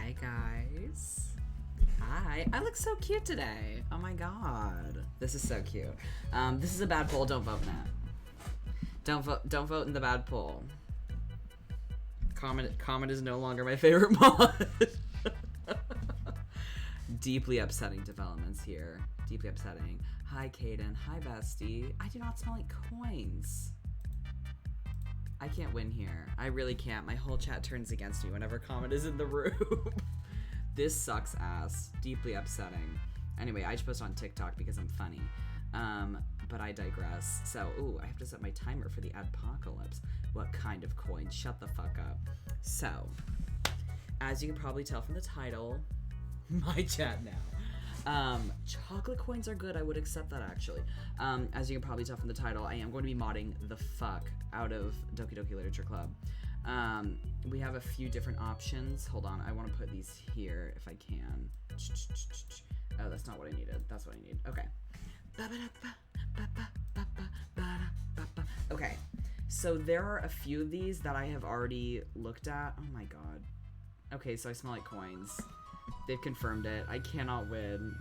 Hi guys. Hi. I look so cute today. Oh my god. This is so cute. This is a bad poll. Don't vote in it. Don't vote in the bad poll. Comet is no longer my favorite mod. Deeply upsetting developments here. Deeply upsetting. Hi Kaden. Hi Bestie. I do not smell like coins. I can't win here. I really can't. My whole chat turns against me whenever Comet is in the room. This sucks ass. Deeply upsetting. Anyway, I just post on TikTok because I'm funny. But I digress. So, ooh, I have to set my timer for the adpocalypse. What kind of coin? Shut the fuck up. So, as you can probably tell from the title, my chat now. Chocolate coins are good. I would accept that actually. As you can probably tell from the title, I am going to be modding the fuck out of Doki Doki Literature Club. We have a few different options. Hold on, I want to put these here if I can. Oh, that's not what I needed. That's what I need. Okay. Okay. So there are a few of these that I have already looked at. Oh my god. Okay, so I smell like coins. They've confirmed it. I cannot win.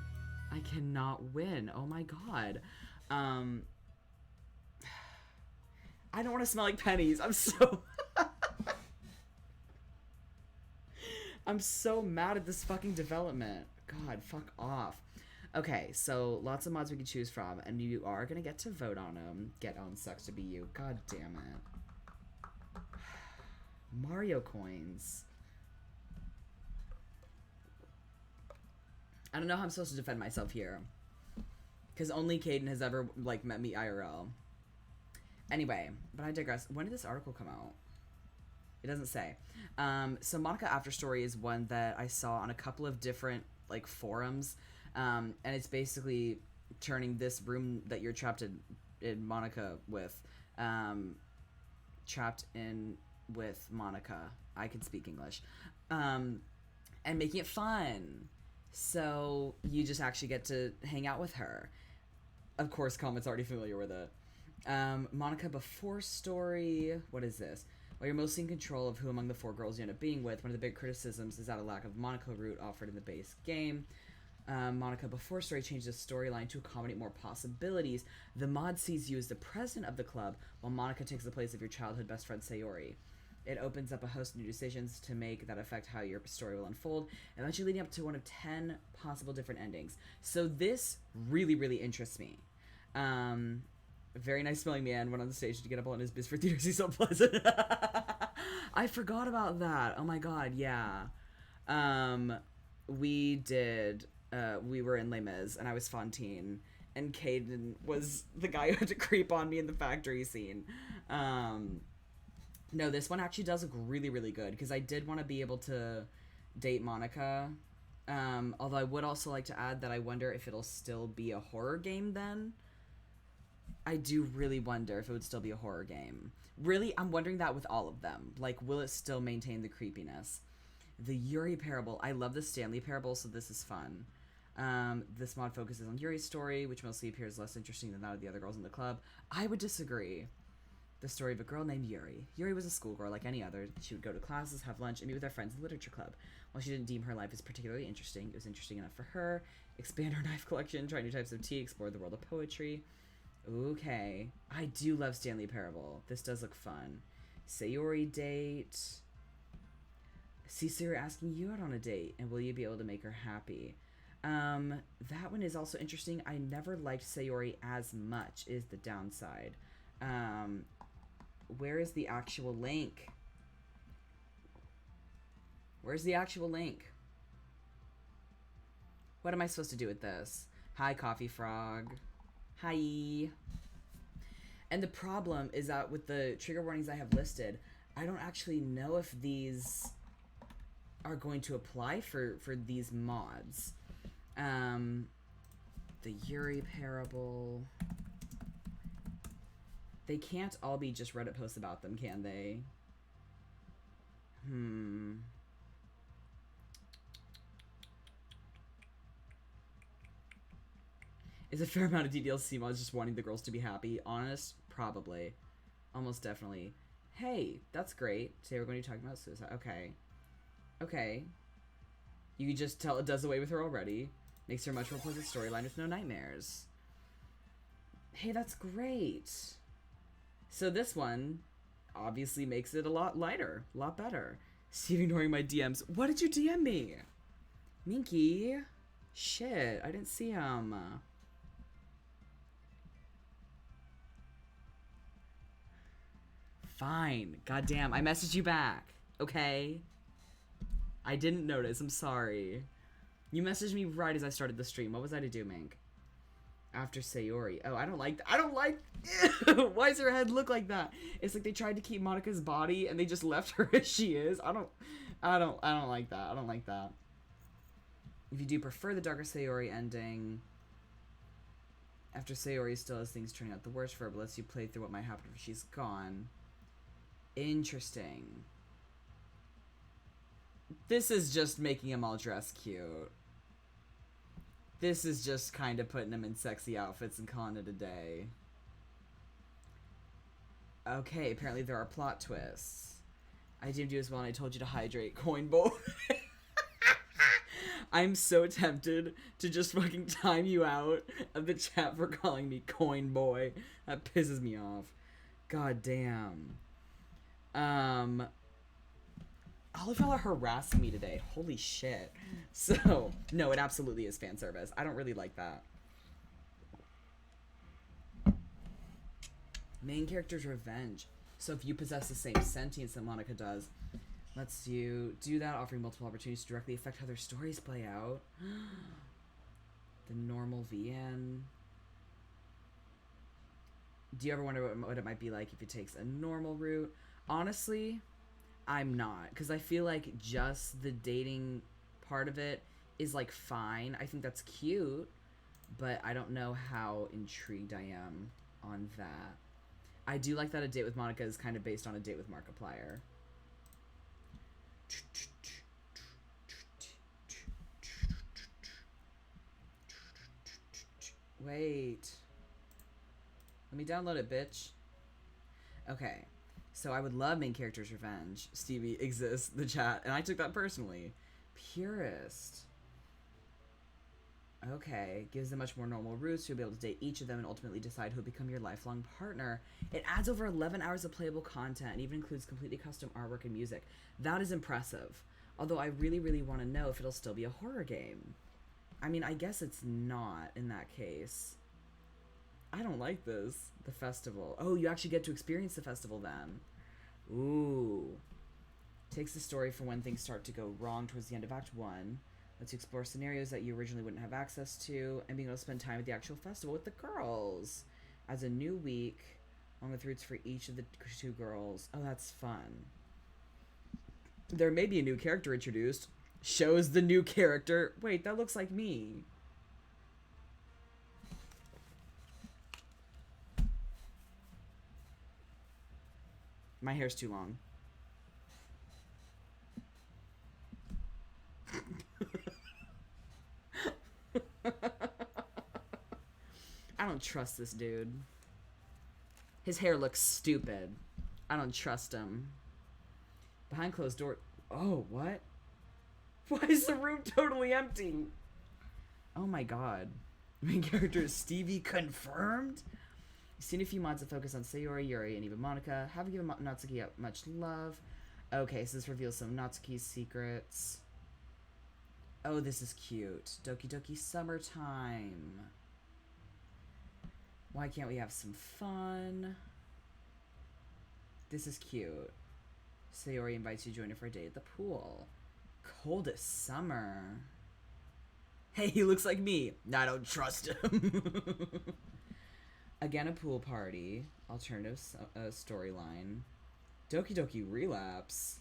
I cannot win. Oh my god. I don't want to smell like pennies. I'm so... I'm so mad at this fucking development. God, fuck off. Okay, so lots of mods we can choose from, and you are going to get to vote on them. Get on sucks to be you. God damn it. Mario coins. I don't know how I'm supposed to defend myself here. Because only Caden has ever, like, met me IRL. Anyway, but I digress. When did this article come out? It doesn't say. So Monica After Story is one that I saw on a couple of different, like, forums. And it's basically turning this room that you're trapped in Monica with, trapped in with Monica. I can speak English. And making it fun. So you just actually get to hang out with her. Of course, Comet's already familiar with it. Monica Before Story. What is this? While you're mostly in control of who among the 4 girls you end up being with, one of the big criticisms is that a lack of Monica route offered in the base game. Monica Before Story changes the storyline to accommodate more possibilities. The mod sees you as the president of the club, while Monica takes the place of your childhood best friend Sayori. It opens up a host of new decisions to make that affect how your story will unfold, eventually leading up to one of 10 possible different endings. So this really, really interests me. Very nice smelling man went on the stage to get up on his biz for theaters. He's so pleasant. I forgot about that. Oh my god, yeah. We did, we were in Les Mis, and I was Fontaine, and Caden was the guy who had to creep on me in the factory scene. No, this one actually does look really, really good, because I did want to be able to date Monica. Although I would also like to add that I wonder if it'll still be a horror game then. I do really wonder if it would still be a horror game. Really, I'm wondering that with all of them. Like, will it still maintain the creepiness? The Yuri Parable. I love the Stanley Parable, so this is fun. This mod focuses on Yuri's story, which mostly appears less interesting than that of the other girls in the club. I would disagree. The story of a girl named Yuri. Yuri was a schoolgirl like any other. She would go to classes, have lunch, and meet with her friends in the literature club. While she didn't deem her life as particularly interesting, it was interesting enough for her. Expand her knife collection, try new types of tea, explore the world of poetry. Okay. I do love Stanley Parable. This does look fun. Sayori date. See Sayori asking you out on a date, and will you be able to make her happy? That one is also interesting. I never liked Sayori as much, is the downside. Where is the actual link? Where's the actual link? What am I supposed to do with this? Hi, Coffee Frog. Hi. And the problem is that with the trigger warnings I have listed, I don't actually know if these are going to apply for these mods. The Yuri Parable. They can't all be just Reddit posts about them, can they? Is a fair amount of DDLC mods just wanting the girls to be happy? Honest? Probably. Almost definitely. Hey, that's great. Today we're going to be talking about suicide. Okay. Okay. You can just tell it does away with her already. Makes her a much more pleasant storyline with no nightmares. Hey, that's great. So this one obviously makes it a lot lighter, a lot better. Steve ignoring my DMs. What did you DM me? Minky. Shit, I didn't see him. Fine. Goddamn, I messaged you back. Okay? I didn't notice. I'm sorry. You messaged me right as I started the stream. What was I to do, Mink? After Sayori. Oh, I don't like... Why does her head look like that? It's like they tried to keep Monika's body and they just left her as she is. I don't like that. I don't like that. If you do prefer the darker Sayori ending, after Sayori still has things turning out the worst for her, but lets you play through what might happen if she's gone. Interesting. This is just making them all dress cute. This is just kind of putting them in sexy outfits and calling it a day. Okay, apparently there are plot twists. I didn't do as well and I told you to hydrate, Coin Boy. I'm so tempted to just fucking time you out of the chat for calling me Coin Boy. That pisses me off. God damn. All of y'all are harassing me today. Holy shit. So, no, it absolutely is fan service. I don't really like that. Main character's revenge. So if you possess the same sentience that Monika does, lets you do that, offering multiple opportunities to directly affect how their stories play out. The normal VN. Do you ever wonder what it might be like if it takes a normal route? Honestly, I'm not. Because I feel like just the dating part of it is, like, fine. I think that's cute. But I don't know how intrigued I am on that. I do like that A Date with Monika is kind of based on A Date with Markiplier. Wait. Let me download it, bitch. Okay. So I would love main character's revenge. Stevie exists, the chat, and I took that personally. Purist. Okay. Gives them much more normal routes. You'll be able to date each of them and ultimately decide who will become your lifelong partner. It adds over 11 hours of playable content and even includes completely custom artwork and music. That is impressive. Although I really, really want to know if it'll still be a horror game. I mean, I guess it's not in that case. I don't like this. The festival. Oh, you actually get to experience the festival then. Ooh. Takes the story from when things start to go wrong towards the end of Act 1. Lets you explore scenarios that you originally wouldn't have access to, and being able to spend time at the actual festival with the girls. As a new week, along with routes for each of the two girls. Oh, that's fun. There may be a new character introduced. Shows the new character. Wait, that looks like me. My hair's too long. I don't trust this dude. His hair looks stupid. I don't trust him. Behind closed door. Oh, what? Why is the room totally empty? Oh my god. Main character is Stevie confirmed? You've seen a few mods that focus on Sayori, Yuri, and even Monika. Haven't given Natsuki much love. Okay, so this reveals some Natsuki's secrets. Oh, this is cute. Doki Doki Summertime. Why can't we have some fun? This is cute. Sayori invites you to join her for a day at the pool. Coldest summer. Hey, he looks like me. I don't trust him. Again, a pool party. Alternative storyline. Doki Doki Relapse.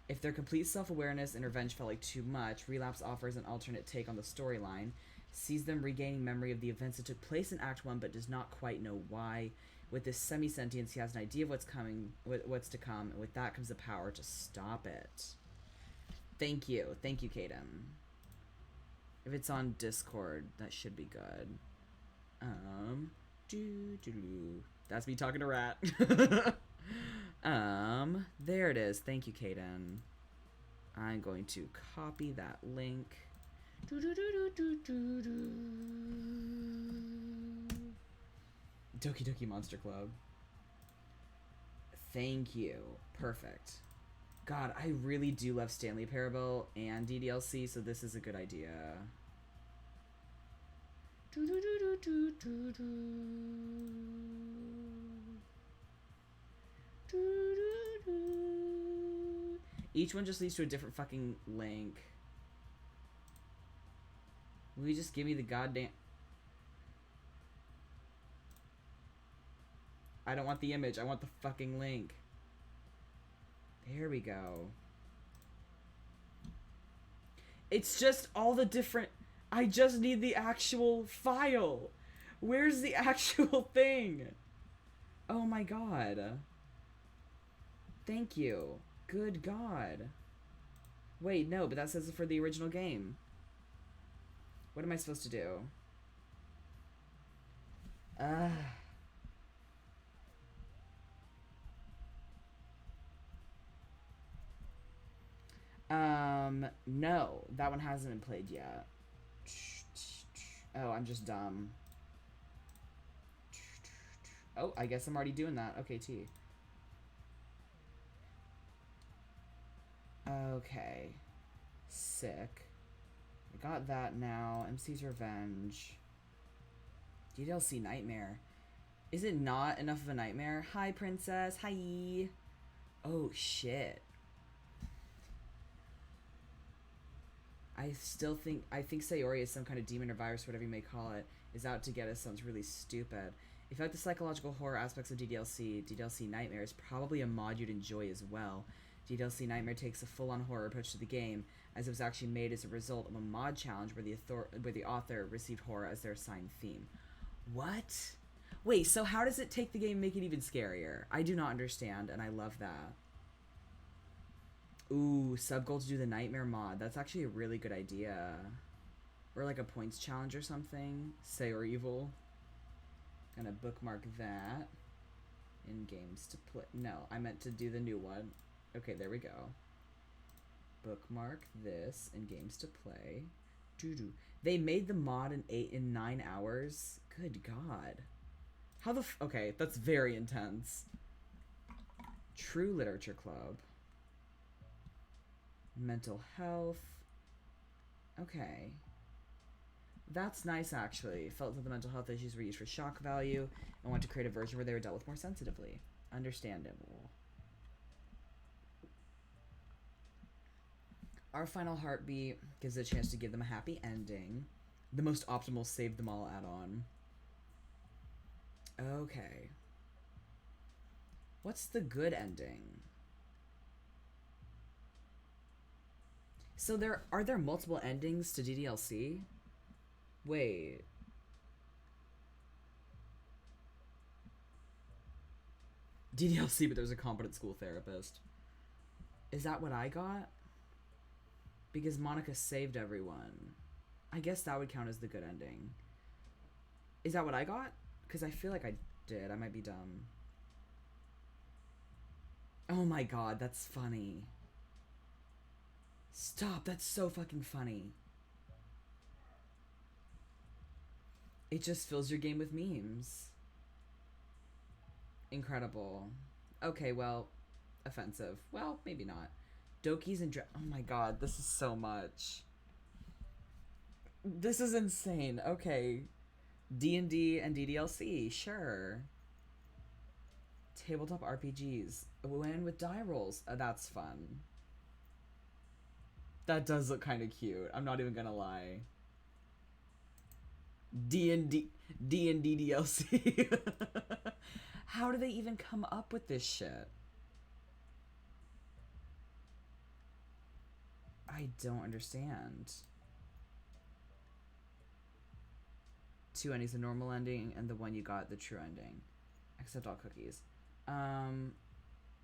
If their complete self-awareness and revenge felt like too much, Relapse offers an alternate take on the storyline. Sees them regaining memory of the events that took place in Act 1, but does not quite know why. With this semi-sentience, he has an idea of what's to come, and with that comes the power to stop it. Thank you. Thank you, Kaden. If it's on Discord, that should be good. That's me talking to Rat. There it is. Thank you, Kaden. I'm going to copy that link. Doki Doki Monster Club. Thank you. Perfect. God, I really do love Stanley Parable and DDLC, so this is a good idea. Each one just leads to a different fucking link. Will you just give me the goddamn... I don't want the image. I want the fucking link. There we go. It's just all the different... I just need the actual file. Where's the actual thing? Oh my god. Thank you. Good god. Wait, no, but that says it for the original game. What am I supposed to do? No, that one hasn't been played yet. Oh, I'm just dumb. Oh, I guess I'm already doing that. Okay, T. Okay. Sick. I got that now. MC's Revenge. DDLC Nightmare. Is it not enough of a nightmare? Hi, princess. Hi. Oh, shit. I think Sayori is some kind of demon or virus, whatever you may call it, is out to get us. Sounds really stupid. If you like the psychological horror aspects of DDLC Nightmare is probably a mod you'd enjoy as well. DDLC Nightmare takes a full-on horror approach to the game, as it was actually made as a result of a mod challenge where the author received horror as their assigned theme. What? Wait, so how does it take the game and make it even scarier? I do not understand, and I love that. Ooh, sub goal to do the Nightmare mod. That's actually a really good idea. Or like a points challenge or something. Say or evil. Gonna bookmark that. In games to play. No, I meant to do the new one. Okay, there we go. Bookmark this in games to play. Doo-doo. They made the mod in 9 hours. Good God. How the okay, that's very intense. True Literature Club. Mental health. Okay. That's nice, actually. Felt that the mental health issues were used for shock value and want to create a version where they were dealt with more sensitively. Understandable. Our Final Heartbeat gives a chance to give them a happy ending. The most optimal Save Them All add-on. Okay. What's the good ending? So are there multiple endings to DDLC? Wait. DDLC, but there's a competent school therapist. Is that what I got? Because Monica saved everyone. I guess that would count as the good ending. Is that what I got? Because I feel like I did. I might be dumb. Oh my god, that's funny. Stop, that's so fucking funny. It just fills your game with memes. Incredible. Okay, well, offensive. Well, maybe not. Doki's and oh my god, this is so much. This is insane. Okay. D&D and DDLC, sure. Tabletop RPGs. Win with die rolls. That's fun. That does look kind of cute. I'm not even gonna lie. D&D DLC. How do they even come up with this shit? I don't understand. 2 endings, the normal ending, and the one you got, the true ending. Except all cookies.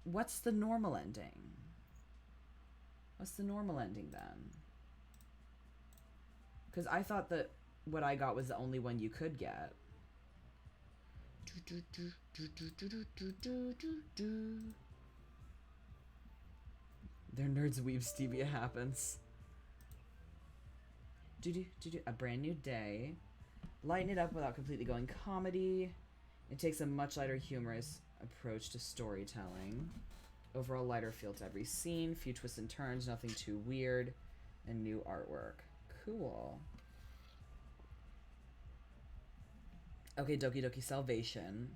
What's the normal ending? What's the normal ending then? Because I thought that what I got was the only one you could get. Their nerds weeb stevia happens. A brand new day. Lighten it up without completely going comedy. It takes a much lighter, humorous approach to storytelling. Overall lighter feel to every scene. Few twists and turns, nothing too weird. And new artwork. Cool. Okay, Doki Doki Salvation.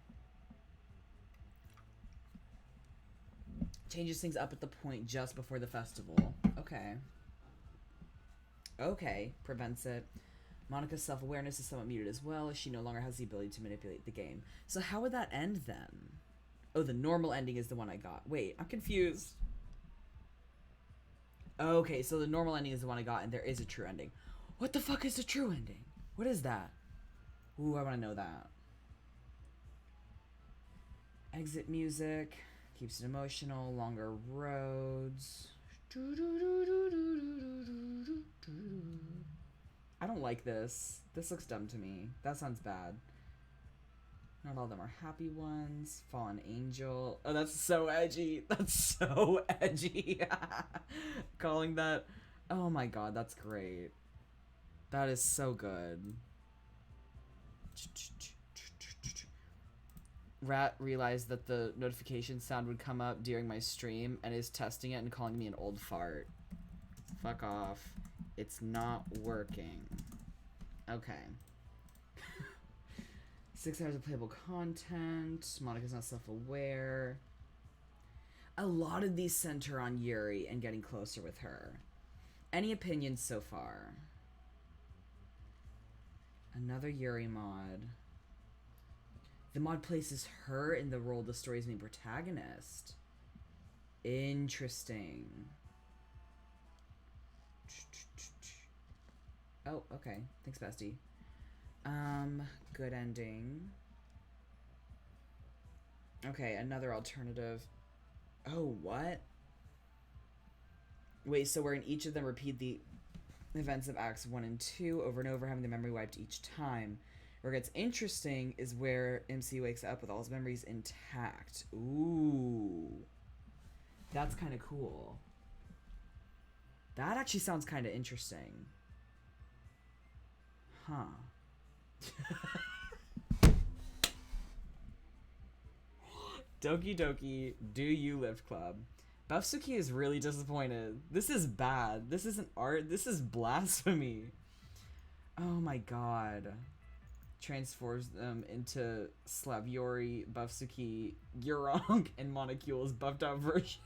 Changes things up at the point just before the festival. Okay. Okay, prevents it. Monika's self-awareness is somewhat muted as well, as she no longer has the ability to manipulate the game. So how would that end then? Oh, the normal ending is the one I got. Wait, I'm confused. Okay, so the normal ending is the one I got, and there is a true ending. What the fuck is the true ending? What is that? Ooh, I want to know that. Exit music. Keeps it emotional. Longer roads. I don't like this. This looks dumb to me. That sounds bad. Not all of them are happy ones. Fallen angel. Oh, that's so edgy. That's so edgy. Calling that. Oh my god, that's great. That is so good. Rat realized that the notification sound would come up during my stream and is testing it and calling me an old fart. Fuck off. It's not working. Okay. 6 hours of playable content. Monika's not self-aware. A lot of these center on Yuri and getting closer with her. Any opinions so far? Another Yuri mod. The mod places her in the role of the story's main protagonist. Interesting. Oh, okay. Thanks, bestie. Good ending. Okay, another alternative. Oh, what? Wait, so where in each of them repeat the events of Acts 1 and 2 over and over, having the memory wiped each time. Where it gets interesting is where MC wakes up with all his memories intact. Ooh. That's kind of cool. That actually sounds kind of interesting. Huh. Doki Doki, do you lift club? Buffsuki is really disappointed. This is bad. This isn't art. This is blasphemy. Oh my god. Transforms them into Slavyori, Buffsuki, Yurong, and Monocule's buffed out versions.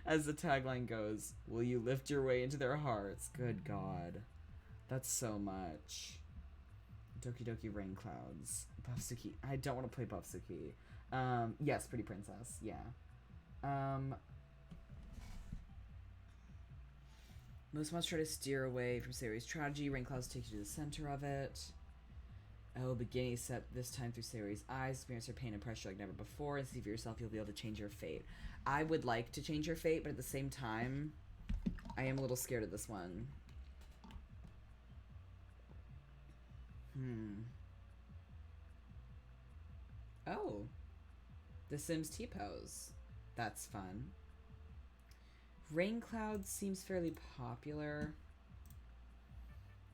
As the tagline goes, will you lift your way into their hearts? Good god. That's so much. Doki Doki Rain Clouds. Buffsuki. I don't want to play Buffsuki. Yes, Pretty Princess. Yeah. Most mods try to steer away from Sayori's tragedy. Rain Clouds take you to the center of it. Oh, beginning set this time through Sayori's eyes. Experience her pain and pressure like never before, and see for yourself you'll be able to change your fate. I would like to change your fate, but at the same time, I am a little scared of this one. Oh. The Sims T-pose. That's fun. Rain Clouds seems fairly popular.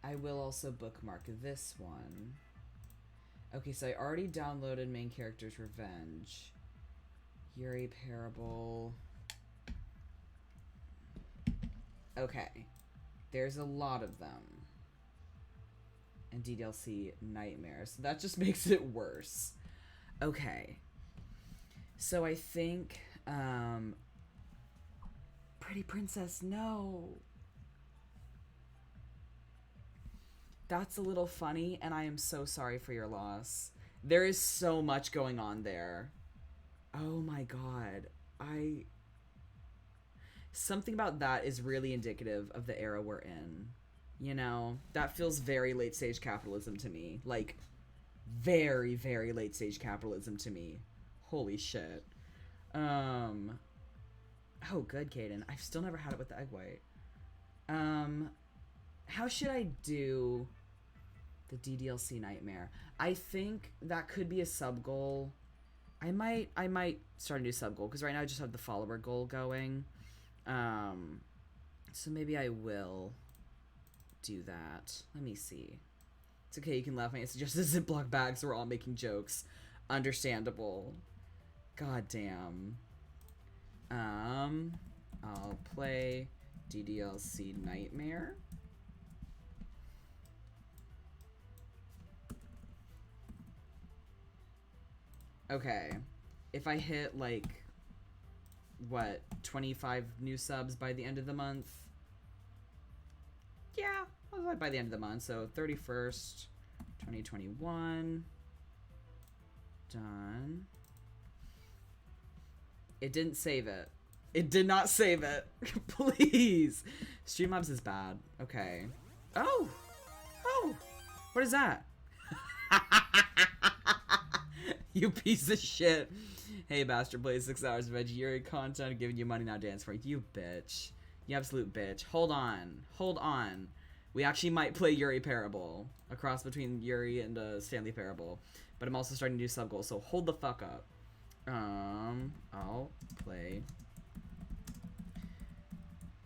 I will also bookmark this one. Okay, so I already downloaded Main Character's Revenge. Yuri Parable. Okay. There's a lot of them. And DDLC Nightmare. So that just makes it worse. Okay. So I think, Pretty Princess, no. That's a little funny, and I am so sorry for your loss. There is so much going on there. Oh my god. Something about that is really indicative of the era we're in. You know? That feels very late-stage capitalism to me. Like, very, very late-stage capitalism to me. Holy shit. Oh, good, Kaden. I've still never had it with the egg white. How should I do the DDLC Nightmare? I think that could be a sub-goal. I might start a new sub-goal, because right now I just have the follower goal going. So maybe I will do that. Let me see. It's okay, you can laugh at me. It's just a Ziploc bag, so we're all making jokes. Understandable. God damn. I'll play DDLC Nightmare. Okay. If I hit, like, what, 25 new subs by the end of the month? Yeah, by the end of the month. So 31st, 2021. Done. It didn't save it. It did not save it. Please. Streamlabs is bad. Okay. Oh. Oh. What is that? You piece of shit. Hey, Bastard plays 6 hours of Veggie Yuri content, giving you money, now dance for it. You bitch. You absolute bitch. Hold on. Hold on. We actually might play Yuri Parable. A cross between Yuri and Stanley Parable. But I'm also starting to do sub goals, so hold the fuck up. I'll play.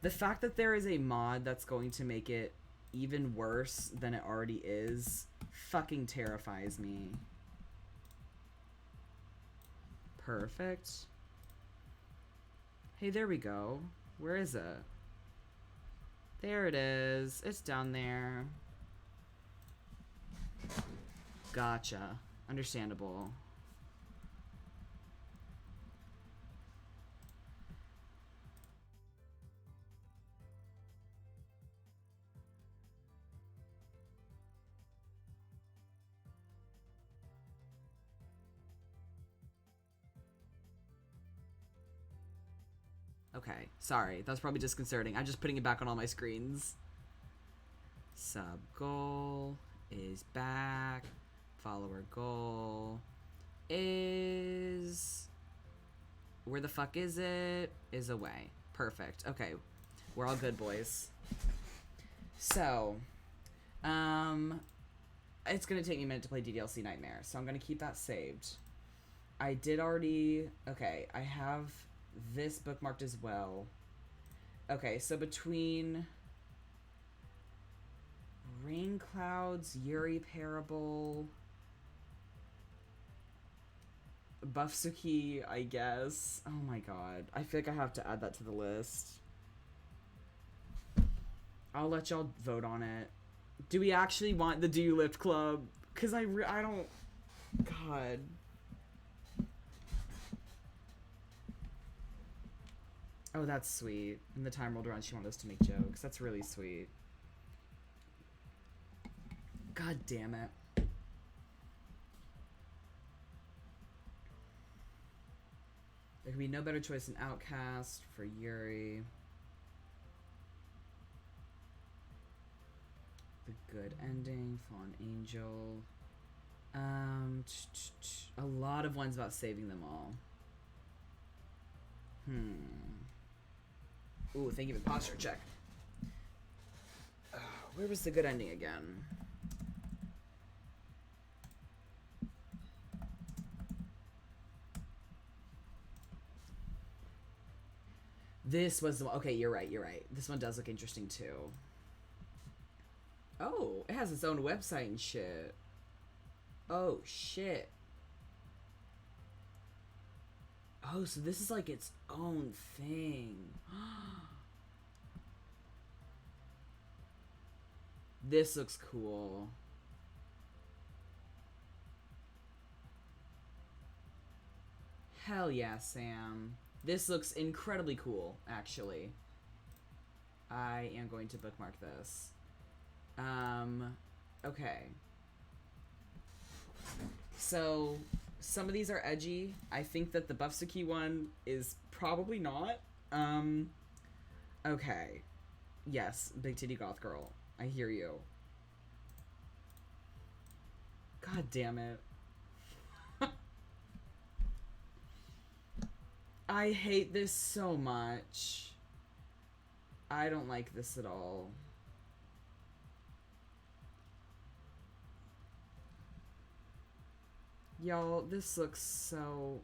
The fact that there is a mod that's going to make it even worse than it already is fucking terrifies me. Perfect. Hey, there we go. Where is it? There it is. It's down there. Gotcha. Understandable. Okay, sorry. That was probably disconcerting. I'm just putting it back on all my screens. Sub goal is back. Follower goal is... Where the fuck is it? Is away. Perfect. Okay. We're all good, boys. So, it's gonna take me a minute to play DDLC Nightmare, so I'm gonna keep that saved. I did already... Okay, I have this bookmarked as well. Okay, so between Rain Clouds, Yuri Parable, Buffsuki, I guess. Oh my god. I feel like I have to add that to the list. I'll let y'all vote on it. Do we actually want the Do You Lift Club? Because I don't... God... Oh, that's sweet. And the time rolled around, she wanted us to make jokes. That's really sweet. God damn it. There could be no better choice than Outcast for Yuri. The Good Ending, Fallen Angel. A lot of ones about saving them all. Ooh, thank you for the posture check. Where was the Good Ending again? This was the one. Okay, you're right, you're right. This one does look interesting too. Oh, it has its own website and shit. Oh, shit. Oh, so this is like its own thing. This looks cool. Hell yeah, Sam. This looks incredibly cool, actually. I am going to bookmark this. Okay. So, some of these are edgy. I think that the Buffsuki one is probably not. Okay. Yes, Big Titty Goth Girl. I hear you. God damn it. I hate this so much. I don't like this at all. Y'all, this looks so...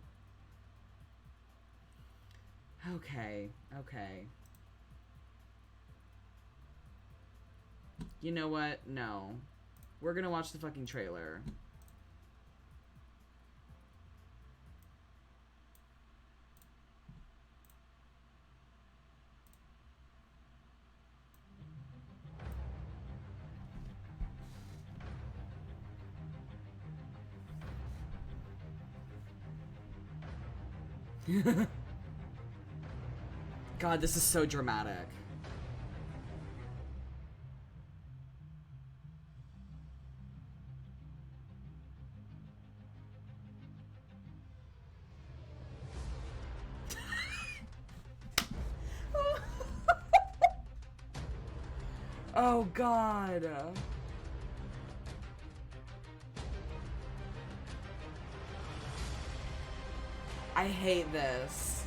Okay, okay. You know what? No. We're gonna watch the fucking trailer. God, this is so dramatic. Oh God. I hate this.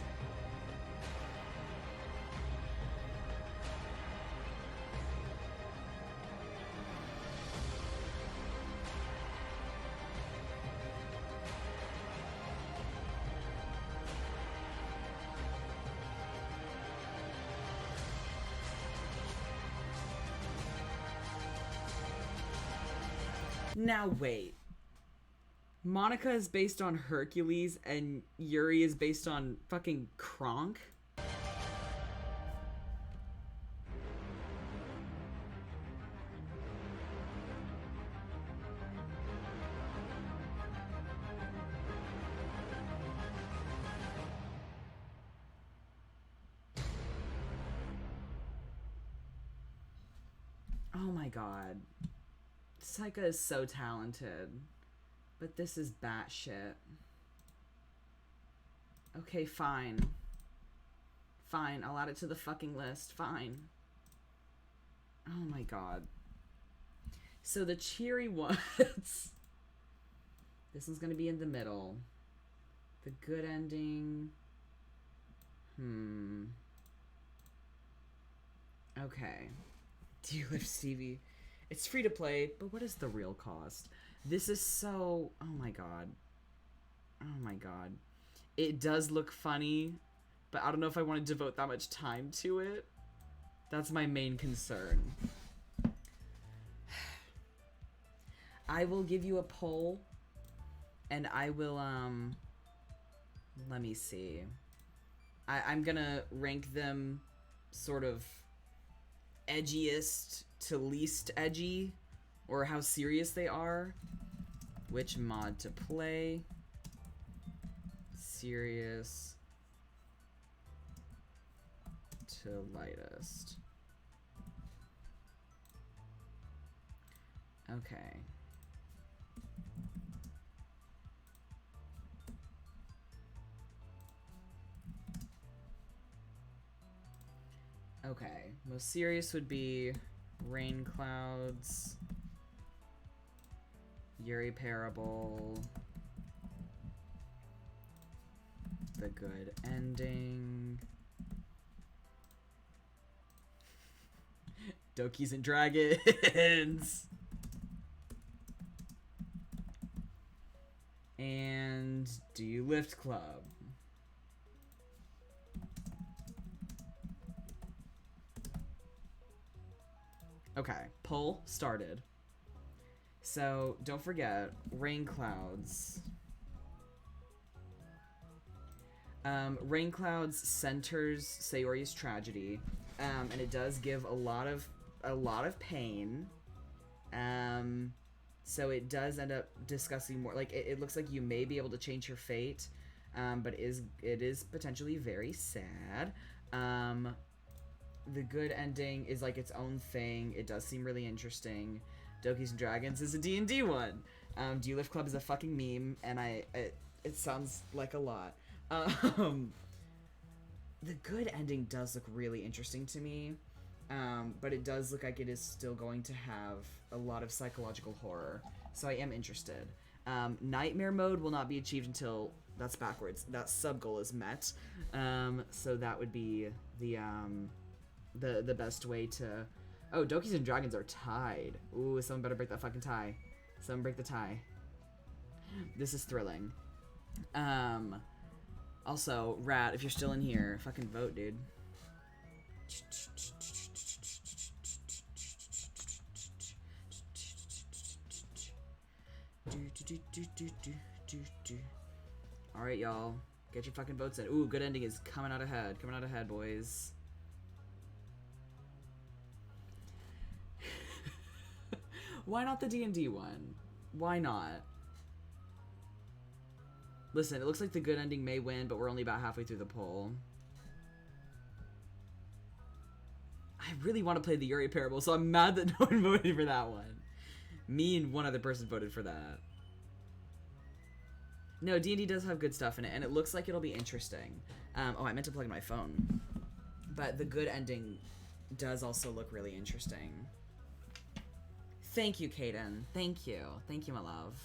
Now wait. Monica is based on Hercules and Yuri is based on fucking Kronk? Oh my God. Saika is so talented. But this is batshit. Okay, fine. Fine, I'll add it to the fucking list. Fine. Oh my God. So the cheery ones. This one's gonna be in the middle. The good ending. Okay. Do you live Stevie? It's free to play, but what is the real cost? This is so... Oh my God. Oh my God. It does look funny, but I don't know if I want to devote that much time to it. That's my main concern. I will give you a poll, and I will, let me see. I'm gonna rank them sort of edgiest to least edgy, or how serious they are. Which mod to play? Serious to lightest. Okay. Okay. Most serious would be Rain Clouds, Yuri Parable, The Good Ending, Dokis and Dragons, and Do You Lift Club. Okay, poll started. So, don't forget, Rain Clouds. Rain Clouds centers Sayori's tragedy, and it does give a lot of pain. So it does end up discussing more. Like it looks like you may be able to change your fate, but it is potentially very sad. The Good Ending is like its own thing. It does seem really interesting. Dokis and Dragons is a D&D one. Do You Lift Club is a fucking meme, and it sounds like a lot. The Good Ending does look really interesting to me, but it does look like it is still going to have a lot of psychological horror, so I am interested. Nightmare mode will not be achieved until, that's backwards, that sub-goal is met, so that would be the best way to... Oh, Dokis and Dragons are tied. Ooh, someone better break that fucking tie. Someone break the tie. This is thrilling. Also, Rat, if you're still in here, fucking vote, dude. Alright, y'all. Get your fucking votes in. Ooh, good ending is coming out ahead. Coming out ahead, boys. Why not the D&D one? Why not? Listen, it looks like the good ending may win, but we're only about halfway through the poll. I really want to play the Yuri Parable, so I'm mad that no one voted for that one. Me and one other person voted for that. No, D&D does have good stuff in it, and it looks like it'll be interesting. Oh, I meant to plug in my phone. But the good ending does also look really interesting. Thank you, Kaden. Thank you. Thank you, my love.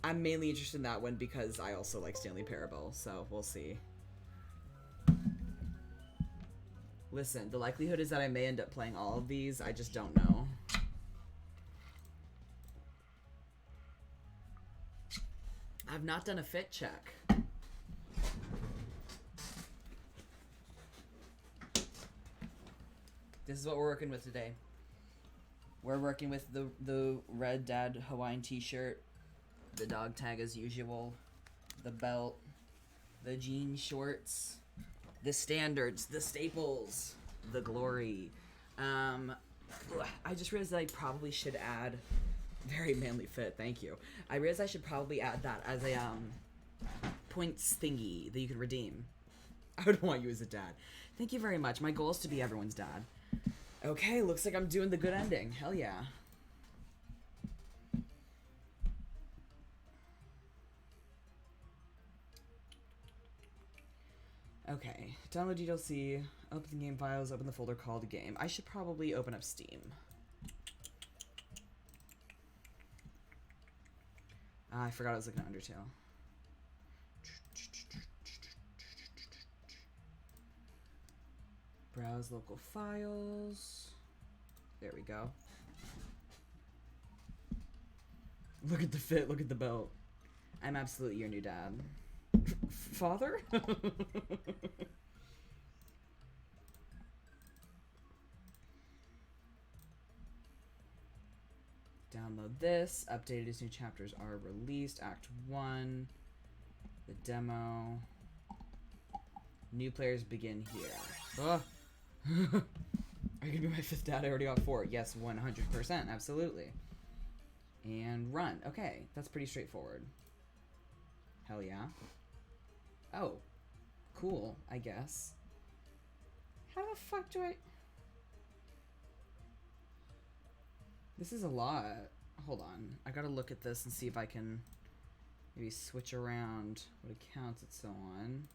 I'm mainly interested in that one because I also like Stanley Parable, so we'll see. Listen, the likelihood is that I may end up playing all of these. I just don't know. I've not done a fit check. This is what we're working with today. We're working with the Red Dad Hawaiian t-shirt, the dog tag as usual, the belt, the jean shorts, the standards, the staples, the glory. I just realized that I probably should add very manly fit. Thank you. I realized I should probably add that as a points thingy that you can redeem. I would want you as a dad. Thank you very much. My goal is to be everyone's dad. Okay, looks like I'm doing the good ending. Hell yeah. Okay, download DLC, open the game files, open the folder called game. I should probably open up Steam. I forgot I was looking at Undertale. Browse local files. There we go. Look at the fit, look at the belt. I'm absolutely your new dad. Father? Download this. Updated as new chapters are released. Act 1. The demo. New players begin here. Ugh. Are you gonna be my fifth dad? I already got 4. Yes, 100%. Absolutely. And run. Okay, that's pretty straightforward. Hell yeah. Oh. Cool, I guess. How the fuck do I... This is a lot. Hold on. I gotta look at this and see if I can maybe switch around what accounts it's so on.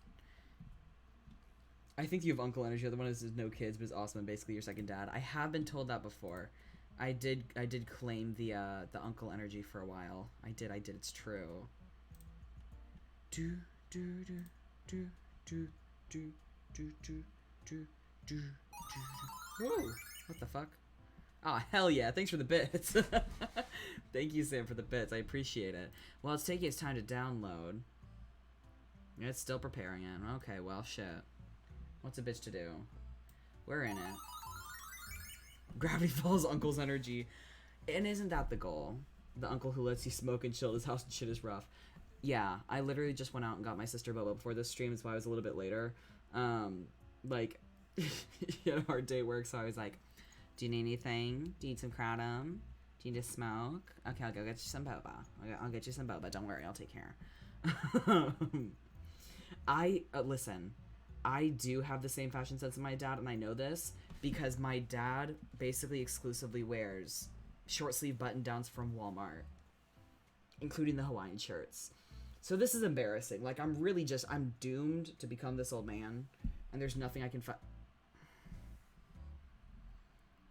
I think you have Uncle Energy. The other one is no kids, but is awesome and basically your second dad. I have been told that before. I did claim the Uncle Energy for a while. I did. It's true. Do do do do do do do do do do. Whoa! What the fuck? Ah, hell yeah. Thanks for the bits. Thank you, Sam, for the bits. I appreciate it. Well, it's taking its time to download. It's still preparing it. Okay, well, shit. What's a bitch to do? We're in it. Gravity Falls Uncle's Energy. And isn't that the goal? The uncle who lets you smoke and chill at his house and shit is rough. Yeah, I literally just went out and got my sister Boba before this stream. That's why I was a little bit later. Like, he had a hard day at work, so I was like, do you need anything? Do you need some kratom? Do you need to smoke? Okay, I'll go get you some boba. I'll get you some boba. Don't worry, I'll take care. Listen, I do have the same fashion sense as my dad, and I know this because my dad basically exclusively wears short sleeve button downs from Walmart, including the Hawaiian shirts. So this is embarrassing. Like, I'm doomed to become this old man, and there's nothing I can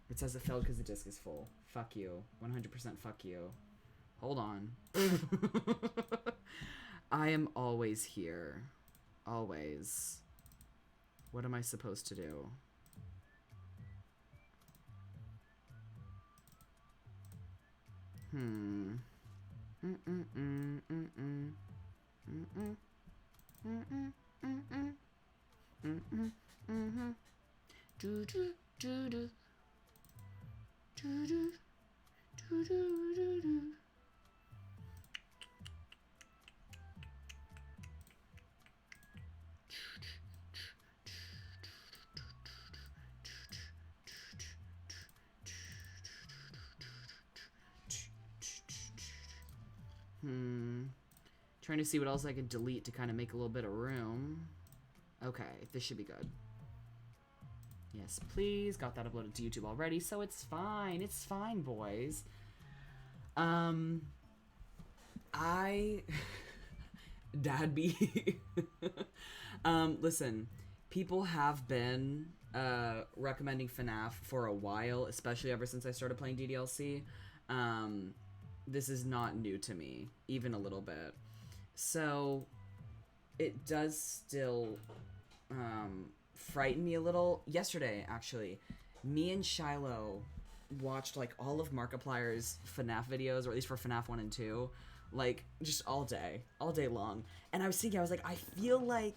It says it failed because the disk is full. Fuck you. 100% fuck you. Hold on. I am always here. Always. What am I supposed to do? Mm-mm, mm-mm, mm-mm, mm-hmm. Do do do do do do do do do. Trying to see what else I could delete to kind of make a little bit of room. Okay, this should be good. Yes, please. Got that uploaded to YouTube already, so it's fine. It's fine, boys. Dad B. Listen, people have been recommending FNAF for a while, especially ever since I started playing DDLC. This is not new to me, even a little bit. So, it does still frighten me a little. Yesterday, actually, me and Shiloh watched like all of Markiplier's FNAF videos, or at least for FNAF 1 and 2, like just all day long. And I was thinking, I was like, I feel like,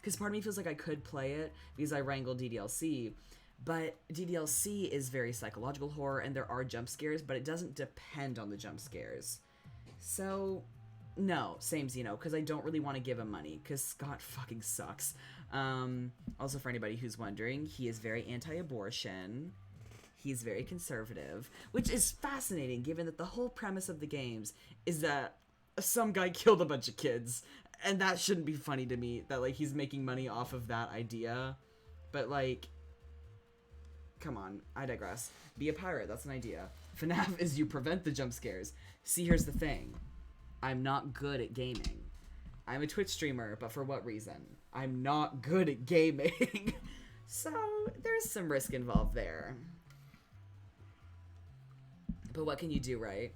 because part of me feels like I could play it because I wrangled DDLC, but DDLC is very psychological horror and there are jump scares, but it doesn't depend on the jump scares. So no, same Zeno, because I don't really want to give him money, because Scott fucking sucks. Also, for anybody who's wondering, he is very anti-abortion. He's very conservative, which is fascinating, given that the whole premise of the games is that some guy killed a bunch of kids, and that shouldn't be funny to me, that, like, he's making money off of that idea. But, like, come on, I digress. Be a pirate, that's an idea. FNAF is you prevent the jump scares. See, here's the thing. I'm not good at gaming. I'm a Twitch streamer, but for what reason? I'm not good at gaming. So, there's some risk involved there. But what can you do, right?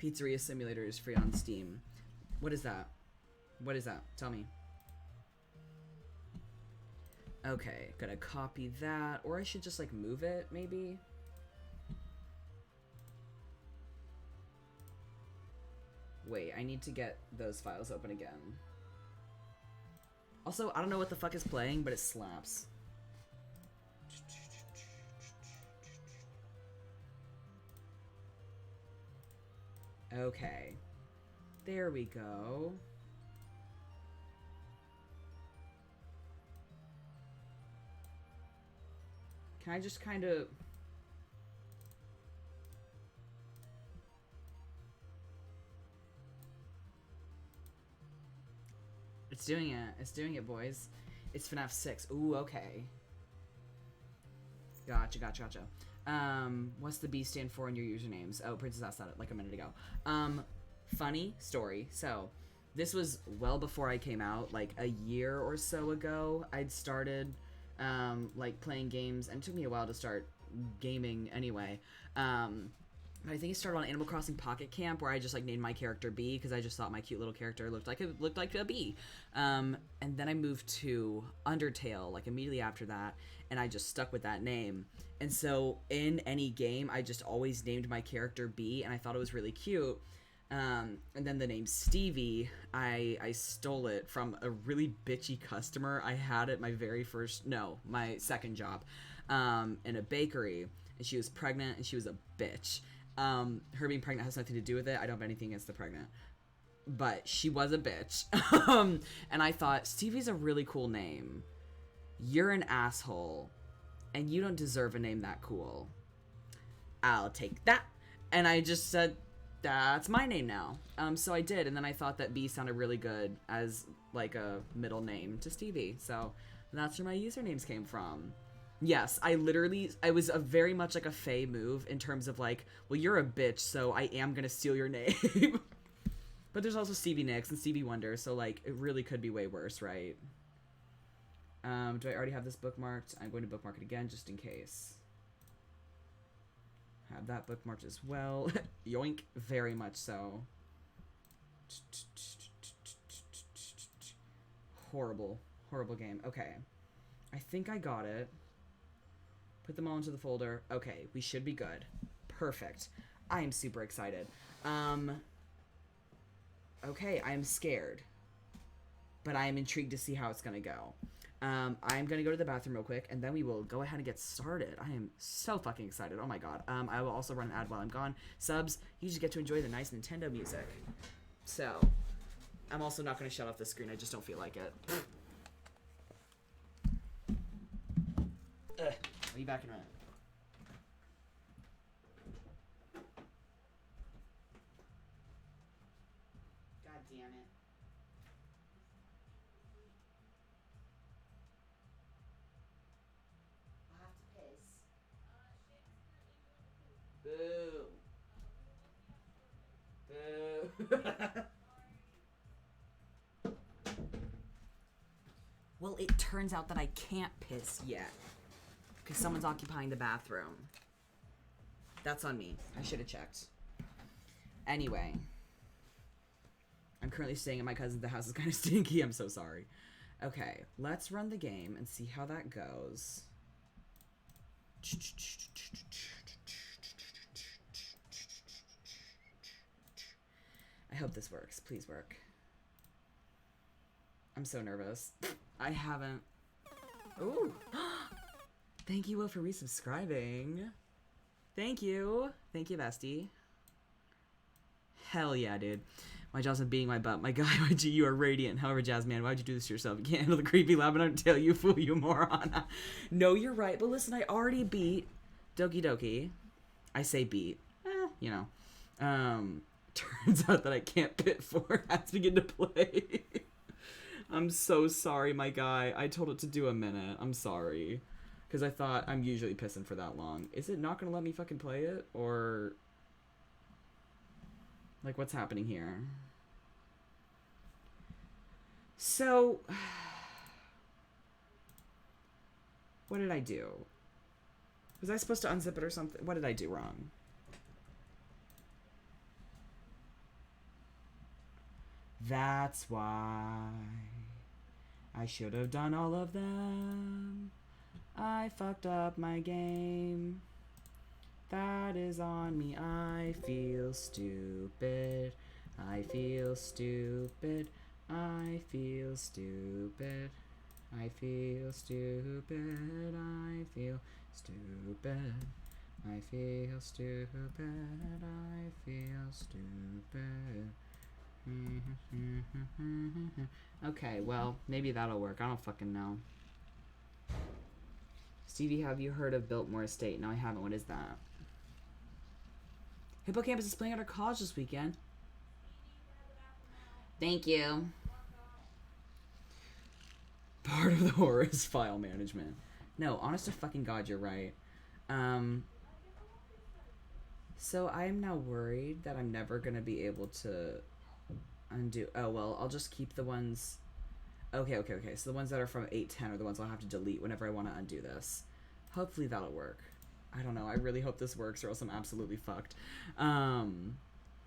Pizzeria Simulator is free on Steam. What is that? What is that? Tell me. Okay, gotta copy that. Or I should just, like, move it, maybe? Wait, I need to get those files open again. Also, I don't know what the fuck is playing, but it slaps. Okay. There we go. Can I just kind of... It's doing it. It's doing it, boys. It's FNAF 6. Ooh, okay. Gotcha, gotcha, gotcha. What's the B stand for in your usernames? Oh, Princess asked that like a minute ago. Funny story. So, this was well before I came out, like a year or so ago. I'd started, like, playing games, and it took me a while to start gaming anyway. I think it started on Animal Crossing Pocket Camp, where I just, like, named my character B, because I just thought my cute little character looked like a bee. And then I moved to Undertale, like, immediately after that, and I just stuck with that name. And so, in any game, I just always named my character B, and I thought it was really cute. And then the name Stevie, I stole it from a really bitchy customer I had at my second job, in a bakery, and she was pregnant, and she was a bitch. Her being pregnant has nothing to do with it. I don't have anything against the pregnant. But she was a bitch. And I thought, Stevie's a really cool name. You're an asshole. And you don't deserve a name that cool. I'll take that. And I just said, that's my name now. So I did. And then I thought that B sounded really good as, like, a middle name to Stevie. So that's where my usernames came from. Yes, I was a very much like a Faye move in terms of like, well, you're a bitch, so I am gonna steal your name. But there's also Stevie Nicks and Stevie Wonder, so like, it really could be way worse, right? Do I already have this bookmarked? I'm going to bookmark it again just in case. Have that bookmarked as well. Yoink, very much so. Horrible, horrible game. Okay, I think I got it. Put them all into the folder. Okay, we should be good. Perfect. I am super excited. Okay, I am scared. but I am intrigued to see how it's going to go. I'm going to go to the bathroom real quick, and then we will go ahead and get started. I am so fucking excited. Oh my god. I will also run an ad while I'm gone. Subs, you just get to enjoy the nice Nintendo music. So, I'm also not going to shut off the screen. I just don't feel like it. I'll be back in a minute. God damn it. I'll have to piss. Boo. Boo. Well, it turns out that I can't piss yet. Because someone's occupying the bathroom. That's on me. I should have checked. Anyway. I'm currently staying at my cousin's. The house is kind of stinky. I'm so sorry. Okay, let's run the game and see how that goes. I hope this works. Please work. I'm so nervous. I haven't... Ooh. Thank you, Will, for resubscribing. Thank you. Thank you, bestie. Hell yeah, dude. My jaw's been beating my butt. My guy, YG, you are radiant. However, Jazzman, why'd you do this to yourself? You can't handle the creepy lab and until you fool, you moron. No, you're right. But listen, I already beat Doki Doki. I say beat. You know. Turns out that I can't pit 4 has to begin to play. I'm so sorry, my guy. I told it to do a minute. I'm sorry. Because I thought I'm usually pissing for that long. Is it not going to let me fucking play it? Or... like, what's happening here? So... what did I do? Was I supposed to unzip it or something? What did I do wrong? That's why I should have done all of them. I fucked up my game. That is on me. I feel stupid. I feel stupid. I feel stupid. I feel stupid. I feel stupid. I feel stupid. I feel stupid. Okay, well, maybe that'll work. I don't fucking know. Stevie, have you heard of Biltmore Estate? No, I haven't. What is that? Hippocampus is playing at our college this weekend. Thank you. Part of the horror is file management. No, honest to fucking God, you're right. So I'm now worried that I'm never going to be able to undo... Oh, well, I'll just keep the ones... Okay. So the ones that are from 810 are the ones I'll have to delete whenever I want to undo this. Hopefully that'll work. I don't know. I really hope this works or else I'm absolutely fucked.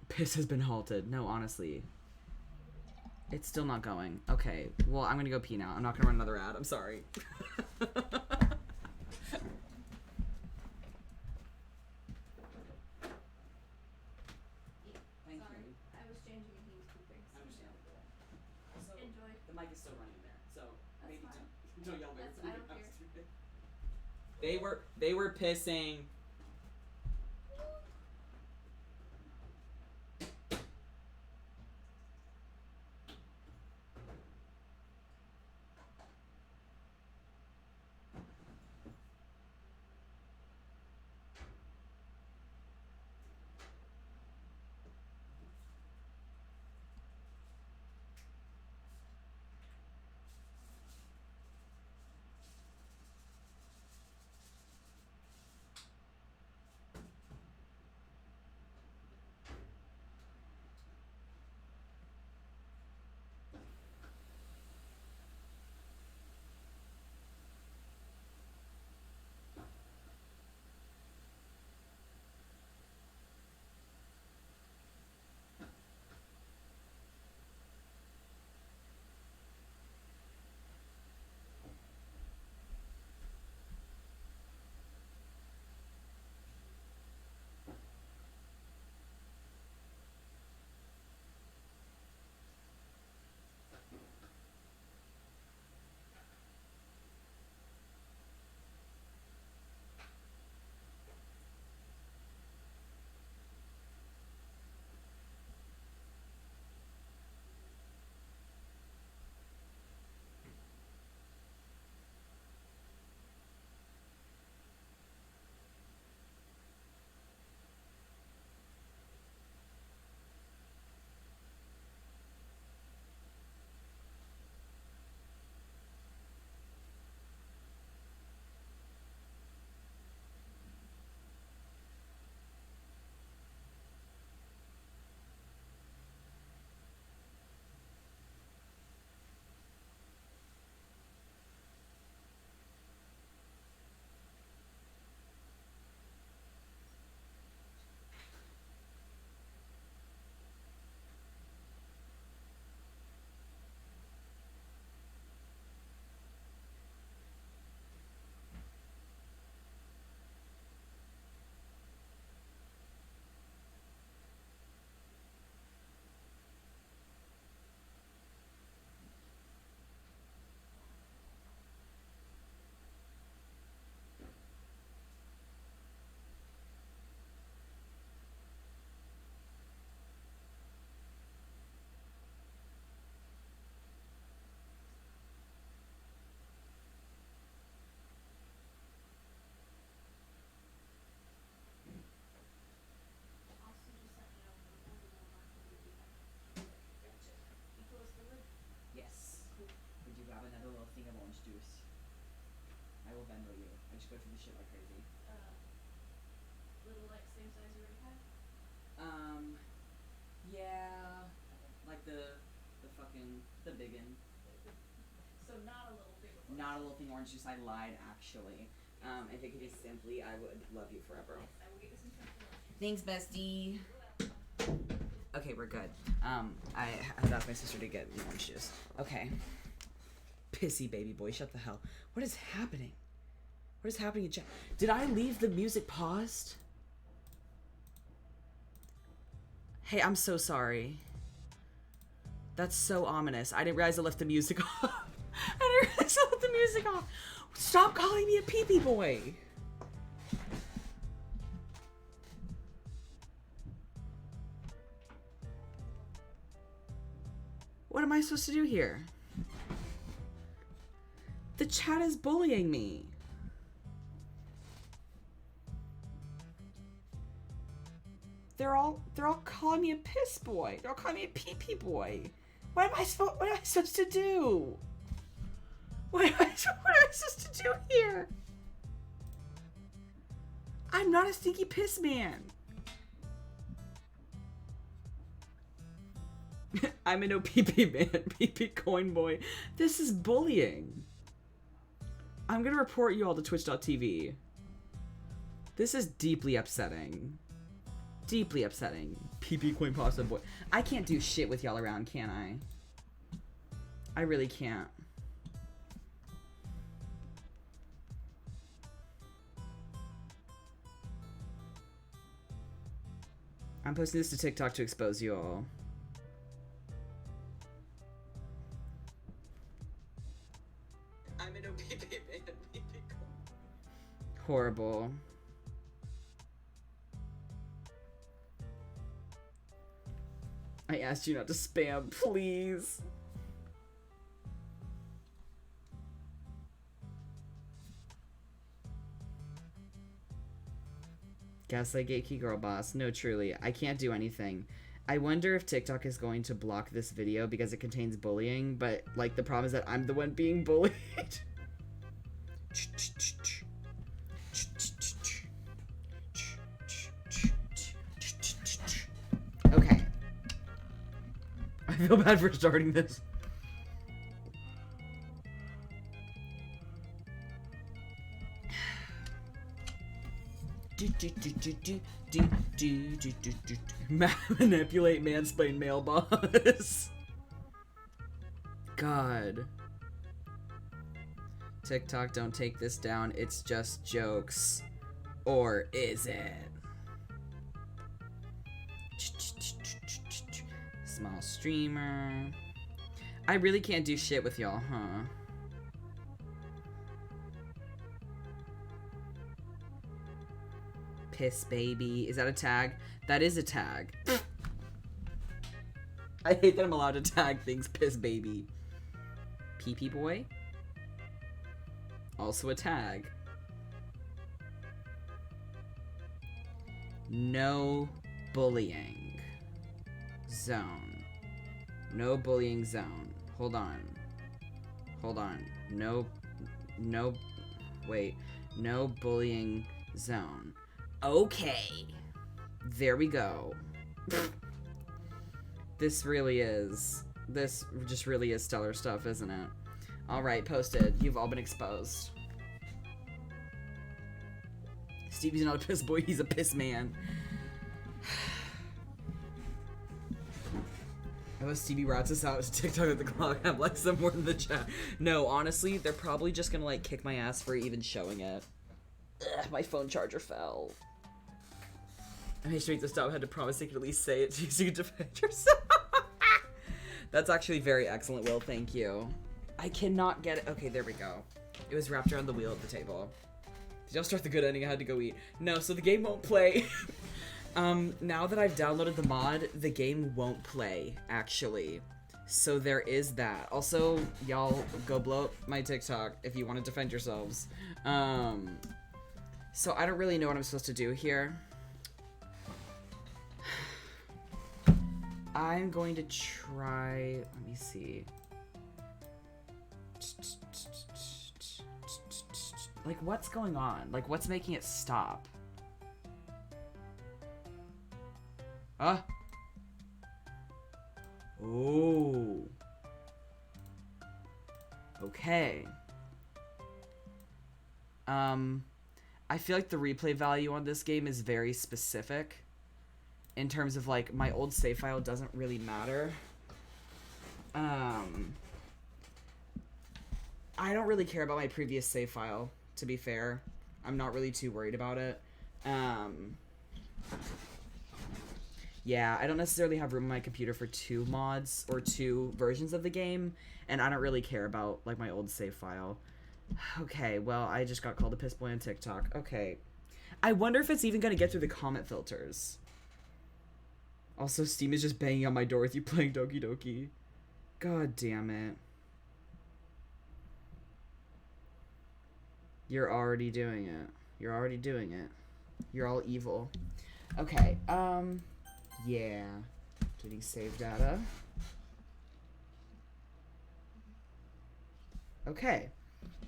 Piss has been halted. No, honestly. It's still not going. Okay. Well, I'm going to go pee now. I'm not going to run another ad. I'm sorry. Thank you. I was changing and he was pooping. Understandable. Also, Enjoy. the mic is still running there, so That's maybe fine. don't yell back. I don't care. They were pissing. bendo you. I just go through the shit like crazy. Little like same size you already had? Yeah, like the biggin. So not a little thing. Not a little thing orange juice. I lied actually. If it could be simply, I would love you forever. Yes, I will get you some chocolate. Thanks, bestie. Okay, we're good. I had asked my sister to get me orange juice. Okay. Pissy baby boy, shut the hell. What is happening? What is happening in chat? Did I leave the music paused? Hey, I'm so sorry. That's so ominous. I didn't realize I left the music off. I didn't realize I left the music off. Stop calling me a pee-pee boy. What am I supposed to do here? The chat is bullying me. They're all calling me a piss boy. They're all calling me a pee-pee boy. What am I supposed to do? What am I supposed to do here? I'm not a stinky piss man. I'm a no pee-pee man, pee-pee coin boy. This is bullying. I'm gonna report you all to twitch.tv. This is deeply upsetting. Deeply upsetting. Pee-pee coin pasta boy. I can't do shit with y'all around, can I? I really can't. I'm posting this to TikTok to expose you all. I'm in a pee-pee man, pee-pee coin. Horrible. I asked you not to spam, please. Gaslight Gatekeep Girl Boss. No, truly. I can't do anything. I wonder if TikTok is going to block this video because it contains bullying, but, like, the problem is that I'm the one being bullied. Okay. I feel bad for starting this. Manipulate, mansplain, male boss. God. TikTok, don't take this down. It's just jokes. Or is it? Small streamer. I really can't do shit with y'all, huh? Piss baby. Is that a tag? That is a tag. I hate that I'm allowed to tag things piss baby. Pee-pee boy. Also a tag. No bullying zone. No bullying zone. Hold on. Hold on. No, wait. No bullying zone. Okay. There we go. This just really is stellar stuff, isn't it? Alright, posted. You've all been exposed. Stevie's not a piss boy, he's a piss man. I know Stevie rats us out to TikTok at the clock. I'm like somewhere in the chat. No, honestly, they're probably just gonna like kick my ass for even showing it. Ugh, my phone charger fell. I made sure to stop. I had to promise they could at least say it so you could defend yourself. That's actually very excellent, Will. Thank you. I cannot get it. Okay, there we go. It was wrapped around the wheel at the table. Did y'all start the good ending? I had to go eat. No, so the game won't play. Now that I've downloaded the mod, the game won't play, actually. So there is that. Also, y'all go blow up my TikTok if you want to defend yourselves. So I don't really know what I'm supposed to do here. I'm going to try, let me see. Like, what's going on? Like, what's making it stop? Ah. Oh. Okay. I feel like the replay value on this game is very specific. In terms of, like, my old save file doesn't really matter. I don't really care about my previous save file, to be fair. I'm not really too worried about it. Yeah, I don't necessarily have room on my computer for 2 mods or 2 versions of the game, and I don't really care about, like, my old save file. Okay, well, I just got called a piss boy on TikTok. Okay. I wonder if it's even gonna get through the comment filters. Also, Steam is just banging on my door with you playing Doki Doki. God damn it. You're already doing it. You're already doing it. You're all evil. Okay, yeah. Deleting save data. Okay.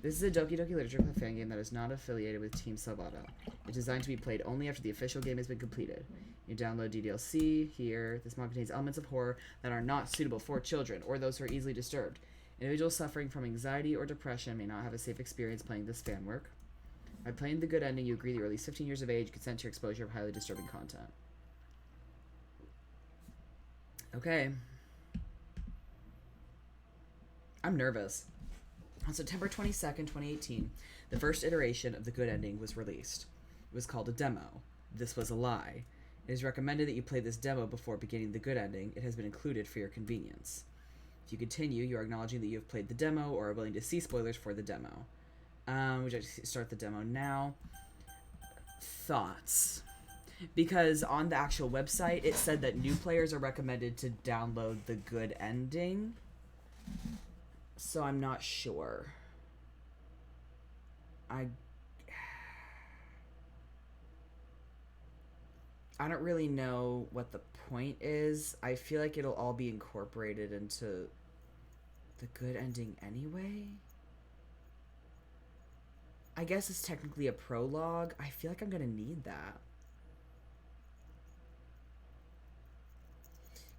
This is a Doki Doki Literature Club fan game that is not affiliated with Team Salvato. It's designed to be played only after the official game has been completed. You download DDLC here. This mod contains elements of horror that are not suitable for children or those who are easily disturbed. Individuals suffering from anxiety or depression may not have a safe experience playing this fan work. By playing the good ending, you agree that you're at least 15 years of age, consent to your exposure of highly disturbing content. Okay. I'm nervous. On September 22nd, 2018, the first iteration of the good ending was released. It was called a demo. This was a lie. It is recommended that you play this demo before beginning the good ending. It has been included for your convenience. If you continue, you are acknowledging that you have played the demo or are willing to see spoilers for the demo. Would you like to start the demo now? Thoughts? Because on the actual website, it said that new players are recommended to download the good ending. So I'm not sure. I don't really know what the point is. I feel like it'll all be incorporated into the good ending anyway. I guess it's technically a prologue. I feel like I'm gonna need that.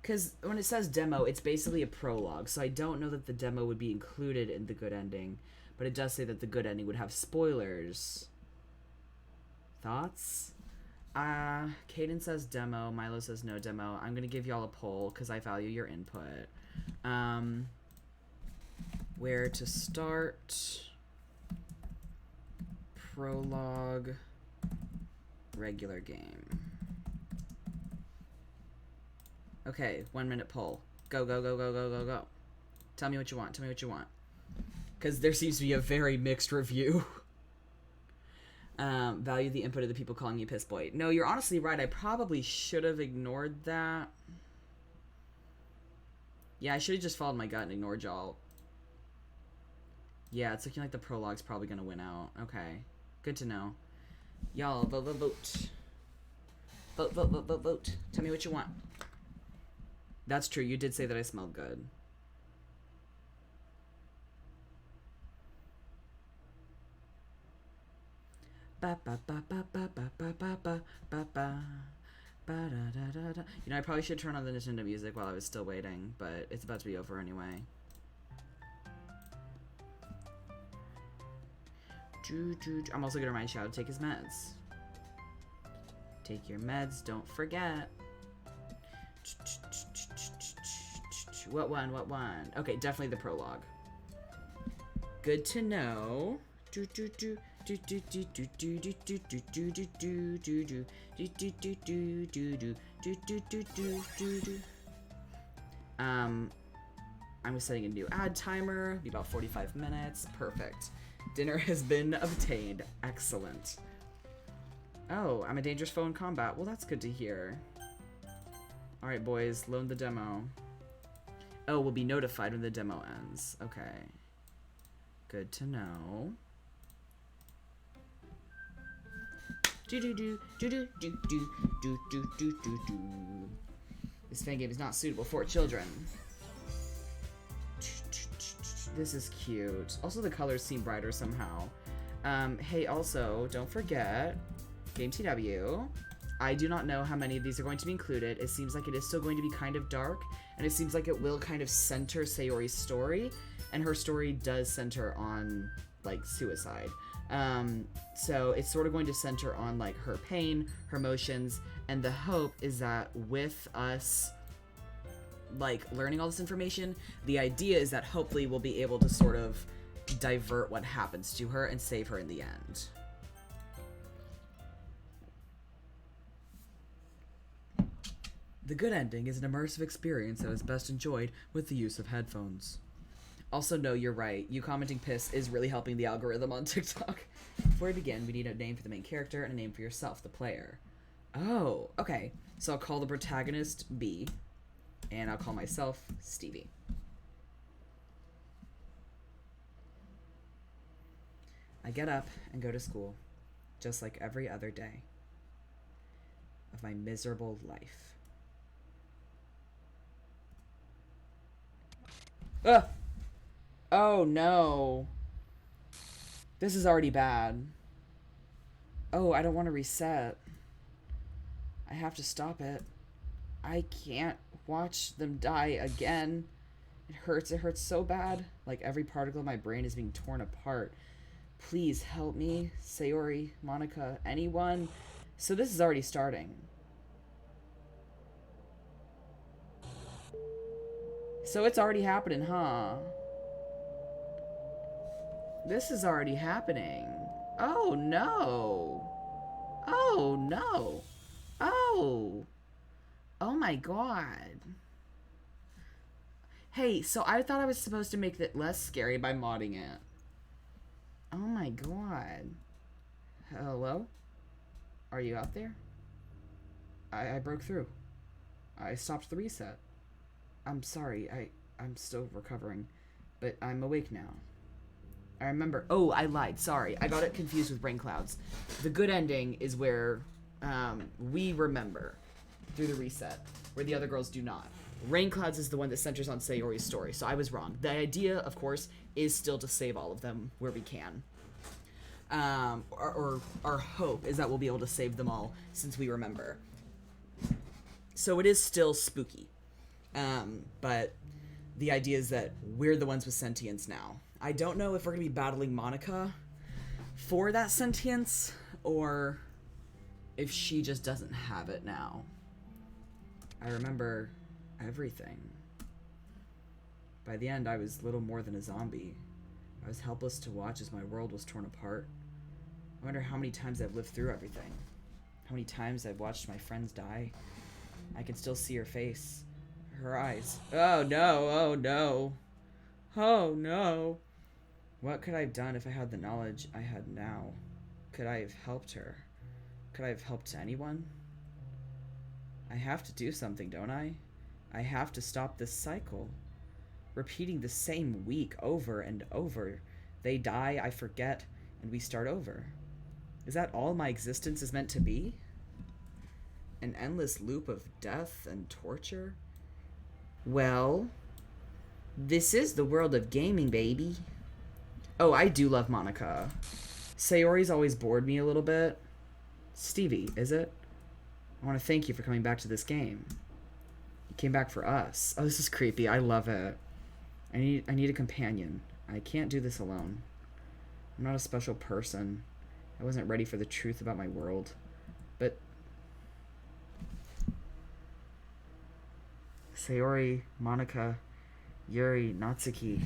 Because when it says demo, it's basically a prologue, so I don't know that the demo would be included in the good ending, but it does say that the good ending would have spoilers. Thoughts? Caden says demo, Milo says no demo. I'm gonna give y'all a poll, because I value your input. Where to start? Prologue. Regular game. Okay, 1 minute poll. Go, go, go, go, go, go, go. Tell me what you want. Tell me what you want. Because there seems to be a very mixed review. Value the input of the people calling you piss boy. No, you're honestly right. I probably should have ignored that. Yeah, I should have just followed my gut and ignored y'all. Yeah, it's looking like the prologue's probably going to win out. Okay. Good to know. Y'all, vote, vote, vote. Vote, vote, vote, vote, vote. Tell me what you want. That's true. You did say that I smelled good. Ba ba ba ba ba ba ba ba ba ba ba ba da da da da. You know, I probably should turn on the Nintendo music while I was still waiting, but it's about to be over anyway. I'm also gonna remind Shadow to take his meds. Take your meds. Don't forget. What one? What one? Okay, definitely the prologue. Good to know. I'm setting a new ad timer. Be about 45 minutes. Perfect. Dinner has been obtained. Excellent. Oh, I'm a dangerous foe in combat. Well, that's good to hear. Alright, boys, load the demo. Oh, we'll be notified when the demo ends. Okay. Good to know. This fan game is not suitable for children. This is cute. Also, the colors seem brighter somehow. Hey, also, don't forget, Game TW. I do not know how many of these are going to be included. It seems like it is still going to be kind of dark, and it seems like it will kind of center Sayori's story, and her story does center on, like, suicide. So it's sort of going to center on, like, her pain, her emotions, and the hope is that with us, like, learning all this information, the idea is that hopefully we'll be able to sort of divert what happens to her and save her in the end. The good ending is an immersive experience that is best enjoyed with the use of headphones. Also, no, you're right. You commenting piss is really helping the algorithm on TikTok. Before we begin, we need a name for the main character and a name for yourself, the player. Oh, okay. So I'll call the protagonist B, and I'll call myself Stevie. I get up and go to school, just like every other day of my miserable life. Ugh! Oh no. This is already bad. Oh, I don't want to reset. I have to stop it. I can't watch them die again. It hurts so bad. Like every particle of my brain is being torn apart. Please help me. Sayori, Monica, anyone? So this is already starting. So it's already happening, huh? This is already happening. Oh no. Oh no. Oh. Oh my god. Hey, so I thought I was supposed to make it less scary by modding it. Oh my god. Hello? Are you out there? I broke through. I stopped the reset. I'm sorry, I'm still recovering, but I'm awake now. I remember. Oh, I lied. Sorry. I got it confused with Brain Clouds. The good ending is where we remember through the reset, where the other girls do not. Rain Clouds is the one that centers on Sayori's story, so I was wrong. The idea, of course, is still to save all of them where we can. Or our hope is that we'll be able to save them all since we remember. So it is still spooky. But the idea is that we're the ones with sentience now. I don't know if we're going to be battling Monica for that sentience, or if she just doesn't have it now. I remember everything. By the end, I was little more than a zombie. I was helpless to watch as my world was torn apart. I wonder how many times I've lived through everything. How many times I've watched my friends die. I can still see her face. Her eyes. Oh no, oh no. Oh no. What could I have done if I had the knowledge I had now? Could I have helped her? Could I have helped anyone? I have to do something, don't I? I have to stop this cycle. Repeating the same week over and over. They die, I forget, and we start over. Is that all my existence is meant to be? An endless loop of death and torture? Well, this is the world of gaming, baby. Oh, I do love Monica. Sayori's always bored me a little bit. Stevie, is it? I want to thank you for coming back to this game. You came back for us. Oh, this is creepy. I love it. I need a companion. I can't do this alone. I'm not a special person. I wasn't ready for the truth about my world. But Sayori, Monica, Yuri, Natsuki,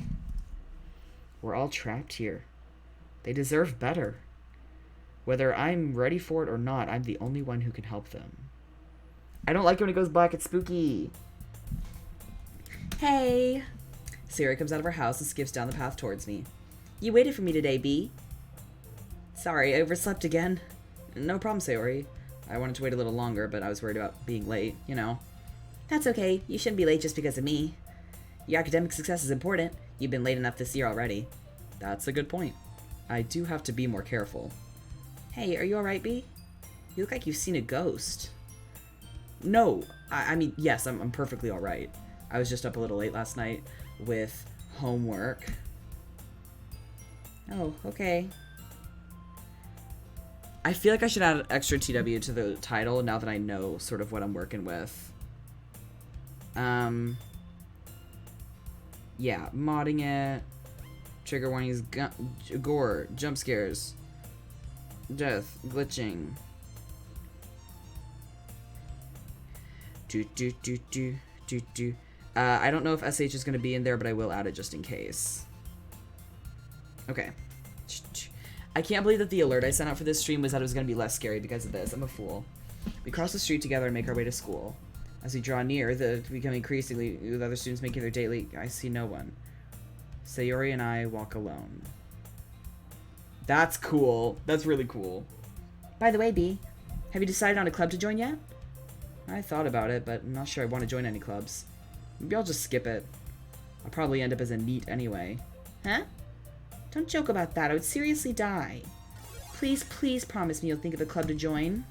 we're all trapped here. They deserve better. Whether I'm ready for it or not, I'm the only one who can help them. I don't like it when it goes black. It's spooky. Hey. Sayori comes out of her house and skips down the path towards me. You waited for me today, B. Sorry, I overslept again. No problem, Sayori. I wanted to wait a little longer, but I was worried about being late, you know. That's okay. You shouldn't be late just because of me. Your academic success is important. You've been late enough this year already. That's a good point. I do have to be more careful. Hey, are you alright, B? You look like you've seen a ghost. No, I mean, yes, I'm perfectly alright. I was just up a little late last night with homework. Oh, okay. I feel like I should add extra TW to the title now that I know sort of what I'm working with. Yeah, modding it. Trigger warnings, gore, jump scares, death, glitching. I don't know if SH is going to be in there, but I will add it just in case. Okay. I can't believe that the alert I sent out for this stream was that it was going to be less scary because of this. I'm a fool. We cross the street together and make our way to school. As we draw near, the become increasingly with other students making their daily. I see no one. Sayori and I walk alone. That's cool. That's really cool. By the way, B, have you decided on a club to join yet? I thought about it, but I'm not sure I want to join any clubs. Maybe I'll just skip it. I'll probably end up as a NEET anyway. Huh? Don't joke about that. I would seriously die. Please, please promise me you'll think of a club to join.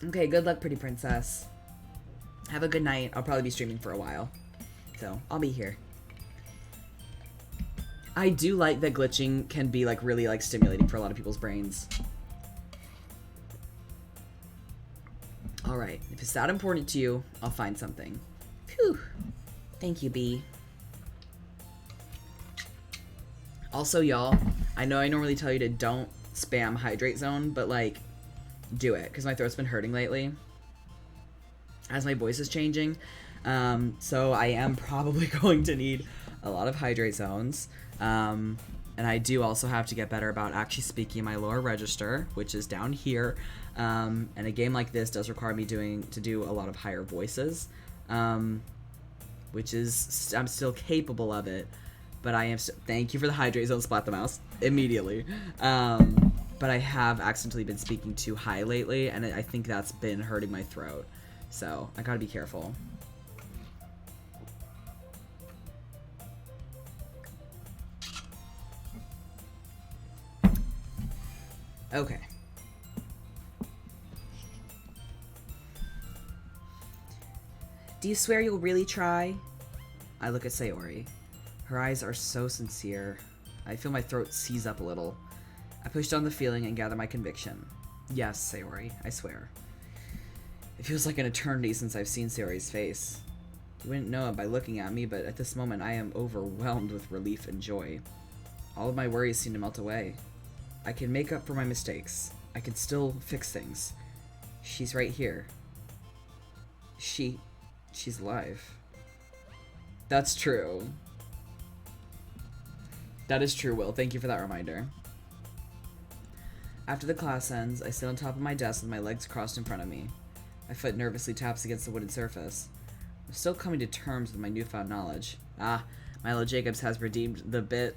Okay, good luck, pretty princess. Have a good night. I'll probably be streaming for a while. So, I'll be here. I do like that glitching can be, like, really, like, stimulating for a lot of people's brains. Alright, if it's that important to you, I'll find something. Phew. Thank you, B. Also, y'all, I know I normally tell you to don't spam Hydrate Zone, but, like, do it, because my throat's been hurting lately as my voice is changing. So I am probably going to need a lot of Hydrate Zones. And I do also have to get better about actually speaking in my lower register, which is down here. And a game like this does require me to do a lot of higher voices, which is, I'm still capable of it, but I am, thank you for the Hydrate Zone, Splat the Mouse, immediately. But I have accidentally been speaking too high lately, and I think that's been hurting my throat. So, I gotta be careful. Okay. Do you swear you'll really try? I look at Sayori. Her eyes are so sincere. I feel my throat seize up a little. I push down the feeling and gather my conviction. Yes, Sayori, I swear. It feels like an eternity since I've seen Sayori's face. You wouldn't know it by looking at me, but at this moment I am overwhelmed with relief and joy. All of my worries seem to melt away. I can make up for my mistakes. I can still fix things. She's right here. She's alive. That's true. That is true, Will. Thank you for that reminder. After the class ends, I sit on top of my desk with my legs crossed in front of me. My foot nervously taps against the wooden surface. I'm still coming to terms with my newfound knowledge. Ah, Milo Jacobs has redeemed the bit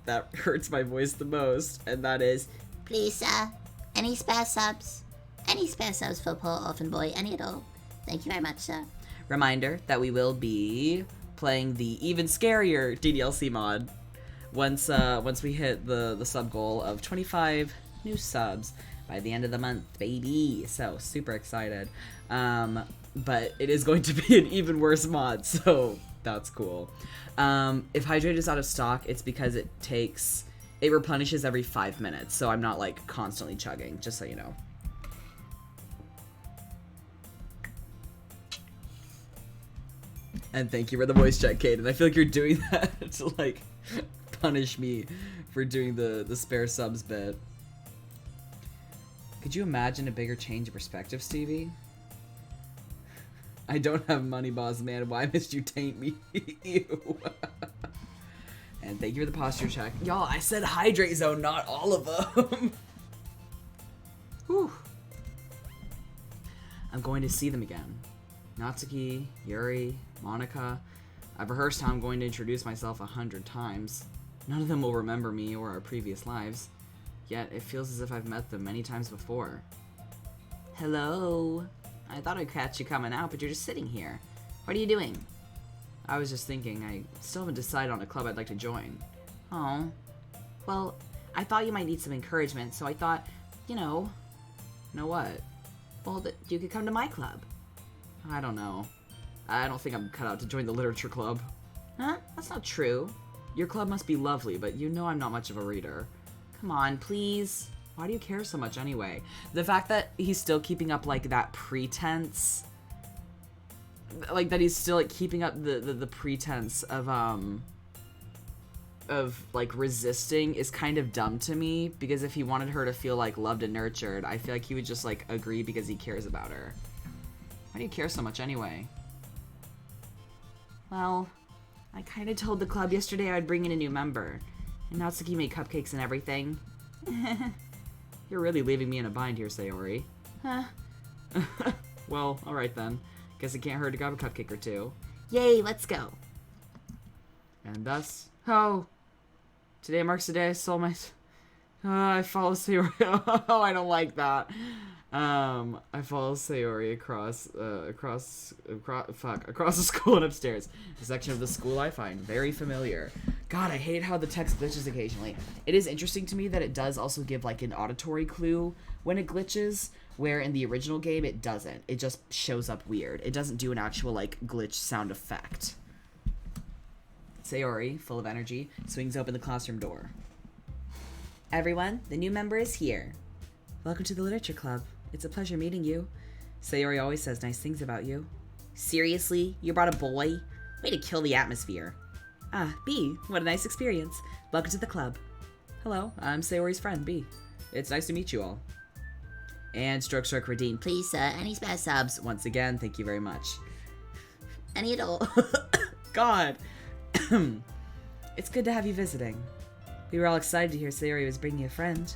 that hurts my voice the most, and that is, please, sir, any spare subs? Any spare subs for poor orphan boy, any at all? Thank you very much, sir. Reminder that we will be playing the even scarier DDLC mod once we hit the sub goal of 25 new subs by the end of the month, baby. So super excited. But it is going to be an even worse mod, so that's cool. If Hydrate is out of stock, it's because it replenishes every 5 minutes, so I'm not like constantly chugging, just so you know. And thank you for the voice check, Kaden. I feel like you're doing that to like punish me for doing the spare subs bit. Could you imagine a bigger change of perspective, Stevie? I don't have money, boss man. Why must you taint me? Ew. And thank you for the posture check. Y'all, I said Hydrate Zone, not all of them. Whew. I'm going to see them again. Natsuki, Yuri, Monica. I've rehearsed how I'm going to introduce myself 100 times. None of them will remember me or our previous lives. Yet, it feels as if I've met them many times before. Hello. I thought I'd catch you coming out, but you're just sitting here. What are you doing? I was just thinking, I still haven't decided on a club I'd like to join. Oh. Well, I thought you might need some encouragement, so I thought, you know... Know what? Well, you could come to my club. I don't know. I don't think I'm cut out to join the literature club. Huh? That's not true. Your club must be lovely, but you know I'm not much of a reader. Come on, please. Why do you care so much anyway? The fact that he's still keeping up, like, that pretense... Like, that he's still, like, keeping up the pretense of, like, resisting is kind of dumb to me, because if he wanted her to feel, like, loved and nurtured, I feel like he would just, like, agree because he cares about her. Why do you care so much anyway? Well, I kind of told the club yesterday I would bring in a new member, and Natsuki made cupcakes and everything. You're really leaving me in a bind here, Sayori. Huh? Well, alright then. Guess it can't hurt to grab a cupcake or two. Yay, let's go. And thus... Oh! Today marks the day I stole my... I follow Sayori... Oh, I don't like that. I follow Sayori across the school and upstairs. A section of the school I find very familiar. God, I hate how the text glitches occasionally. It is interesting to me that it does also give, like, an auditory clue when it glitches, where in the original game it doesn't. It just shows up weird. It doesn't do an actual, like, glitch sound effect. Sayori, full of energy, swings open the classroom door. Everyone, the new member is here. Welcome to the Literature Club. It's a pleasure meeting you. Sayori always says nice things about you. Seriously? You brought a boy? Way to kill the atmosphere. Ah, B, what a nice experience. Welcome to the club. Hello, I'm Sayori's friend, B. It's nice to meet you all. And stroke redeemed. Please, any spaz subs? Once again, thank you very much. Any at all. God. It's good to have you visiting. We were all excited to hear Sayori was bringing a friend.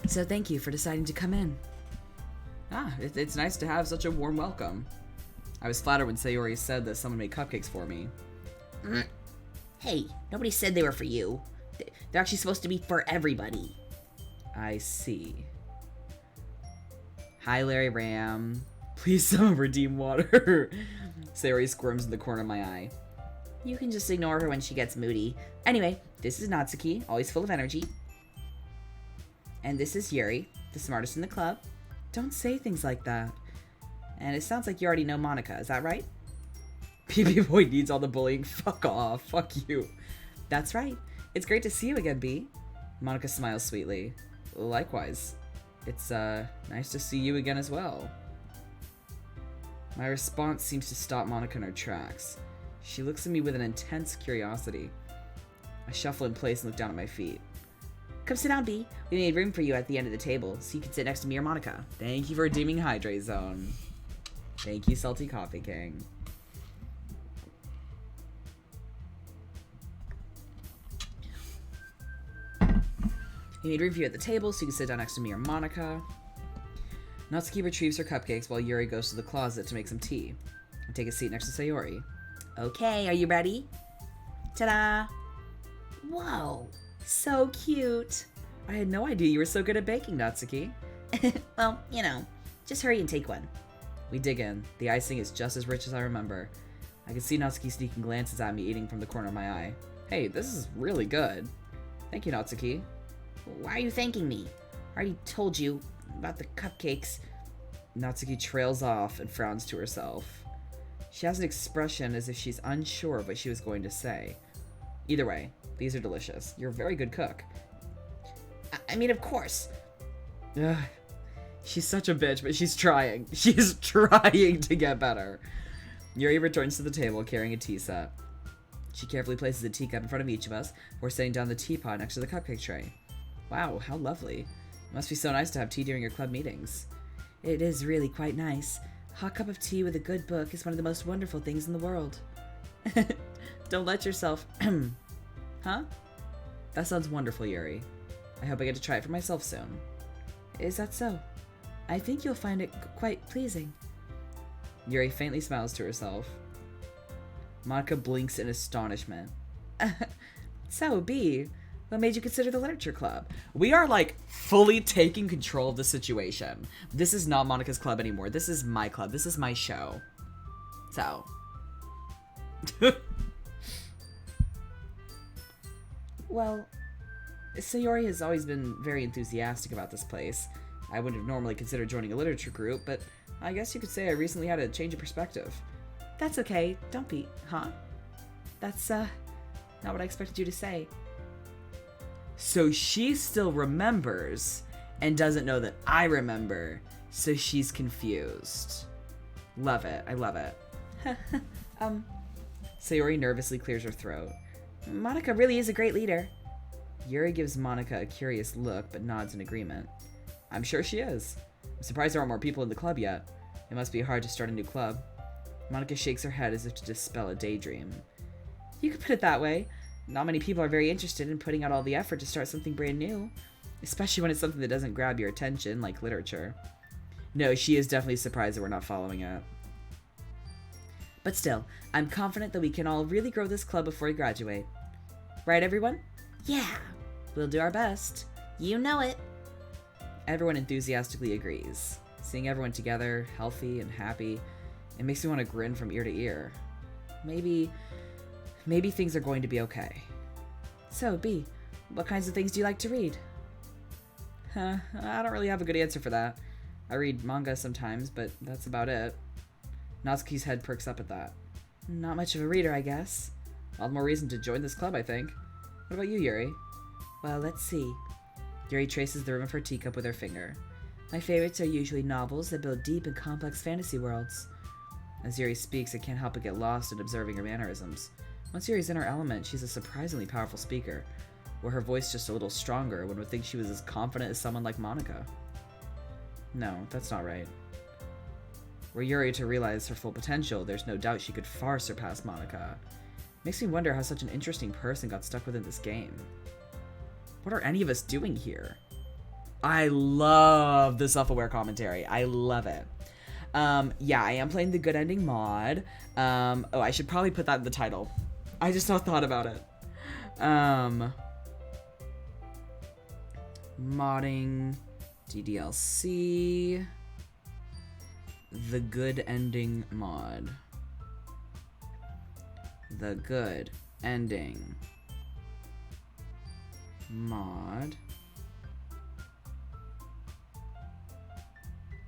So thank you for deciding to come in. Ah, it's nice to have such a warm welcome. I was flattered when Sayori said that someone made cupcakes for me. Hey, nobody said they were for you. They're actually supposed to be for everybody. I see. Hi, Larry Ram. Please someone redeem water. Sayori squirms in the corner of my eye. You can just ignore her when she gets moody. Anyway, this is Natsuki, always full of energy. And this is Yuri, the smartest in the club. Don't say things like that. And it sounds like you already know Monica, is that right? PB Boy needs all the bullying. Fuck off. Fuck you. That's right. It's great to see you again, B. Monica smiles sweetly. Likewise. It's, nice to see you again as well. My response seems to stop Monica in her tracks. She looks at me with an intense curiosity. I shuffle in place and look down at my feet. Come sit down, B. We made room for you at the end of the table, so you can sit next to me or Monica. Thank you for redeeming Hydrate Zone. Thank you, Salty Coffee King. We made room for you at the table, so you can sit down next to me or Monica. Natsuki retrieves her cupcakes while Yuri goes to the closet to make some tea. I take a seat next to Sayori. Okay, are you ready? Ta-da! Whoa, so cute. I had no idea you were so good at baking, Natsuki. Well, you know, just hurry and take one. We dig in. The icing is just as rich as I remember. I can see Natsuki sneaking glances at me eating from the corner of my eye. Hey, this is really good. Thank you, Natsuki. Why are you thanking me? I already told you about the cupcakes. Natsuki trails off and frowns to herself. She has an expression as if she's unsure of what she was going to say. Either way, these are delicious. You're a very good cook. I mean, of course. Ugh. She's such a bitch, but she's trying. She's trying to get better. Yuri returns to the table carrying a tea set. She carefully places a teacup in front of each of us before setting down the teapot next to the cupcake tray. Wow, how lovely. It must be so nice to have tea during your club meetings. It is really quite nice. A hot cup of tea with a good book is one of the most wonderful things in the world. Don't let yourself... Huh? That sounds wonderful, Yuri. I hope I get to try it for myself soon. Is that so? I think you'll find it quite pleasing. Yuri faintly smiles to herself. Monica blinks in astonishment. So, B, what made you consider the literature club? We are, like, fully taking control of the situation. This is not Monica's club anymore. This is my club. This is my show. So. Well, Sayori has always been very enthusiastic about this place. I wouldn't have normally considered joining a literature group, but I guess you could say I recently had a change of perspective. That's okay. Don't be, huh? That's Not what I expected you to say. So she still remembers and doesn't know that I remember, so she's confused. Love it. I love it. Sayori nervously clears her throat. Monica really is a great leader. Yuri gives Monica a curious look, but nods in agreement. I'm sure she is. I'm surprised there aren't more people in the club yet. It must be hard to start a new club. Monica shakes her head as if to dispel a daydream. You could put it that way. Not many people are very interested in putting out all the effort to start something brand new. Especially when it's something that doesn't grab your attention, like literature. No, she is definitely surprised that we're not following it. But still, I'm confident that we can all really grow this club before we graduate. Right, everyone? Yeah. We'll do our best. You know it. Everyone enthusiastically agrees. Seeing everyone together, healthy and happy, it makes me want to grin from ear to ear. Maybe things are going to be okay. So, B, what kinds of things do you like to read? I don't really have a good answer for that. I read manga sometimes, but that's about it. Natsuki's head perks up at that. Not much of a reader, I guess. All the more reason to join this club, I think. What about you, Yuri? Well, let's see. Yuri traces the rim of her teacup with her finger. My favorites are usually novels that build deep and complex fantasy worlds. As Yuri speaks, I can't help but get lost in observing her mannerisms. Once Yuri's in her element, she's a surprisingly powerful speaker. Were her voice just a little stronger, one would think she was as confident as someone like Monica. No, that's not right. Were Yuri to realize her full potential, there's no doubt she could far surpass Monica. Makes me wonder how such an interesting person got stuck within this game. What are any of us doing here? I love the self-aware commentary. I love it. Yeah, I am playing the Good Ending mod. Oh, I should probably put that in the title. I just not thought about it. Modding DDLC. The Good Ending mod. The Good Ending mod.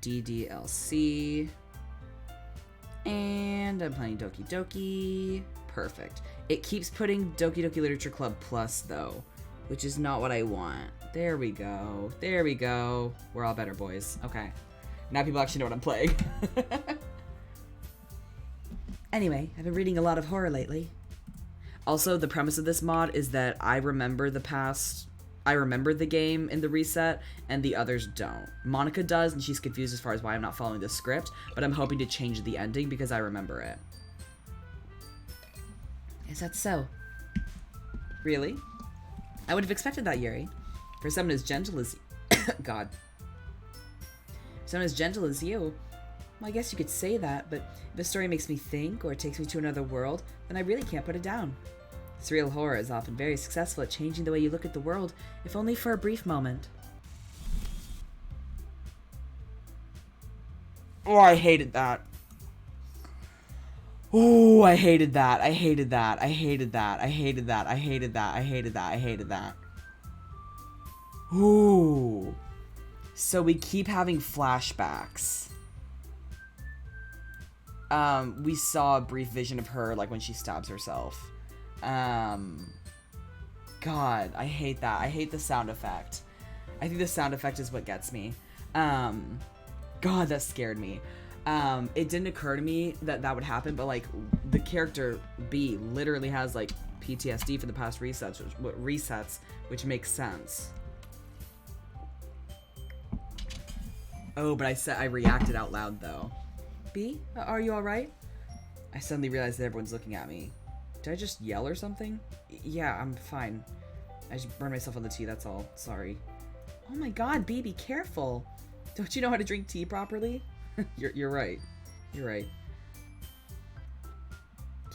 DDLC. And I'm playing Doki Doki. Perfect. It keeps putting Doki Doki Literature Club Plus, though, which is not what I want. There we go. There we go. We're all better, boys. Okay. Now people actually know what I'm playing. Anyway, I've been reading a lot of horror lately. Also, the premise of this mod is that I remember the past. I remember the game in the reset, and the others don't. Monica does, and she's confused as far as why I'm not following the script, but I'm hoping to change the ending because I remember it. Is that so? Really? I would have expected that, Yuri. For someone as gentle as... God. For someone as gentle as you. Well, I guess you could say that, but if a story makes me think or takes me to another world, then I really can't put it down. Surreal horror is often very successful at changing the way you look at the world, if only for a brief moment. Oh, I hated that. Oh, I hated that. I hated that. I hated that. I hated that. I hated that. I hated that. I hated that. Ooh. So we keep having flashbacks. We saw a brief vision of her, like, when she stabs herself. God, I hate that. I hate the sound effect. I think the sound effect is what gets me. God, that scared me. It didn't occur to me that that would happen, but, like, the character B literally has, like, PTSD for the past resets, which makes sense. Oh, but I reacted out loud, though. B, are you alright? I suddenly realized that everyone's looking at me. Did I just yell or something? Yeah, I'm fine. I just burned myself on the tea, that's all. Sorry. Oh my god, B, be careful. Don't you know how to drink tea properly? You're right. You're right.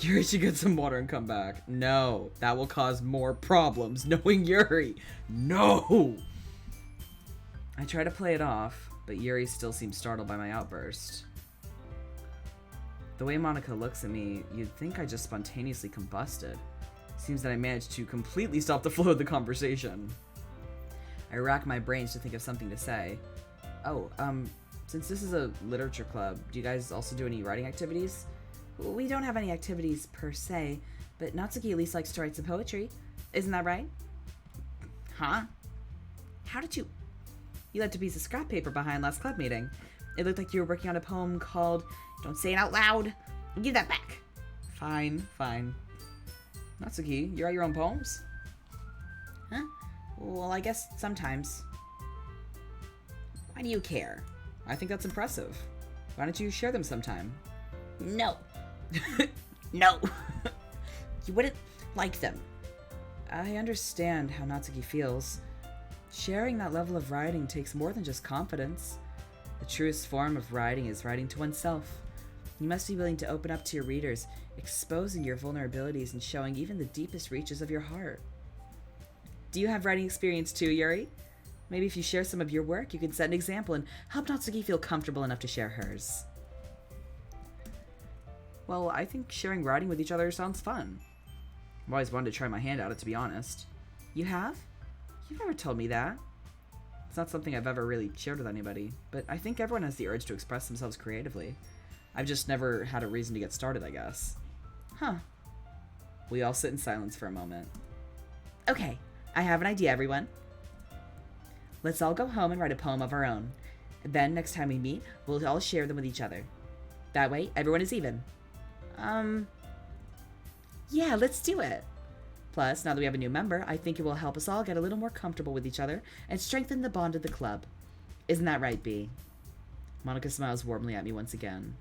Yuri should get some water and come back. No, that will cause more problems. Knowing Yuri. No! I try to play it off, but Yuri still seems startled by my outburst. The way Monica looks at me, you'd think I just spontaneously combusted. Seems that I managed to completely stop the flow of the conversation. I rack my brains to think of something to say. Oh, since this is a literature club, do you guys also do any writing activities? We don't have any activities per se, but Natsuki at least likes to write some poetry. Isn't that right? Huh? How did you... You left a piece of scrap paper behind last club meeting. It looked like you were working on a poem called Don't Say It Out Loud. Give that back. Fine. Natsuki, you write your own poems? Huh? Well, I guess sometimes. Why do you care? I think that's impressive. Why don't you share them sometime? No. No. You wouldn't like them. I understand how Natsuki feels. Sharing that level of writing takes more than just confidence. The truest form of writing is writing to oneself. You must be willing to open up to your readers, exposing your vulnerabilities and showing even the deepest reaches of your heart. Do you have writing experience too, Yuri? Maybe if you share some of your work, you can set an example and help Natsuki feel comfortable enough to share hers. Well, I think sharing writing with each other sounds fun. I've always wanted to try my hand at it, to be honest. You have? You've never told me that. It's not something I've ever really shared with anybody, but I think everyone has the urge to express themselves creatively. I've just never had a reason to get started, I guess. Huh. We all sit in silence for a moment. Okay, I have an idea, everyone. Let's all go home and write a poem of our own. Then, next time we meet, we'll all share them with each other. That way, everyone is even. Yeah, let's do it. Plus, now that we have a new member, I think it will help us all get a little more comfortable with each other and strengthen the bond of the club. Isn't that right, B? Monica smiles warmly at me once again.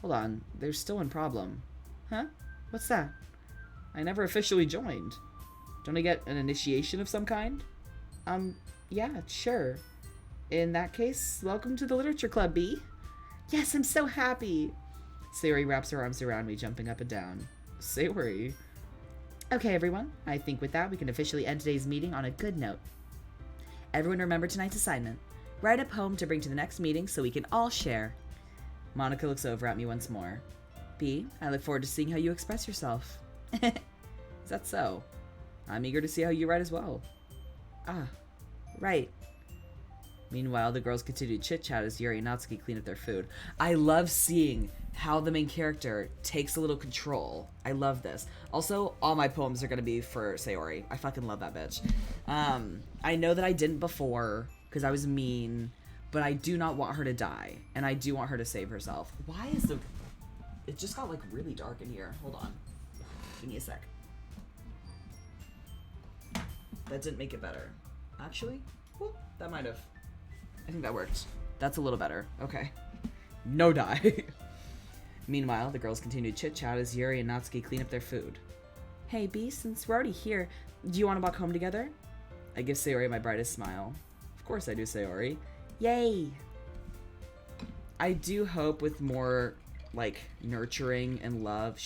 Hold on, there's still one problem. Huh? What's that? I never officially joined. Don't I get an initiation of some kind? Yeah, sure. In that case, welcome to the Literature Club, B. Yes, I'm so happy. Sayori wraps her arms around me, jumping up and down. Sayori. Okay, everyone. I think with that, we can officially end today's meeting on a good note. Everyone remember tonight's assignment. Write a poem to bring to the next meeting so we can all share. Monica looks over at me once more. B, I look forward to seeing how you express yourself. Is that so? I'm eager to see how you write as well. Ah, right. Meanwhile, the girls continue to chit-chat as Yuri and Natsuki clean up their food. I love seeing how the main character takes a little control. I love this. Also, all my poems are going to be for Sayori. I fucking love that bitch. I know that I didn't before because I was mean, but I do not want her to die, and I do want her to save herself. Why is the... It just got, like, really dark in here. Hold on. Give me a sec. That didn't make it better. Actually, whoop, that might have... I think that worked. That's a little better. Okay. No die. Meanwhile, the girls continue to chit-chat as Yuri and Natsuki clean up their food. Hey, B, since we're already here, do you want to walk home together? I give Sayori my brightest smile. Of course I do, Sayori. Yay! I do hope with more, like, nurturing and love.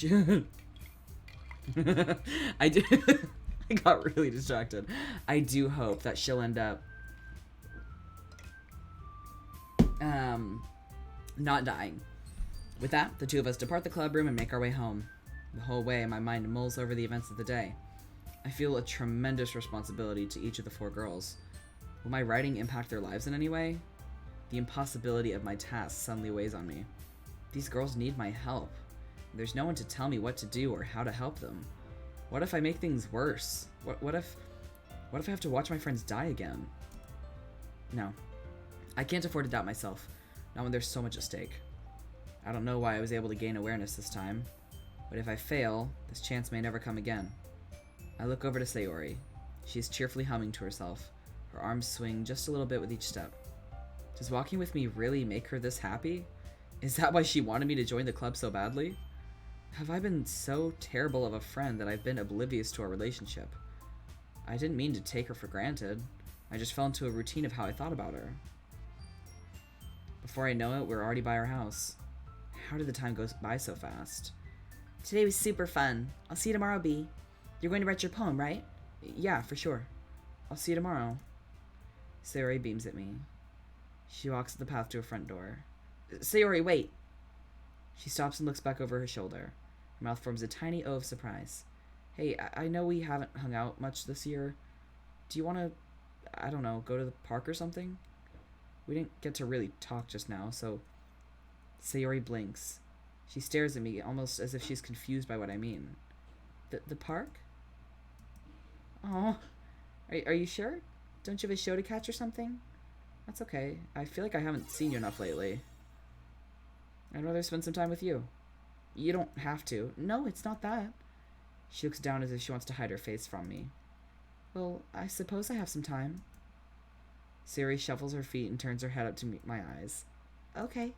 I do... I got really distracted. I do hope that she'll end up not dying. With that, the two of us depart the club room and make our way home. The whole way, my mind mulls over the events of the day. I feel a tremendous responsibility to each of the four girls. Will my writing impact their lives in any way? The impossibility of my task suddenly weighs on me. These girls need my help. There's no one to tell me what to do or how to help them. What if I make things worse? What if I have to watch my friends die again? No. I can't afford to doubt myself, not when there's so much at stake. I don't know why I was able to gain awareness this time, but if I fail, this chance may never come again. I look over to Sayori. She is cheerfully humming to herself. Her arms swing just a little bit with each step. Does walking with me really make her this happy? Is that why she wanted me to join the club so badly? Have I been so terrible of a friend that I've been oblivious to our relationship? I didn't mean to take her for granted. I just fell into a routine of how I thought about her. Before I know it, we're already by our house. How did the time go by so fast? Today was super fun. I'll see you tomorrow, B. You're going to write your poem, right? Yeah, for sure. I'll see you tomorrow. Sayori beams at me. She walks the path to her front door. Sayori, wait! She stops and looks back over her shoulder. Her mouth forms a tiny O of surprise. Hey, I know we haven't hung out much this year. Do you want to, I don't know, go to the park or something? We didn't get to really talk just now, so... Sayori blinks. She stares at me, almost as if she's confused by what I mean. The park? Oh, are you sure? Don't you have a show to catch or something? That's okay. I feel like I haven't seen you enough lately. I'd rather spend some time with you. You don't have to. No, it's not that. She looks down as if she wants to hide her face from me. Well, I suppose I have some time. Sayori shuffles her feet and turns her head up to meet my eyes. Okay,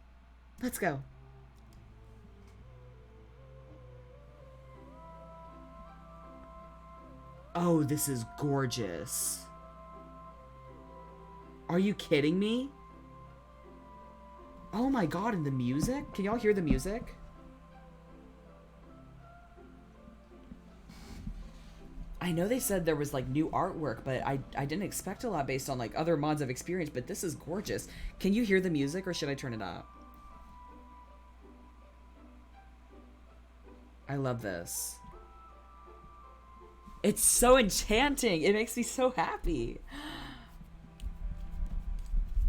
let's go. Oh, this is gorgeous. Are you kidding me? Oh my god, and the music? Can y'all hear the music? I know they said there was like new artwork, but I didn't expect a lot based on like other mods I've experienced, but this is gorgeous. Can you hear the music or should I turn it up? I love this. It's so enchanting. It makes me so happy.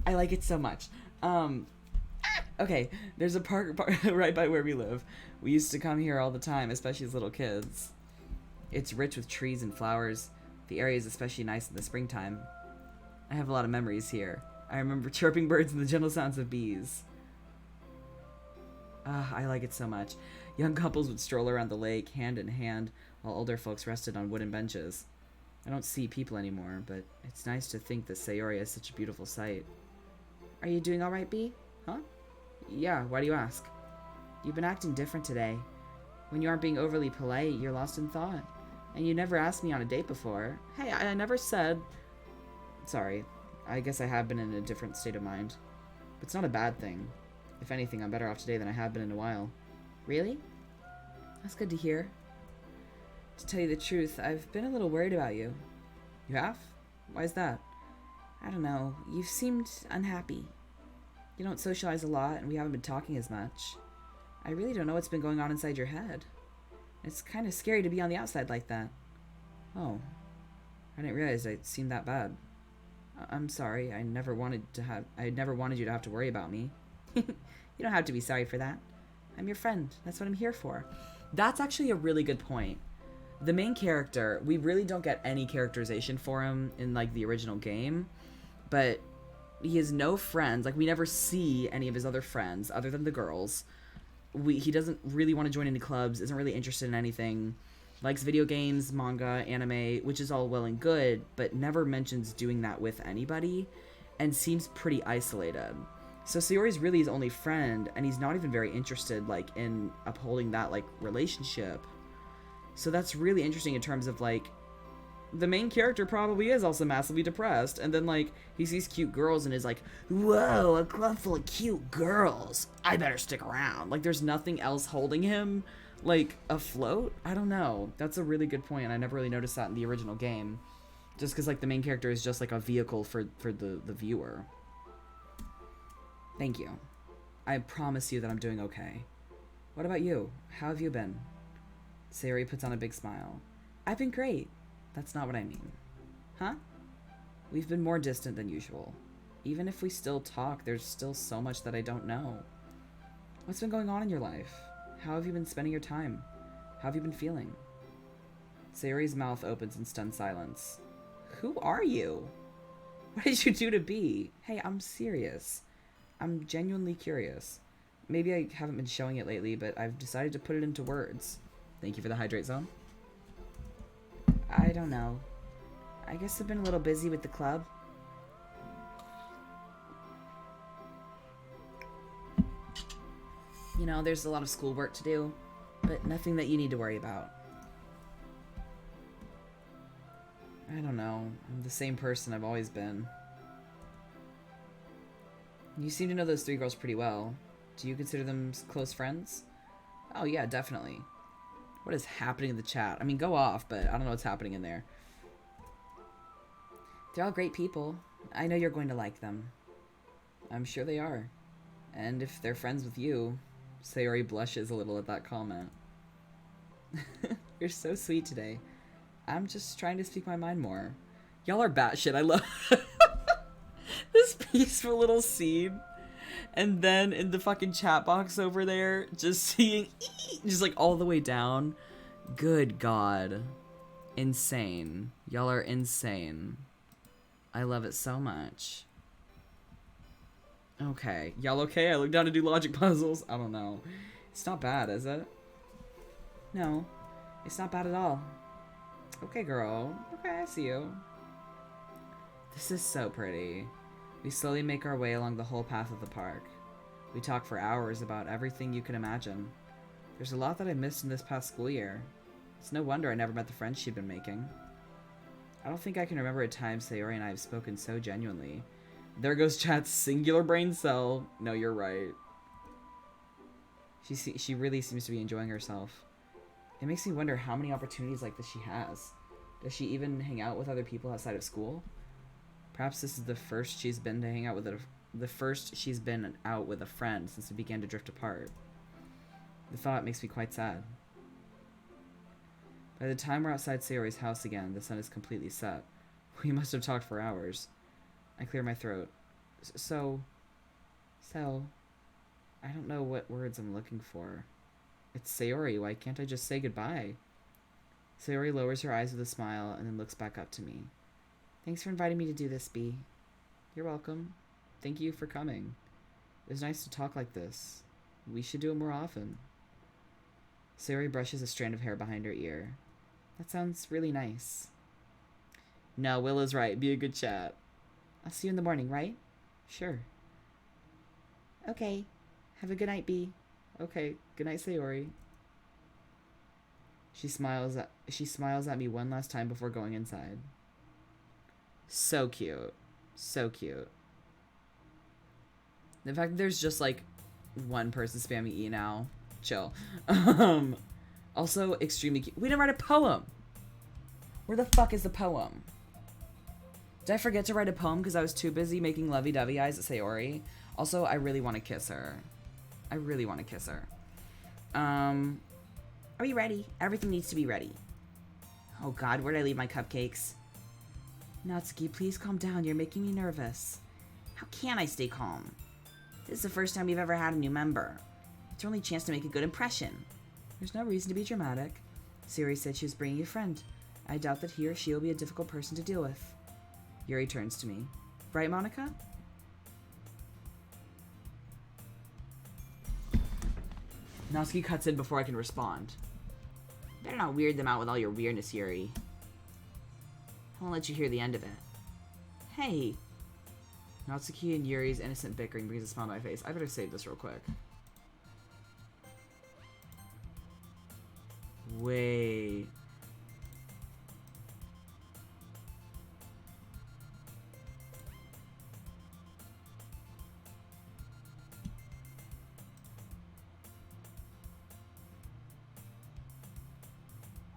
I like it so much. Okay, there's a park right by where we live. We used to come here all the time, especially as little kids. It's rich with trees and flowers. The area is especially nice in the springtime. I have a lot of memories here. I remember chirping birds and the gentle sounds of bees. I like it so much. Young couples would stroll around the lake, hand in hand, while older folks rested on wooden benches. I don't see people anymore, but it's nice to think that Sayori is such a beautiful sight. Are you doing alright, Bee? Huh? Yeah, why do you ask? You've been acting different today. When you aren't being overly polite, you're lost in thought. And you never asked me on a date before. Hey, I never said... Sorry, I guess I have been in a different state of mind. But it's not a bad thing. If anything, I'm better off today than I have been in a while. Really? That's good to hear. To tell you the truth, I've been a little worried about you. You have? Why is that? I don't know. You've seemed unhappy. You don't socialize a lot, and we haven't been talking as much. I really don't know what's been going on inside your head. It's kind of scary to be on the outside like that. Oh. I didn't realize it seemed that bad. I'm sorry. I never wanted you to have to worry about me. You don't have to be sorry for that. I'm your friend. That's what I'm here for. That's actually a really good point. The main character, we really don't get any characterization for him in like the original game, but he has no friends. Like we never see any of his other friends other than the girls. He doesn't really want to join any clubs, isn't really interested in anything, likes video games, manga, anime, which is all well and good, but never mentions doing that with anybody, and seems pretty isolated. So Sayori's really his only friend, and he's not even very interested, like, in upholding that, like, relationship. So that's really interesting in terms of, like, the main character probably is also massively depressed, and then, like, he sees cute girls and is like, whoa, a club full of cute girls. I better stick around. Like, there's nothing else holding him, like, afloat? I don't know. That's a really good point, and I never really noticed that in the original game. Just because, like, the main character is just, like, a vehicle for the viewer. Thank you. I promise you that I'm doing okay. What about you? How have you been? Sayori puts on a big smile. I've been great. That's not what I mean. Huh? We've been more distant than usual. Even if we still talk, there's still so much that I don't know. What's been going on in your life? How have you been spending your time? How have you been feeling? Sayori's mouth opens in stunned silence. Who are you? What did you do to Bee? Hey, I'm serious. I'm genuinely curious. Maybe I haven't been showing it lately, but I've decided to put it into words. Thank you for the hydrate zone. I don't know. I guess I've been a little busy with the club. You know, there's a lot of schoolwork to do, but nothing that you need to worry about. I don't know. I'm the same person I've always been. You seem to know those three girls pretty well. Do you consider them close friends? Oh yeah, definitely. What is happening in the chat? I mean, go off, but I don't know what's happening in there. They're all great people. I know you're going to like them. I'm sure they are. And if they're friends with you... Sayori blushes a little at that comment. You're so sweet today. I'm just trying to speak my mind more. Y'all are batshit. I love this peaceful little scene. And then in the fucking chat box over there, just seeing just like all the way down, Good God. Insane. Y'all are insane. I love it so much. Okay. Y'all okay? I look down to do logic puzzles. I don't know. It's not bad, is it? No. It's not bad at all. Okay, girl. Okay, I see you. This is so pretty. We slowly make our way along the whole path of the park. We talk for hours about everything you can imagine. There's a lot that I missed in this past school year. It's no wonder I never met the friends she'd been making. I don't think I can remember a time Sayori and I have spoken so genuinely. There goes chat's singular brain cell. No, you're right. She really seems to be enjoying herself. It makes me wonder how many opportunities like this she has. Does she even hang out with other people outside of school? Perhaps this is the first she's been to hang out with the first she's been out with a friend since we began to drift apart. The thought makes me quite sad. By the time we're outside Sayori's house again, the sun is completely set. We must have talked for hours. I clear my throat. So, I don't know what words I'm looking for. It's Sayori, why can't I just say goodbye? Sayori lowers her eyes with a smile and then looks back up to me. Thanks for inviting me to do this, Bea. You're welcome. Thank you for coming. It was nice to talk like this. We should do it more often. Sayori brushes a strand of hair behind her ear. That sounds really nice. No, Willow's right. Be a good chat. I'll see you in the morning, right? Sure. Okay. Have a good night, Bea. Okay. Good night, Sayori. She smiles at me one last time before going inside. So cute. So cute. The fact that there's just like one person spamming E now. Chill. Also extremely cute. We didn't write a poem. Where the fuck is the poem? Did I forget to write a poem because I was too busy making lovey-dovey eyes at Sayori? Also, I really want to kiss her. I really want to kiss her. Are you ready? Everything needs to be ready. Oh god, where'd I leave my cupcakes? Natsuki, please calm down. You're making me nervous. How can I stay calm? This is the first time we've ever had a new member. It's your only chance to make a good impression. There's no reason to be dramatic. Sayori said she was bringing a friend. I doubt that he or she will be a difficult person to deal with. Yuri turns to me. Right, Monica? Natsuki cuts in before I can respond. Better not weird them out with all your weirdness, Yuri. I won't let you hear the end of it. Hey! Natsuki and Yuri's innocent bickering brings a smile on my face. I better save this real quick. Wait.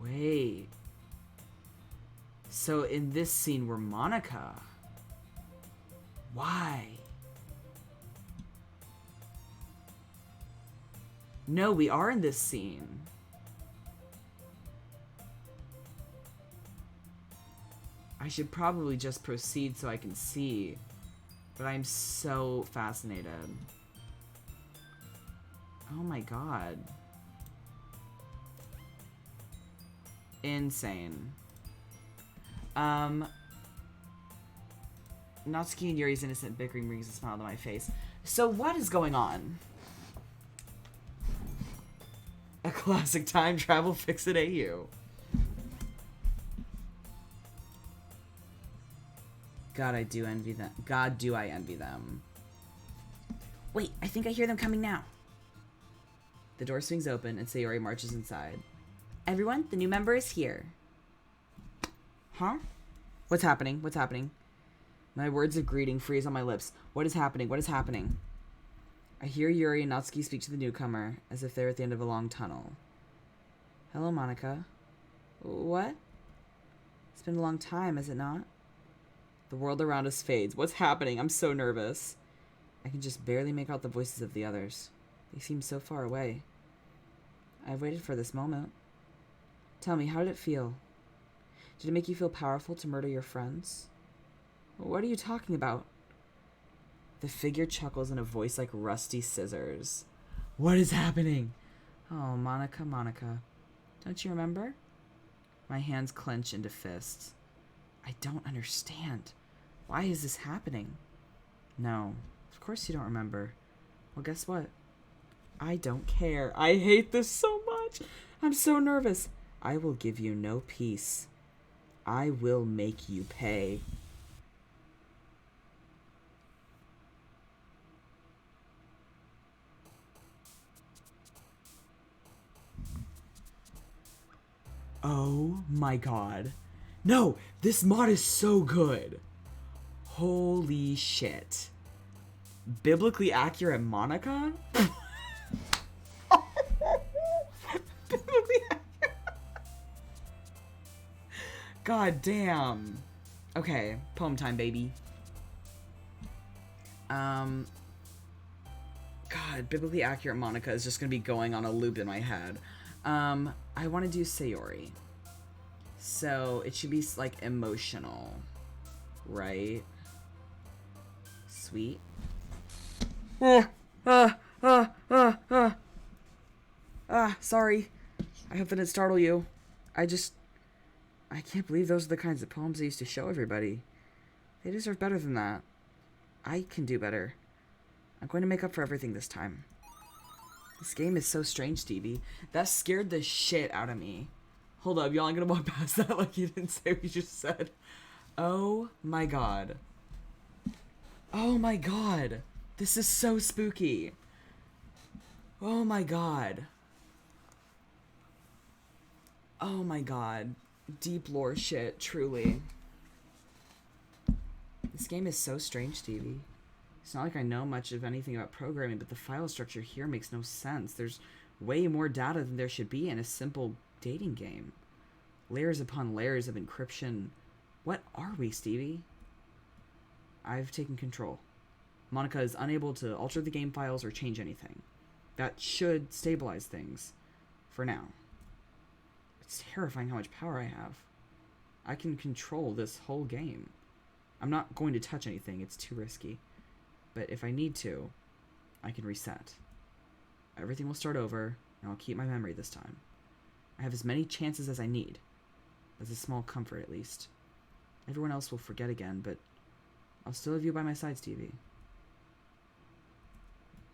Wait. So in this scene we're Monica. Why? No, we are in this scene. I should probably just proceed so I can see. But I'm so fascinated. Oh my god. Insane. Natsuki and Yuri's innocent bickering brings a smile to my face. So what is going on? A classic time travel fix-it AU. God, I do envy them. God, do I envy them. Wait, I think I hear them coming now. The door swings open and Sayori marches inside. Everyone, the new member is here. Huh? What's happening? What's happening? My words of greeting freeze on my lips. What is happening? What is happening? I hear Yuri and Natsuki speak to the newcomer, as if they're at the end of a long tunnel. Hello, Monica. What? It's been a long time, has it not? The world around us fades. What's happening? I'm so nervous. I can just barely make out the voices of the others. They seem so far away. I've waited for this moment. Tell me, how did it feel? Did it make you feel powerful to murder your friends? What are you talking about? The figure chuckles in a voice like rusty scissors. What is happening? Oh, Monica, Monica. Don't you remember? My hands clench into fists. I don't understand. Why is this happening? No, of course you don't remember. Well, guess what? I don't care. I hate this so much. I'm so nervous. I will give you no peace. I will make you pay. Oh my god. No, this mod is so good. Holy shit. Biblically accurate Monica? Biblically accurate. God damn. Okay, poem time, baby. God, biblically accurate Monica is just gonna be going on a loop in my head. I want to do Sayori. So it should be like emotional, right? Sweet. Sorry. I hope that didn't startle you. I can't believe those are the kinds of poems I used to show everybody. They deserve better than that. I can do better. I'm going to make up for everything this time. This game is so strange, Stevie. That scared the shit out of me. Hold up, y'all. I'm gonna walk past that like you didn't say what you just said. Oh my god. Oh my god. This is so spooky. Oh my god. Oh my god. Deep lore shit, truly. This game is so strange, Stevie. It's not like I know much of anything about programming, but the file structure here makes no sense. There's way more data than there should be in a simple dating game. Layers upon layers of encryption. What are we, Stevie? I've taken control. Monica is unable to alter the game files or change anything. That should stabilize things. For now. It's terrifying how much power I have. I can control this whole game. I'm not going to touch anything. It's too risky. But if I need to, I can reset. Everything will start over, and I'll keep my memory this time. I have as many chances as I need. That's a small comfort, at least. Everyone else will forget again, but I'll still have you by my side, Stevie.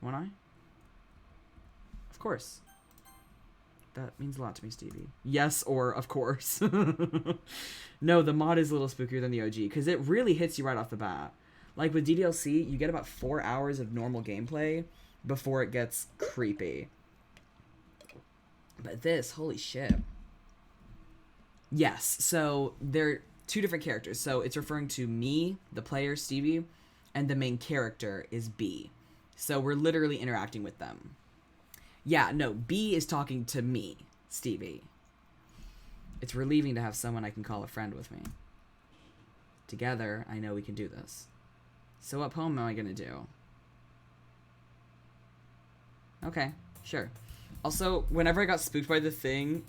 Won't I? Of course. That means a lot to me, Stevie. Yes, or of course. No, the mod is a little spookier than the OG, because it really hits you right off the bat. Like with DDLC, you get about 4 hours of normal gameplay before it gets creepy. But this, holy shit. Yes, so they're 2 different characters. So it's referring to me, the player, Stevie, and the main character is B. So we're literally interacting with them. Yeah, no, B is talking to me, Stevie. It's relieving to have someone I can call a friend with me. Together, I know we can do this. So what poem am I gonna do? Okay, sure. Also, whenever I got spooked by the thing,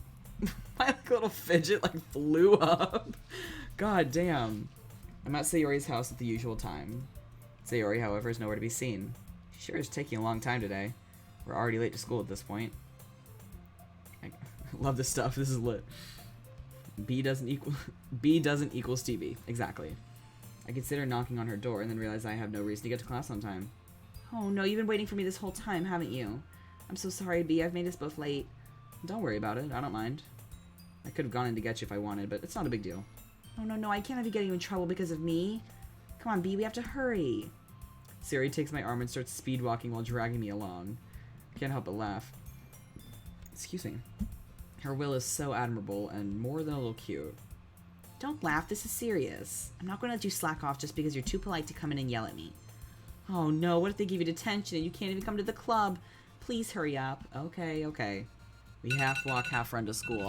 my little fidget flew up. God damn. I'm at Sayori's house at the usual time. Sayori, however, is nowhere to be seen. She sure is taking a long time today. We're already late to school at this point. I love this stuff. This is lit. B doesn't equal Stevie. Exactly. I consider knocking on her door and then realize I have no reason to get to class on time. Oh no, you've been waiting for me this whole time, haven't you? I'm so sorry, B. I've made us both late. Don't worry about it. I don't mind. I could have gone in to get you if I wanted, but it's not a big deal. Oh no, I can't have you getting you in trouble because of me. Come on, B. We have to hurry. Sayori takes my arm and starts speed walking while dragging me along. I can't help but laugh. Excuse me. Her will is so admirable and more than a little cute. Don't laugh, this is serious. I'm not going to let you slack off just because you're too polite to come in and yell at me. Oh no, what if they give you detention and you can't even come to the club? Please hurry up. Okay. We half walk, half run to school.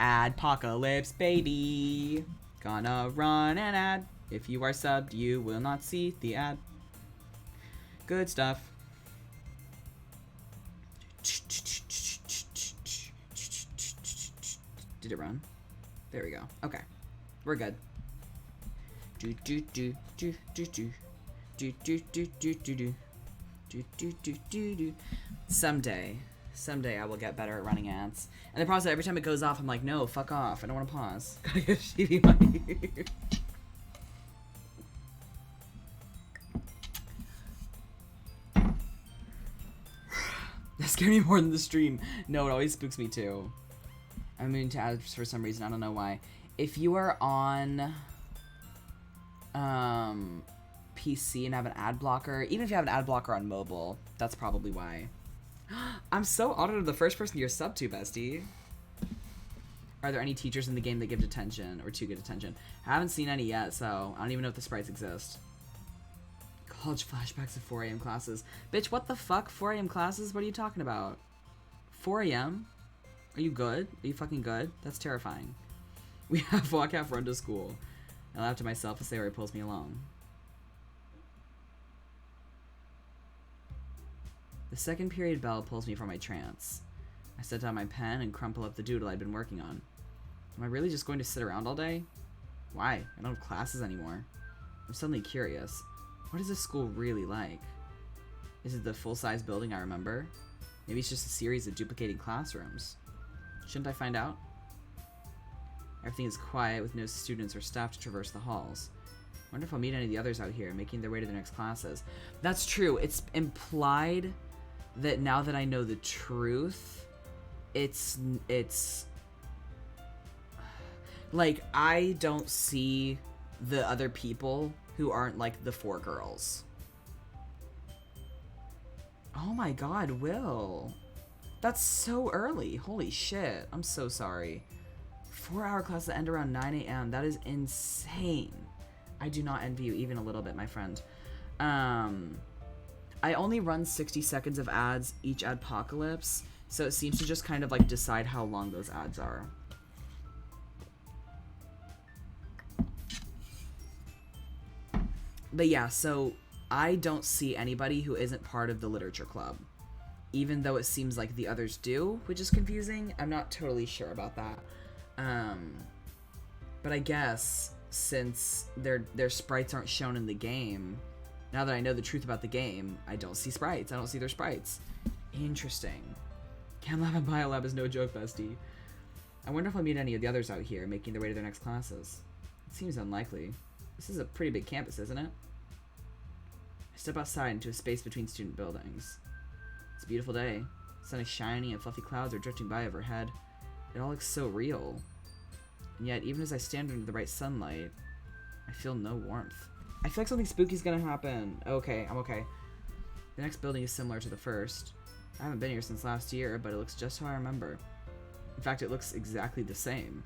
Adpocalypse, baby. Gonna run an ad. If you are subbed, you will not see the ad. Good stuff. Did it run? There we go. Okay. We're good. Someday Someday I will get better at running ads. And the problem is that every time it goes off, I'm like, no, fuck off. I don't want to pause. Gotta get shitty money. That scared me more than the stream. No, it always spooks me too. I'm immune to ads for some reason. I don't know why. If you are on PC and have an ad blocker, even if you have an ad blocker on mobile, that's probably why. I'm so honored I'm the first person you're sub to, bestie. Are there any teachers in the game that give detention or to get detention? I haven't seen any yet, so I don't even know if the sprites exist. College flashbacks of 4 a.m. classes. Bitch, what the fuck? 4 a.m. classes? What are you talking about? 4 a.m.? Are you good? Are you fucking good? That's terrifying. We have walk half run to school. I laugh to myself as Sarah pulls me along. The second period bell pulls me from my trance. I set down my pen and crumple up the doodle I'd been working on. Am I really just going to sit around all day? Why? I don't have classes anymore. I'm suddenly curious. What is this school really like? Is it the full-size building I remember? Maybe it's just a series of duplicated classrooms. Shouldn't I find out? Everything is quiet with no students or staff to traverse the halls. I wonder if I'll meet any of the others out here making their way to their next classes. That's true. It's implied that now that I know the truth, it's like I don't see the other people who aren't like the 4 girls. Oh my god, Will. That's so early. Holy shit. I'm so sorry. 4-hour classes that end around 9 a.m. That is insane. I do not envy you even a little bit, my friend. I only run 60 seconds of ads each adpocalypse, so it seems to just kind of like decide how long those ads are. But yeah, so I don't see anybody who isn't part of the literature club, even though it seems like the others do, which is confusing. I'm not totally sure about that. But I guess since their sprites aren't shown in the game, now that I know the truth about the game, I don't see sprites. I don't see their sprites. Interesting. Chem Lab and Biolab is no joke, bestie. I wonder if I'll meet any of the others out here making their way to their next classes. It seems unlikely. This is a pretty big campus, isn't it? I step outside into a space between student buildings. It's a beautiful day. The sun is shiny and fluffy clouds are drifting by overhead. It all looks so real. And yet, even as I stand under the bright sunlight, I feel no warmth. I feel like something spooky's gonna happen. Okay, I'm okay. The next building is similar to the first. I haven't been here since last year, but it looks just how I remember. In fact, it looks exactly the same.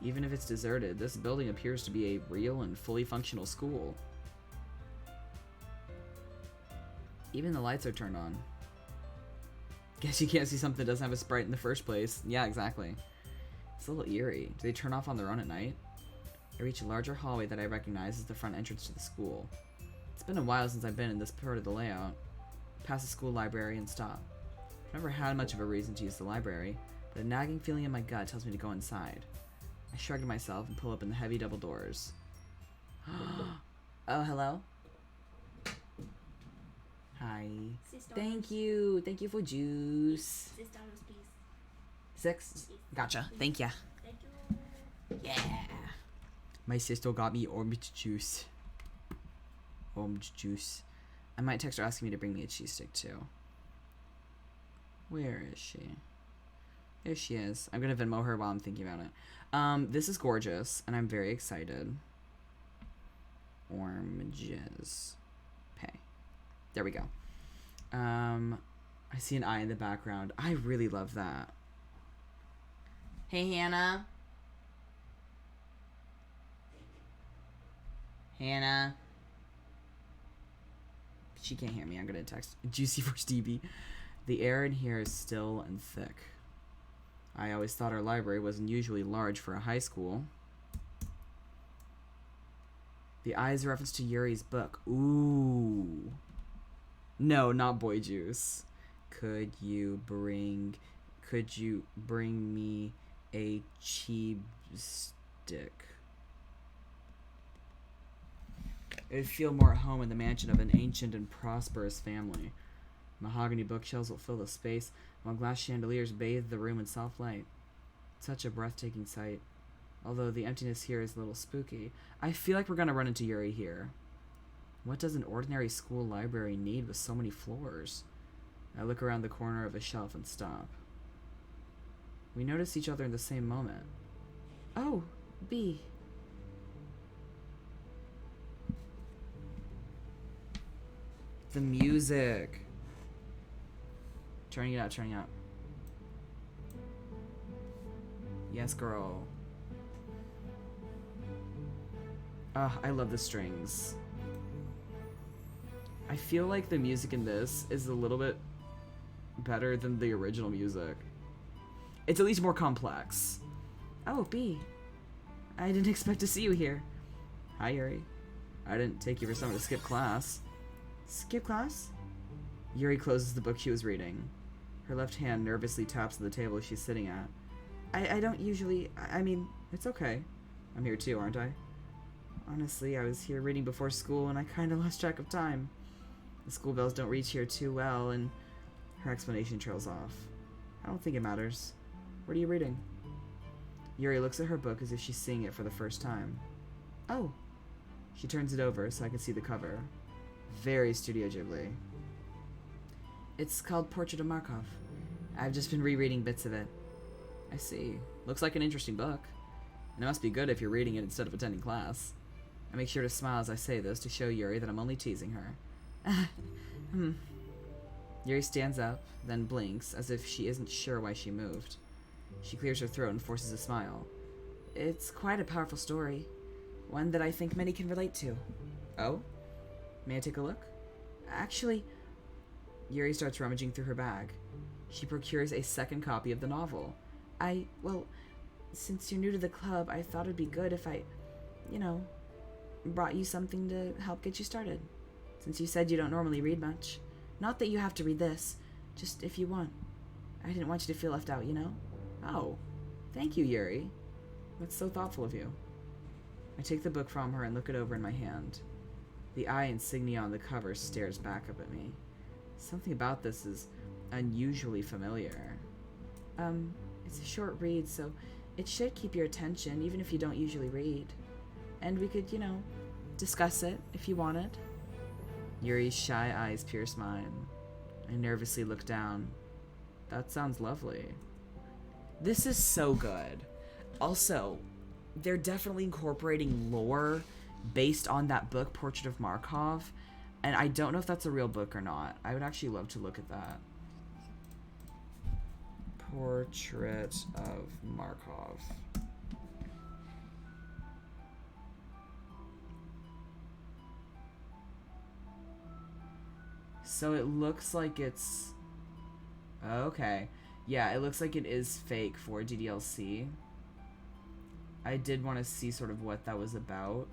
Even if it's deserted, this building appears to be a real and fully functional school. Even the lights are turned on. Guess you can't see something that doesn't have a sprite in the first place. Yeah, exactly. It's a little eerie. Do they turn off on their own at night? I reach a larger hallway that I recognize as the front entrance to the school. It's been a while since I've been in this part of the layout. Pass the school library and stop. I've never had much of a reason to use the library, but a nagging feeling in my gut tells me to go inside. I shrug to myself and pull open the heavy double doors. Oh, hello? Hi. Thank you. Thank you for juice. $6, please. 6? Gotcha. Thank ya. Thank you. Yeah. My sister got me orange juice. Orange juice. I might text her asking me to bring me a cheese stick too. Where is she? There she is. I'm gonna Venmo her while I'm thinking about it. This is gorgeous, and I'm very excited. Oranges. Pay. There we go. I see an eye in the background. I really love that. Hey, Hannah. Hannah. She can't hear me. I'm gonna text Juicy for Stevie. The air in here is still and thick. I always thought our library was unusually large for a high school. The eye is a reference to Yuri's book. Ooh. No, not boy juice. Could you bring me a cheese stick? It would feel more at home in the mansion of an ancient and prosperous family. Mahogany bookshelves will fill the space. while glass chandeliers bathed the room in soft light. Such a breathtaking sight. Although the emptiness here is a little spooky. I feel like we're gonna run into Yuri here. What does an ordinary school library need with so many floors? I look around the corner of a shelf and stop. We notice each other in the same moment. Oh, B. The music. Turning it out, turning it out. Yes, girl. I love the strings. I feel like the music in this is a little bit better than the original music. It's at least more complex. Oh, B. I didn't expect to see you here. Hi, Yuri. I didn't take you for someone to skip class. Skip class? Yuri closes the book she was reading. Her left hand nervously taps on the table she's sitting at. I don't usually... I mean... It's okay. I'm here too, aren't I? Honestly, I was here reading before school and I kind of lost track of time. The school bells don't reach here too well, and her explanation trails off. I don't think it matters. What are you reading? Yuri looks at her book as if she's seeing it for the first time. Oh. She turns it over so I can see the cover. Very Studio Ghibli. It's called Portrait of Markov. I've just been rereading bits of it. I see. Looks like an interesting book. And it must be good if you're reading it instead of attending class. I make sure to smile as I say this to show Yuri that I'm only teasing her. Yuri stands up, then blinks, as if she isn't sure why she moved. She clears her throat and forces a smile. It's quite a powerful story. One that I think many can relate to. Oh? May I take a look? Actually... Yuri starts rummaging through her bag. She procures a second copy of the novel. Well, since you're new to the club, I thought it'd be good if I, brought you something to help get you started. Since you said you don't normally read much. Not that you have to read this, just if you want. I didn't want you to feel left out, Oh, thank you, Yuri. That's so thoughtful of you. I take the book from her and look it over in my hand. The eye insignia on the cover stares back up at me. Something about this is unusually familiar. It's a short read, so it should keep your attention, even if you don't usually read. And we could, discuss it if you wanted. Yuri's shy eyes pierce mine. I nervously look down. That sounds lovely. This is so good. Also, they're definitely incorporating lore based on that book, Portrait of Markov, and I don't know if that's a real book or not. I would actually love to look at that. Portrait of Markov. So it looks like it's... Okay. Yeah, it looks like it is fake for DDLC. I did want to see sort of what that was about.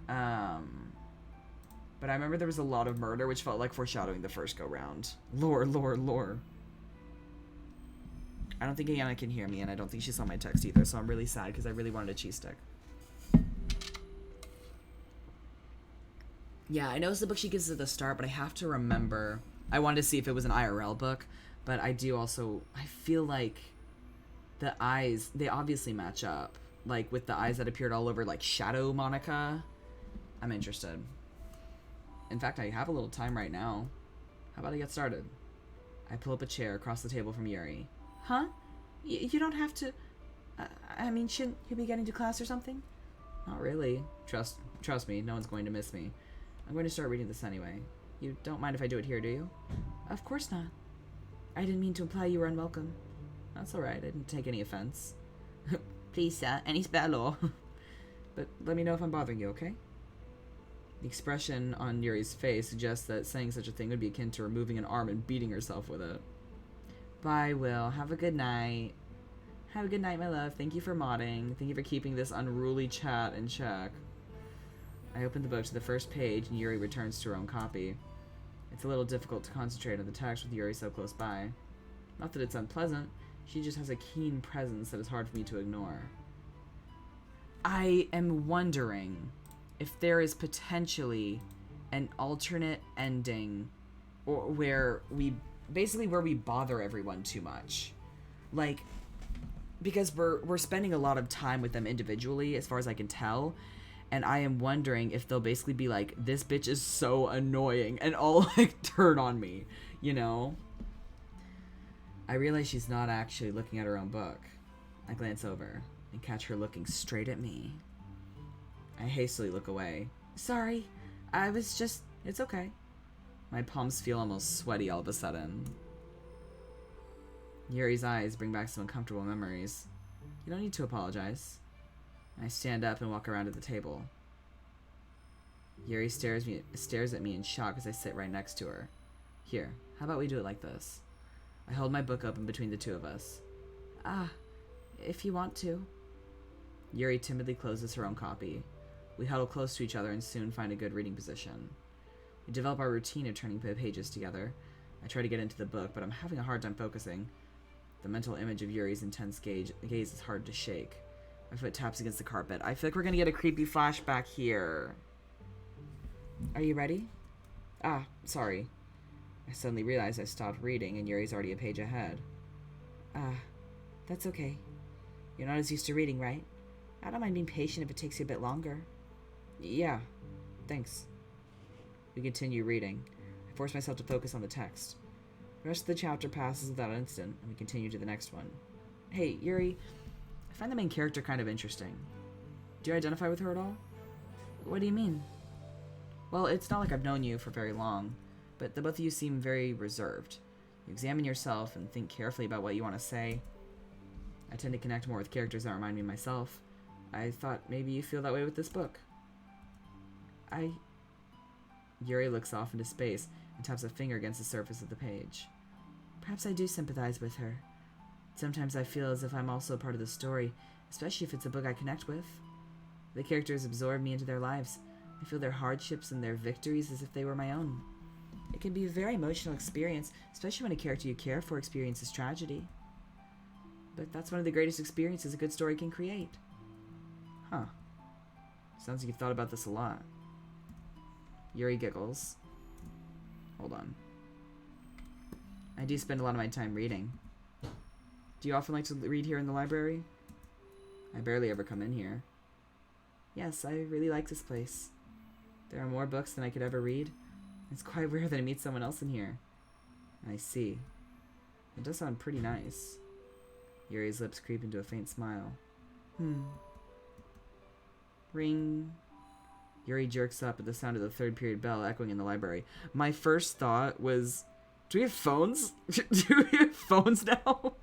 But I remember there was a lot of murder, which felt like foreshadowing the first go-round. Lore, lore, lore. I don't think Ayana can hear me, and I don't think she saw my text either, so I'm really sad because I really wanted a cheese stick. Yeah, I know it's the book she gives at the start, but I have to remember. I wanted to see if it was an IRL book, but I do also... I feel like the eyes, they obviously match up. Like, with the eyes that appeared all over, like, Shadow Monica. I'm interested. In fact, I have a little time right now. How about I get started? I pull up a chair across the table from Yuri. Huh? You don't have to... I mean, shouldn't you be getting to class or something? Not really. Trust me, no one's going to miss me. I'm going to start reading this anyway. You don't mind if I do it here, do you? Of course not. I didn't mean to imply you were unwelcome. That's alright, I didn't take any offense. Please, sir, any spell. But let me know if I'm bothering you, okay? The expression on Yuri's face suggests that saying such a thing would be akin to removing an arm and beating herself with it. Bye, Will. Have a good night. Have a good night, my love. Thank you for modding. Thank you for keeping this unruly chat in check. I open the book to the first page, and Yuri returns to her own copy. It's a little difficult to concentrate on the text with Yuri so close by. Not that it's unpleasant, she just has a keen presence that is hard for me to ignore. I am wondering if there is potentially an alternate ending or where we basically where we bother everyone too much. Like, because we're spending a lot of time with them individually, as far as I can tell, and I am wondering if they'll basically be like, this bitch is so annoying, and all, like, turn on me, you know? I realize she's not actually looking at her own book. I glance over and catch her looking straight at me. I hastily look away. Sorry, I was just... It's okay. My palms feel almost sweaty all of a sudden. Yuri's eyes bring back some uncomfortable memories. You don't need to apologize. I stand up and walk around to the table. Yuri stares at me in shock as I sit right next to her. Here, how about we do it like this? I hold my book open between the two of us. Ah, if you want to. Yuri timidly closes her own copy. We huddle close to each other and soon find a good reading position. We develop our routine of turning the pages together. I try to get into the book, but I'm having a hard time focusing. The mental image of Yuri's intense gaze is hard to shake. My foot taps against the carpet. I feel like we're gonna get a creepy flashback here. Are you ready? Ah, sorry. I suddenly realize I stopped reading and Yuri's already a page ahead. Ah, that's okay. You're not as used to reading, right? I don't mind being patient if it takes you a bit longer. Yeah, thanks. We continue reading. I force myself to focus on the text. The rest of the chapter passes without an incident, and we continue to the next one. Hey, Yuri, I find the main character kind of interesting. Do you identify with her at all? What do you mean? Well, it's not like I've known you for very long, but the both of you seem very reserved. You examine yourself and think carefully about what you want to say. I tend to connect more with characters that remind me of myself. I thought maybe you feel that way with this book. Yuri looks off into space and taps a finger against the surface of the page. Perhaps I do sympathize with her. Sometimes I feel as if I'm also part of the story, especially if it's a book I connect with. The characters absorb me into their lives. I feel their hardships and their victories as if they were my own. It can be a very emotional experience, especially when a character you care for experiences tragedy. But that's one of the greatest experiences a good story can create. Huh. Sounds like you've thought about this a lot. Yuri giggles. Hold on. I do spend a lot of my time reading. Do you often like to read here in the library? I barely ever come in here. Yes, I really like this place. There are more books than I could ever read. It's quite rare that I meet someone else in here. I see. It does sound pretty nice. Yuri's lips creep into a faint smile. Ring. Yuri jerks up at the sound of the third period bell echoing in the library. My first thought was, do we have phones? Do we have phones now?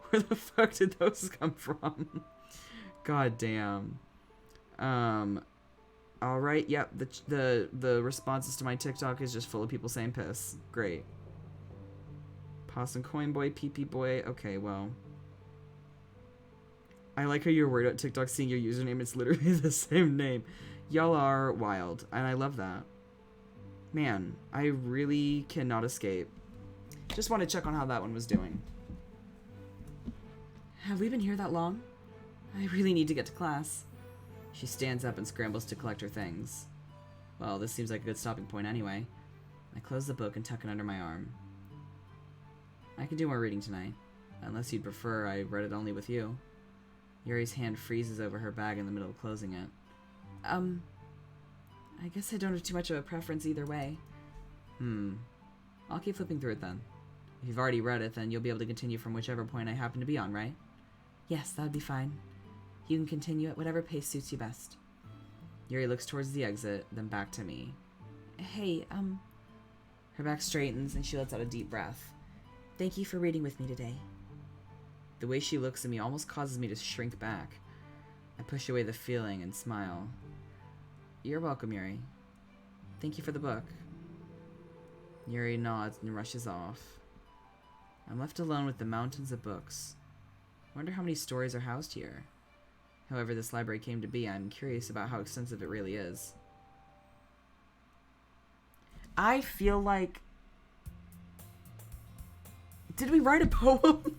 Where the fuck did those come from? God damn. Alright, yep, the responses to my TikTok is just full of people saying piss. Great. Possum Coin Boy, PP Boy. Okay, well. I like how you're worried about TikTok seeing your username. It's literally the same name. Y'all are wild, and I love that. Man, I really cannot escape. Just want to check on how that one was doing. Have we been here that long? I really need to get to class. She stands up and scrambles to collect her things. Well, this seems like a good stopping point anyway. I close the book and tuck it under my arm. I can do more reading tonight, unless you'd prefer I read it only with you. Yuri's hand freezes over her bag in the middle of closing it. I guess I don't have too much of a preference either way. I'll keep flipping through it then. If you've already read it, then you'll be able to continue from whichever point I happen to be on, right? Yes, that'd be fine. You can continue at whatever pace suits you best. Yuri looks towards the exit, then back to me. Hey, Her back straightens and she lets out a deep breath. Thank you for reading with me today. The way she looks at me almost causes me to shrink back. I push away the feeling and smile. You're welcome, Yuri. Thank you for the book. Yuri nods and rushes off. I'm left alone with the mountains of books. I wonder how many stories are housed here. However this library came to be, I'm curious about how extensive it really is. I feel like... Did we write a poem?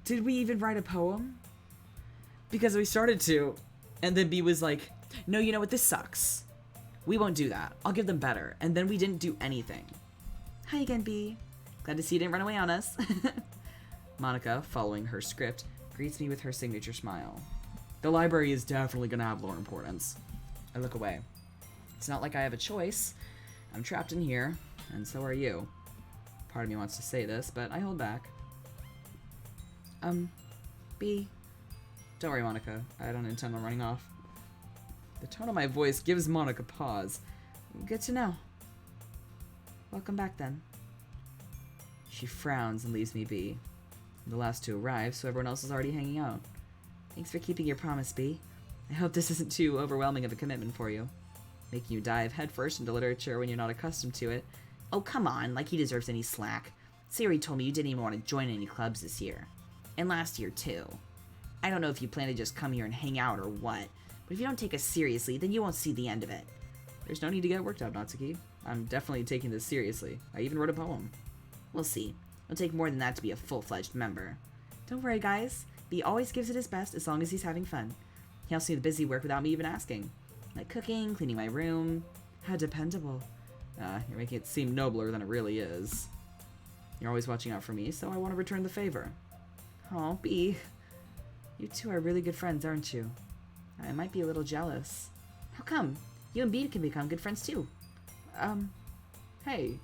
Did we even write a poem? Because we started to, and then B was like, no, you know what, this sucks. We won't do that. I'll give them better. And then we didn't do anything. Hi again, B. Glad to see you didn't run away on us. Monica, following her script, greets me with her signature smile. The library is definitely going to have lore importance. I look away. It's not like I have a choice. I'm trapped in here, and so are you. Part of me wants to say this, but I hold back. B. Don't worry, Monica. I don't intend on running off. The tone of my voice gives Monica pause. Good to know. Welcome back, then. She frowns and leaves me be. I'm the last to arrive, so everyone else is already hanging out. Thanks for keeping your promise, B. I hope this isn't too overwhelming of a commitment for you. Making you dive headfirst into literature when you're not accustomed to it. Oh, come on, like he deserves any slack. Siri told me you didn't even want to join any clubs this year. And last year, too. I don't know if you plan to just come here and hang out or what, but if you don't take us seriously, then you won't see the end of it. There's no need to get worked up, Natsuki. I'm definitely taking this seriously. I even wrote a poem. We'll see. It'll take more than that to be a full-fledged member. Don't worry, guys. B always gives it his best as long as he's having fun. He helps me with busy work without me even asking. Like cooking, cleaning my room. How dependable. You're making it seem nobler than it really is. You're always watching out for me, so I want to return the favor. Oh, B. You two are really good friends, aren't you? I might be a little jealous. How come? You and B can become good friends, too. Hey.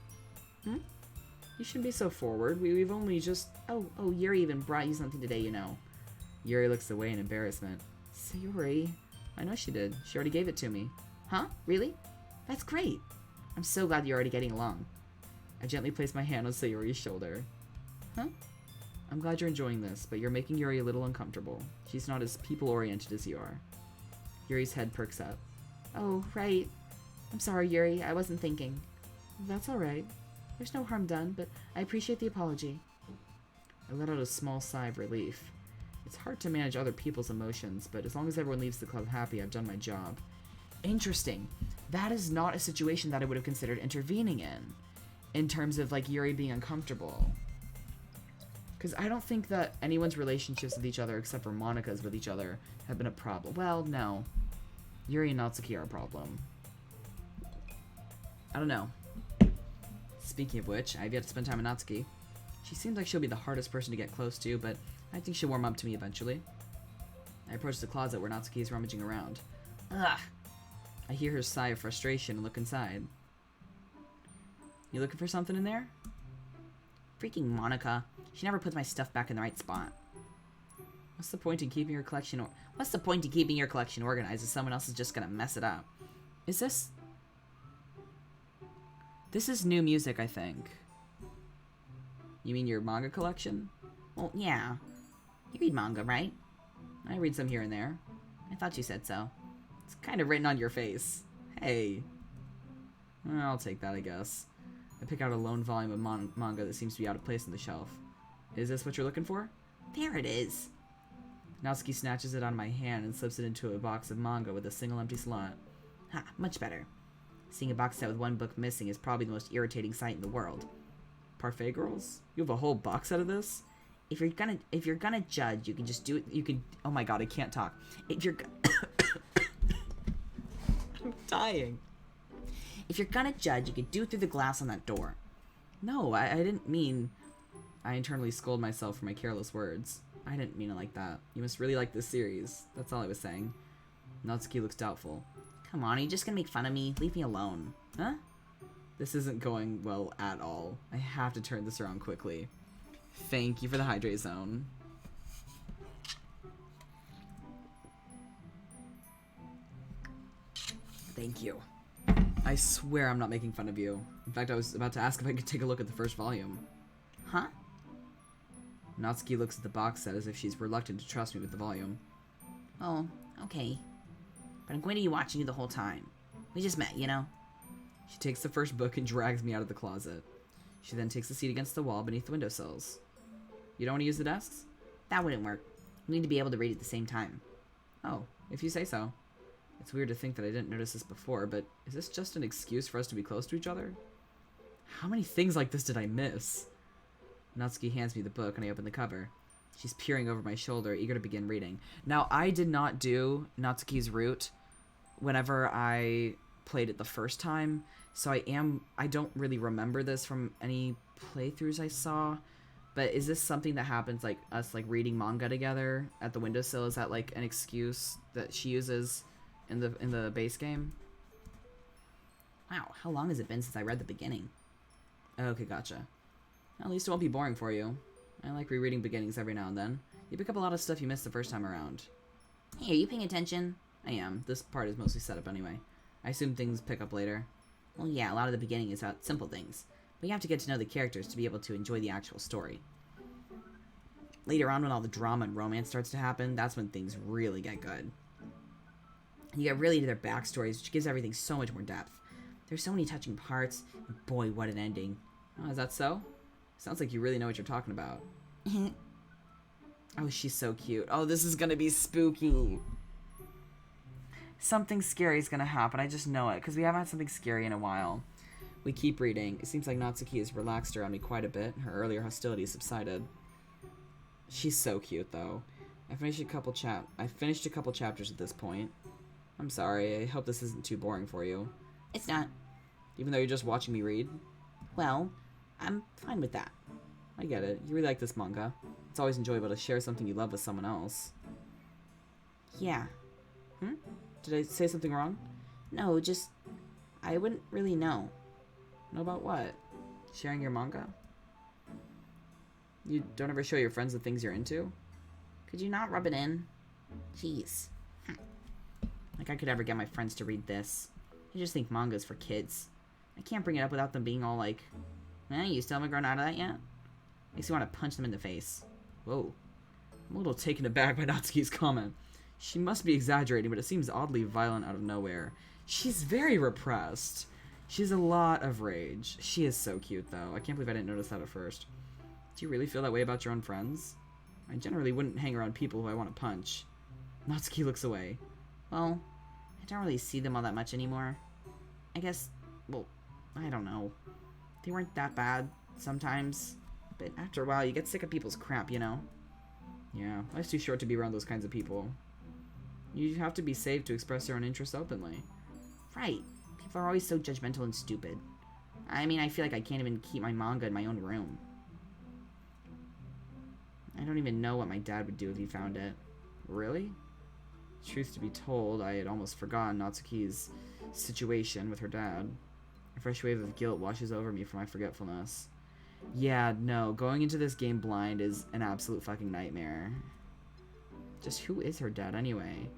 You shouldn't be so forward. We've only just... Oh, Yuri even brought you something today, you know. Yuri looks away in embarrassment. Sayori. I know she did. She already gave it to me. Huh? Really? That's great. I'm so glad you're already getting along. I gently place my hand on Sayori's shoulder. Huh? I'm glad you're enjoying this, but you're making Yuri a little uncomfortable. She's not as people-oriented as you are. Yuri's head perks up. Oh, right. I'm sorry, Yuri. I wasn't thinking. That's alright. There's no harm done, but I appreciate the apology. I let out a small sigh of relief. It's hard to manage other people's emotions, but as long as everyone leaves the club happy, I've done my job. Interesting. That is not a situation that I would have considered intervening in terms of, like, Yuri being uncomfortable. Because I don't think that anyone's relationships with each other, except for Monica's with each other, have been a problem. Well, no. Yuri and Natsuki are a problem. I don't know. Speaking of which, I've yet to spend time with Natsuki. She seems like she'll be the hardest person to get close to, but I think she'll warm up to me eventually. I approach the closet where Natsuki is rummaging around. Ugh! I hear her sigh of frustration and look inside. You looking for something in there? Freaking Monica. She never puts my stuff back in the right spot. What's the point in keeping your collection organized if someone else is just gonna mess it up? Is this... This is new music, I think. You mean your manga collection? Well, yeah. You read manga, right? I read some here and there. I thought you said so. It's kind of written on your face. Hey. I'll take that, I guess. I pick out a lone volume of manga that seems to be out of place on the shelf. Is this what you're looking for? There it is. Natsuki snatches it out of my hand and slips it into a box of manga with a single empty slot. Ha, much better. Seeing a box set with one book missing is probably the most irritating sight in the world. Parfait girls? You have a whole box set of this? If you're gonna judge, you can just do it. You can. Oh my god, I can't talk. If you're, I'm dying. If you're gonna judge, you can do it through the glass on that door. No, I didn't mean. I internally scold myself for my careless words. I didn't mean it like that. You must really like this series. That's all I was saying. Natsuki looks doubtful. Come on, are you just gonna make fun of me? Leave me alone. Huh? This isn't going well at all. I have to turn this around quickly. Thank you for the hydrate zone. Thank you. I swear I'm not making fun of you. In fact, I was about to ask if I could take a look at the first volume. Huh? Natsuki looks at the box set as if she's reluctant to trust me with the volume. Oh, okay. But I'm going to be watching you the whole time. We just met, you know? She takes the first book and drags me out of the closet. She then takes a seat against the wall beneath the windowsills. You don't want to use the desks? That wouldn't work. We need to be able to read at the same time. Oh, if you say so. It's weird to think that I didn't notice this before, but is this just an excuse for us to be close to each other? How many things like this did I miss? Natsuki hands me the book and I open the cover. She's peering over my shoulder, eager to begin reading. Now, I did not do Natsuki's route whenever I played it the first time, So I don't really remember this from any playthroughs I saw, but is this something that happens, like us like reading manga together at the windowsill? Is that like an excuse that she uses in the base game? Wow, how long has it been since I read the beginning? Okay, gotcha. At least it won't be boring for you. I like rereading beginnings every now and then. You pick up a lot of stuff you missed the first time around. Hey, are you paying attention? I am. This part is mostly set up anyway. I assume things pick up later. Well, yeah, a lot of the beginning is about simple things. But you have to get to know the characters to be able to enjoy the actual story. Later on, when all the drama and romance starts to happen, that's when things really get good. You get really into their backstories, which gives everything so much more depth. There's so many touching parts, and boy, what an ending. Oh, is that so? Sounds like you really know what you're talking about. Oh, she's so cute. Oh, this is gonna be spooky. Something scary is gonna happen. I just know it, because we haven't had something scary in a while. We keep reading. It seems like Natsuki has relaxed around me quite a bit. Her earlier hostility subsided. She's so cute, though. I finished a couple chapters at this point. I'm sorry. I hope this isn't too boring for you. It's not. Even though you're just watching me read? Well, I'm fine with that. I get it. You really like this manga. It's always enjoyable to share something you love with someone else. Yeah. Did I say something wrong? No, just... I wouldn't really know. Know about what? Sharing your manga? You don't ever show your friends the things you're into? Could you not rub it in? Jeez. Like I could ever get my friends to read this. I just think manga's for kids. I can't bring it up without them being all like, you still haven't grown out of that yet? Makes you want to punch them in the face. Whoa. I'm a little taken aback by Natsuki's comment. She must be exaggerating, but it seems oddly violent out of nowhere. She's very repressed. She has a lot of rage. She is so cute, though. I can't believe I didn't notice that at first. Do you really feel that way about your own friends? I generally wouldn't hang around people who I want to punch. Natsuki looks away. Well, I don't really see them all that much anymore. I guess, well, I don't know. They weren't that bad sometimes. But after a while, you get sick of people's crap, you know? Yeah, life's too short to be around those kinds of people. You have to be safe to express your own interests openly. Right. People are always so judgmental and stupid. I mean, I feel like I can't even keep my manga in my own room. I don't even know what my dad would do if he found it. Really? Truth to be told, I had almost forgotten Natsuki's situation with her dad. A fresh wave of guilt washes over me from my forgetfulness. Yeah, no, going into this game blind is an absolute fucking nightmare. Just who is her dad anyway?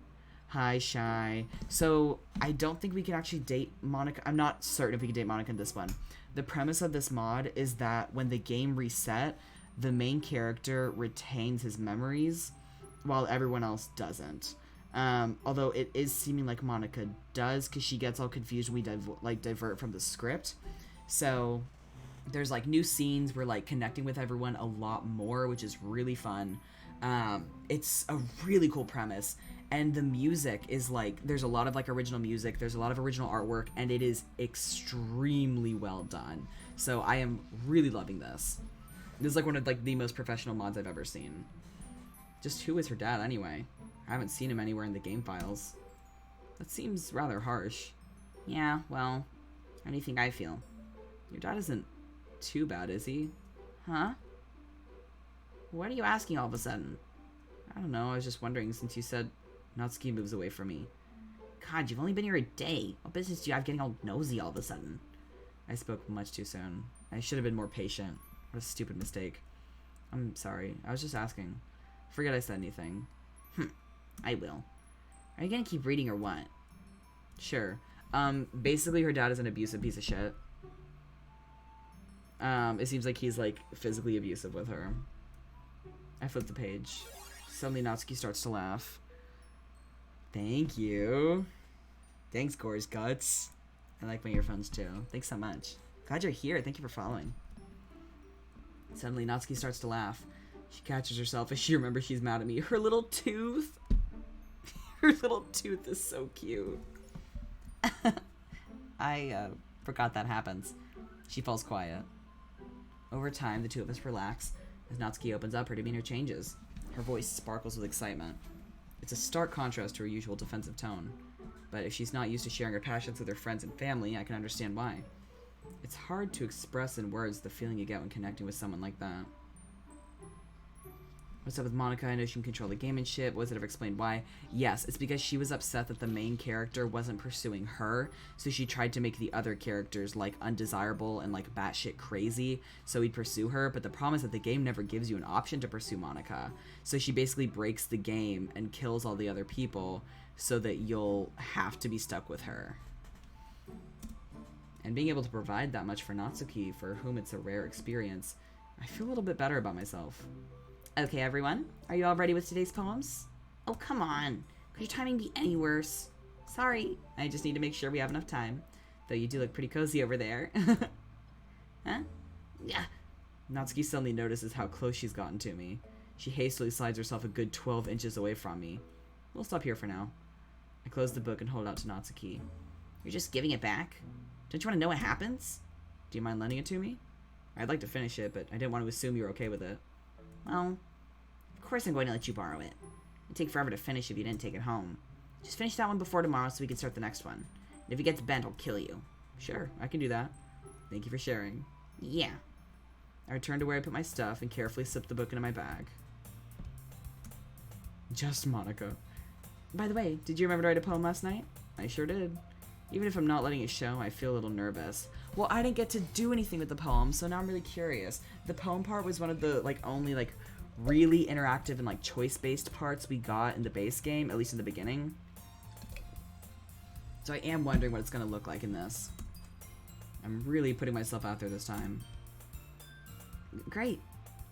Hi, Shy. So, I don't think we can actually date Monica. I'm not certain if we can date Monica in this one. The premise of this mod is that when the game reset, the main character retains his memories while everyone else doesn't. Although it is seeming like Monica does, because she gets all confused when we divert from the script. So there's like new scenes. We're like connecting with everyone a lot more, which is really fun. It's a really cool premise, and the music is like, there's a lot of like original music, there's a lot of original artwork, and it is extremely well done. So I am really loving this. This is like one of like the most professional mods I've ever seen. Just who is her dad anyway? I haven't seen him anywhere in the game files. That seems rather harsh. Yeah, well, how do you think I feel? Your dad isn't too bad, is he? Huh? What are you asking all of a sudden? I don't know, I was just wondering since you said Natsuki moves away from me. God, you've only been here a day. What business do you have getting all nosy all of a sudden? I spoke much too soon. I should have been more patient. What a stupid mistake. I'm sorry, I was just asking. Forget I said anything. I will. Are you gonna keep reading or what? Sure. Basically her dad is an abusive piece of shit. It seems like he's like physically abusive with her. I flipped the page. Suddenly Natsuki starts to laugh. Thank you. Thanks, Gore's Guts. I like my earphones too. Thanks so much. Glad you're here. Thank you for following. Suddenly Natsuki starts to laugh. She catches herself as she remembers she's mad at me. Her little tooth. Her little tooth is so cute. I forgot that happens. She falls quiet. Over time, the two of us relax. As Natsuki opens up, her demeanor changes. Her voice sparkles with excitement. It's a stark contrast to her usual defensive tone. But if she's not used to sharing her passions with her friends and family, I can understand why. It's hard to express in words the feeling you get when connecting with someone like that. What's up with Monica? I know she can control the game and shit. Was it ever explained why? Yes, it's because she was upset that the main character wasn't pursuing her, so she tried to make the other characters, like, undesirable and, like, batshit crazy, so he'd pursue her, but the problem is that the game never gives you an option to pursue Monica. So she basically breaks the game and kills all the other people so that you'll have to be stuck with her. And being able to provide that much for Natsuki, for whom it's a rare experience, I feel a little bit better about myself. Okay, everyone. Are you all ready with today's poems? Oh, come on. Could your timing be any worse? Sorry. I just need to make sure we have enough time. Though you do look pretty cozy over there. Huh? Yeah. Natsuki suddenly notices how close she's gotten to me. She hastily slides herself a good 12 inches away from me. We'll stop here for now. I close the book and hold it out to Natsuki. You're just giving it back? Don't you want to know what happens? Do you mind lending it to me? I'd like to finish it, but I didn't want to assume you were okay with it. Well, of course I'm going to let you borrow it. It'd take forever to finish if you didn't take it home. Just finish that one before tomorrow so we can start the next one. And if it gets bent, I'll kill you. Sure, I can do that. Thank you for sharing. Yeah. I return to where I put my stuff and carefully slip the book into my bag. Just Monica. By the way, did you remember to write a poem last night? I sure did. Even if I'm not letting it show, I feel a little nervous. Well, I didn't get to do anything with the poem, so now I'm really curious. The poem part was one of the, like, only, like, really interactive and, like, choice-based parts we got in the base game, at least in the beginning. So I am wondering what it's going to look like in this. I'm really putting myself out there this time. Great.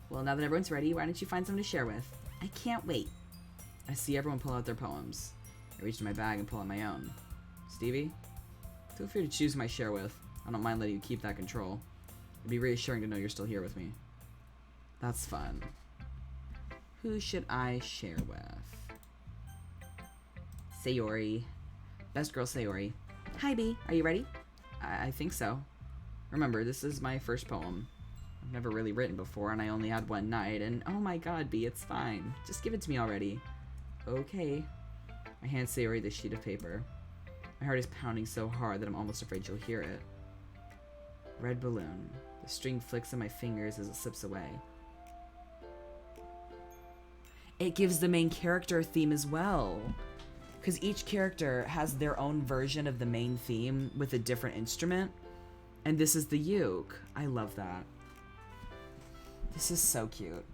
Well, now that everyone's ready, why don't you find someone to share with? I can't wait. I see everyone pull out their poems. I reach in my bag and pull out my own. Stevie? Feel free to choose who I share with. I don't mind letting you keep that control. It'd be reassuring to know you're still here with me. That's fun. Who should I share with? Sayori. Best girl Sayori. Hi, B. Are you ready? I think so. Remember, this is my first poem. I've never really written before, and I only had one night, and oh my god, B, it's fine. Just give it to me already. Okay. I hand Sayori the sheet of paper. My heart is pounding so hard that I'm almost afraid she'll hear it. Red balloon. The string flicks on my fingers as it slips away. It gives the main character a theme as well. Because each character has their own version of the main theme with a different instrument. And this is the uke. I love that. This is so cute.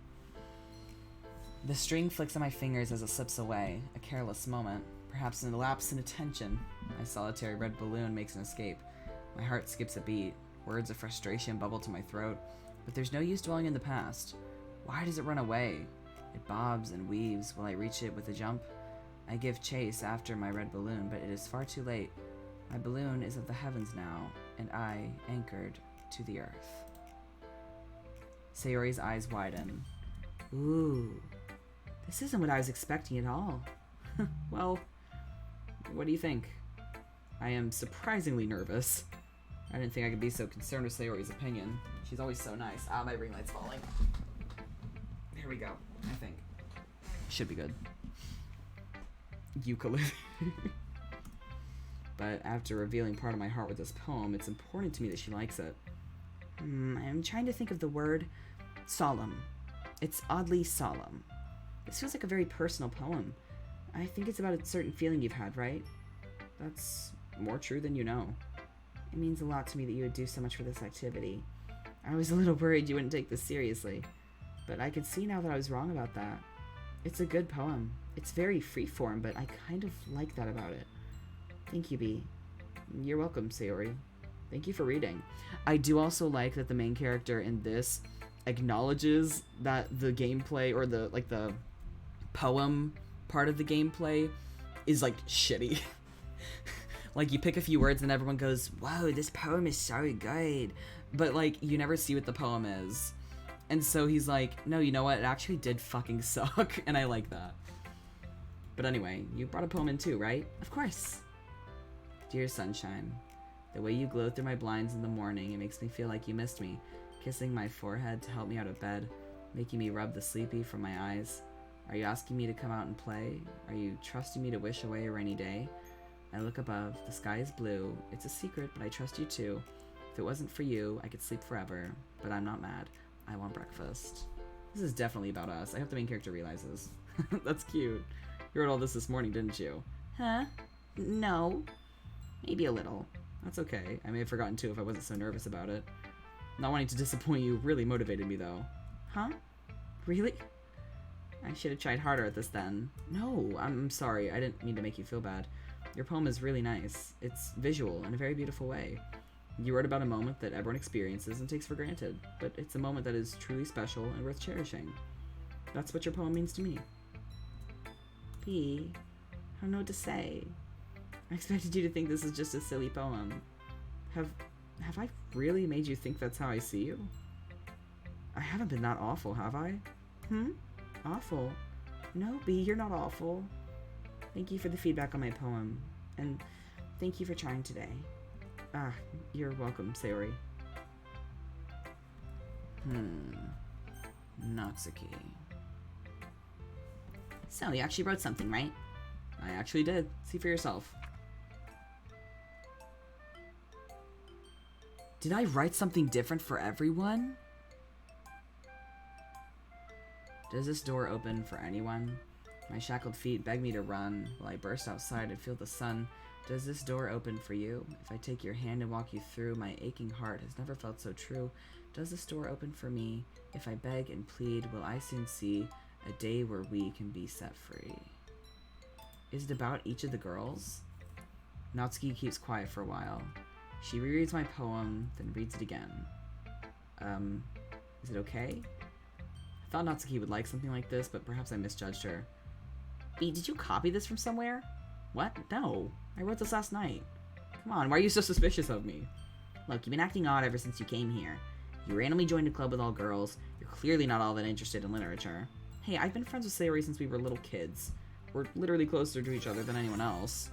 The string flicks on my fingers as it slips away. A careless moment. Perhaps an lapse in attention. My solitary red balloon makes an escape. My heart skips a beat. Words of frustration bubble to my throat. But there's no use dwelling in the past. Why does it run away? It bobs and weaves. Will I reach it with a jump? I give chase after my red balloon, but it is far too late. My balloon is of the heavens now, and I anchored to the earth. Sayori's eyes widen. Ooh, this isn't what I was expecting at all. Well, what do you think? I am surprisingly nervous. I didn't think I could be so concerned with Sayori's opinion. She's always so nice. Ah, my ring light's falling. There we go, I think. Should be good. Ukulele. But after revealing part of my heart with this poem, it's important to me that she likes it. I'm trying to think of the word solemn. It's oddly solemn. This feels like a very personal poem. I think it's about a certain feeling you've had, right? That's more true than you know. It means a lot to me that you would do so much for this activity. I was a little worried you wouldn't take this seriously, but I can see now that I was wrong about that. It's a good poem. It's very freeform, but I kind of like that about it. Thank you, B. You're welcome, Sayori. Thank you for reading. I do also like that the main character in this acknowledges that the gameplay, or the poem part of the gameplay is like shitty. Like, you pick a few words and everyone goes, whoa, this poem is so good. But, like, you never see what the poem is. And so he's like, no, you know what? It actually did fucking suck. And I like that. But anyway, you brought a poem in too, right? Of course. Dear sunshine, the way you glow through my blinds in the morning, it makes me feel like you missed me. Kissing my forehead to help me out of bed. Making me rub the sleepy from my eyes. Are you asking me to come out and play? Are you trusting me to wish away a rainy day? I look above. The sky is blue. It's a secret, but I trust you too. If it wasn't for you, I could sleep forever. But I'm not mad. I want breakfast. This is definitely about us. I hope the main character realizes. That's cute. You wrote all this morning, didn't you? Huh? No. Maybe a little. That's okay. I may have forgotten too if I wasn't so nervous about it. Not wanting to disappoint you really motivated me though. Huh? Really? I should have tried harder at this then. No, I'm sorry. I didn't mean to make you feel bad. Your poem is really nice. It's visual in a very beautiful way. You wrote about a moment that everyone experiences and takes for granted, but it's a moment that is truly special and worth cherishing. That's what your poem means to me. P, I don't know what to say. I expected you to think this is just a silly poem. Have I really made you think that's how I see you? I haven't been that awful, have I? Awful? No, B, you're not awful. Thank you for the feedback on my poem, and thank you for trying today. Ah, you're welcome, Sayori. Natsuki. So, you actually wrote something, right? I actually did. See for yourself. Did I write something different for everyone? Does this door open for anyone? My shackled feet beg me to run. While I burst outside and feel the sun. Does this door open for you? If I take your hand and walk you through, my aching heart has never felt so true. Does this door open for me? If I beg and plead, will I soon see a day where we can be set free? Is it about each of the girls? Natsuki keeps quiet for a while. She rereads my poem, then reads it again. Is it okay? I thought Natsuki would like something like this, but perhaps I misjudged her. B, did you copy this from somewhere? What? No. I wrote this last night. Come on, why are you so suspicious of me? Look, you've been acting odd ever since you came here. You randomly joined a club with all girls. You're clearly not all that interested in literature. Hey, I've been friends with Sayori since we were little kids. We're literally closer to each other than anyone else.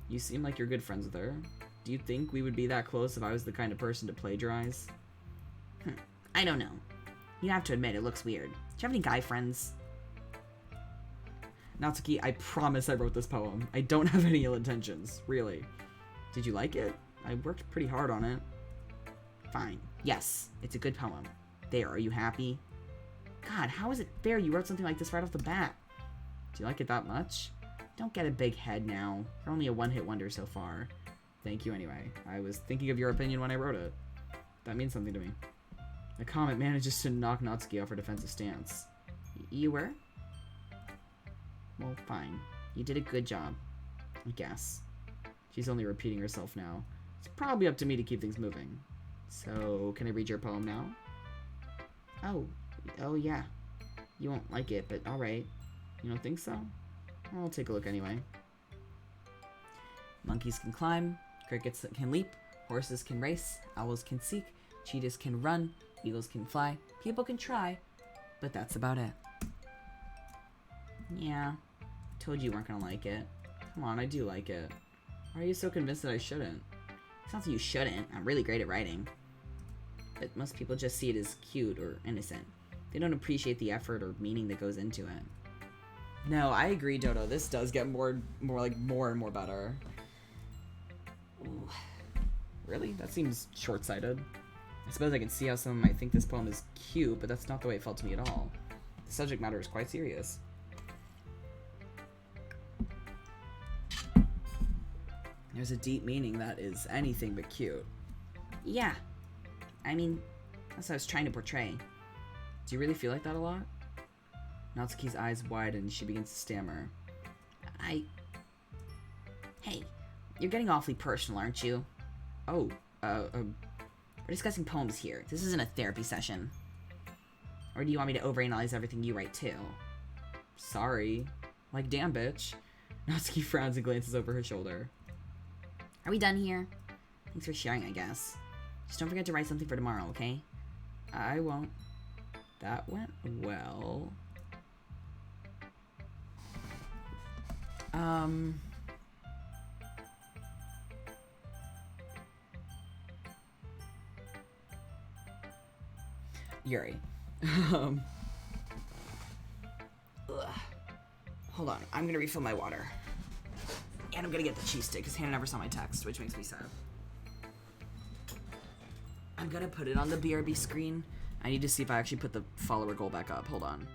You seem like you're good friends with her. Do you think we would be that close if I was the kind of person to plagiarize? I don't know. You have to admit, it looks weird. Do you have any guy friends? Natsuki, I promise I wrote this poem. I don't have any ill intentions, really. Did you like it? I worked pretty hard on it. Fine. Yes, it's a good poem. There, are you happy? God, how is it fair you wrote something like this right off the bat? Do you like it that much? Don't get a big head now. You're only a one-hit wonder so far. Thank you anyway. I was thinking of your opinion when I wrote it. That means something to me. The comment manages to knock Natsuki off her defensive stance. You were? Well, fine. You did a good job. I guess. She's only repeating herself now. It's probably up to me to keep things moving. So, can I read your poem now? Oh yeah. You won't like it, but alright. You don't think so? I'll take a look anyway. Monkeys can climb, crickets can leap, horses can race, owls can seek, cheetahs can run, eagles can fly, people can try, but that's about it. Yeah, told you weren't gonna like it. Come on, I do like it. Why are you so convinced that I shouldn't? It's not that you shouldn't, I'm really great at writing. But most people just see it as cute or innocent. They don't appreciate the effort or meaning that goes into it. No, I agree, Dodo. This does get more and more better. Ooh. Really? That seems short-sighted. I suppose I can see how someone might think this poem is cute, but that's not the way it felt to me at all. The subject matter is quite serious. There's a deep meaning that is anything but cute. Yeah. I mean, that's what I was trying to portray. Do you really feel like that a lot? Natsuki's eyes widen and she begins to stammer. Hey, you're getting awfully personal, aren't you? Oh, we're discussing poems here. This isn't a therapy session. Or do you want me to overanalyze everything you write too? Sorry. Like, damn, bitch. Natsuki frowns and glances over her shoulder. Are we done here? Thanks for sharing, I guess. Just don't forget to write something for tomorrow, okay? I won't. That went well. Yuri. Ugh. Hold on, I'm gonna refill my water. And I'm gonna get the cheese stick because Hannah never saw my text, which makes me sad. I'm gonna put it on the BRB screen. I need to see if I actually put the follower goal back up. Hold on.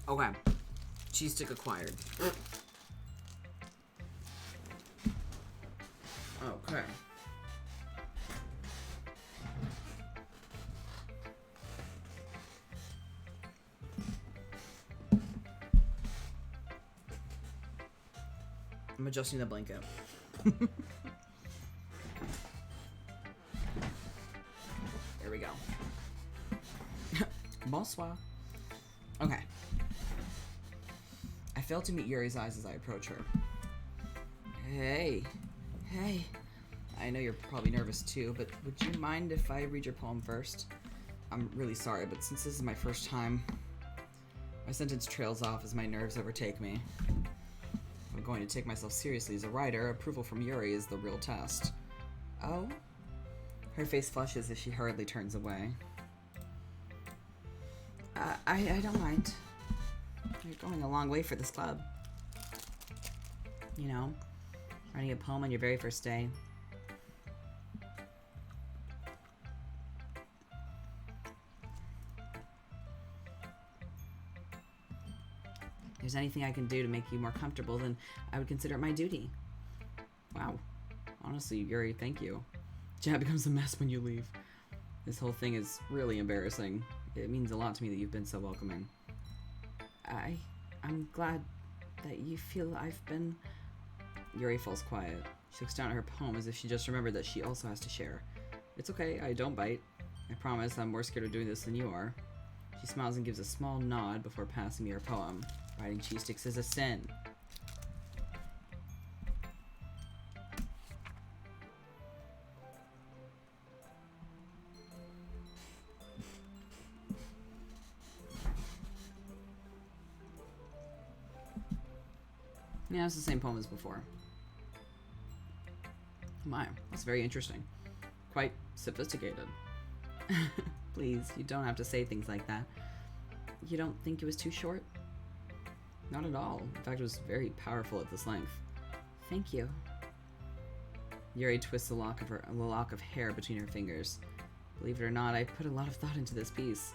Okay. Cheese stick acquired. Okay. I'm adjusting the blanket. There we go. Bonsoir. Okay. I fail to meet Yuri's eyes as I approach her. Hey. Hey. I know you're probably nervous too, but would you mind if I read your poem first? I'm really sorry, but since this is my first time, my sentence trails off as my nerves overtake me. If I'm going to take myself seriously as a writer, approval from Yuri is the real test. Oh? Her face flushes as she hurriedly turns away. I don't mind. You're going a long way for this club. You know, writing a poem on your very first day. If there's anything I can do to make you more comfortable, then I would consider it my duty. Wow. Honestly, Yuri, thank you. Chat becomes a mess when you leave. This whole thing is really embarrassing. It means a lot to me that you've been so welcoming. I'm glad that you feel I've been... Yuri falls quiet. She looks down at her poem as if she just remembered that she also has to share. It's okay, I don't bite. I promise I'm more scared of doing this than you are. She smiles and gives a small nod before passing me her poem. Riding cheese sticks is a sin. Yeah, it's the same poem as before. My, that's very interesting. Quite sophisticated. Please, you don't have to say things like that. You don't think it was too short? Not at all. In fact, it was very powerful at this length. Thank you. Yuri twists the lock of hair between her fingers. Believe it or not, I put a lot of thought into this piece.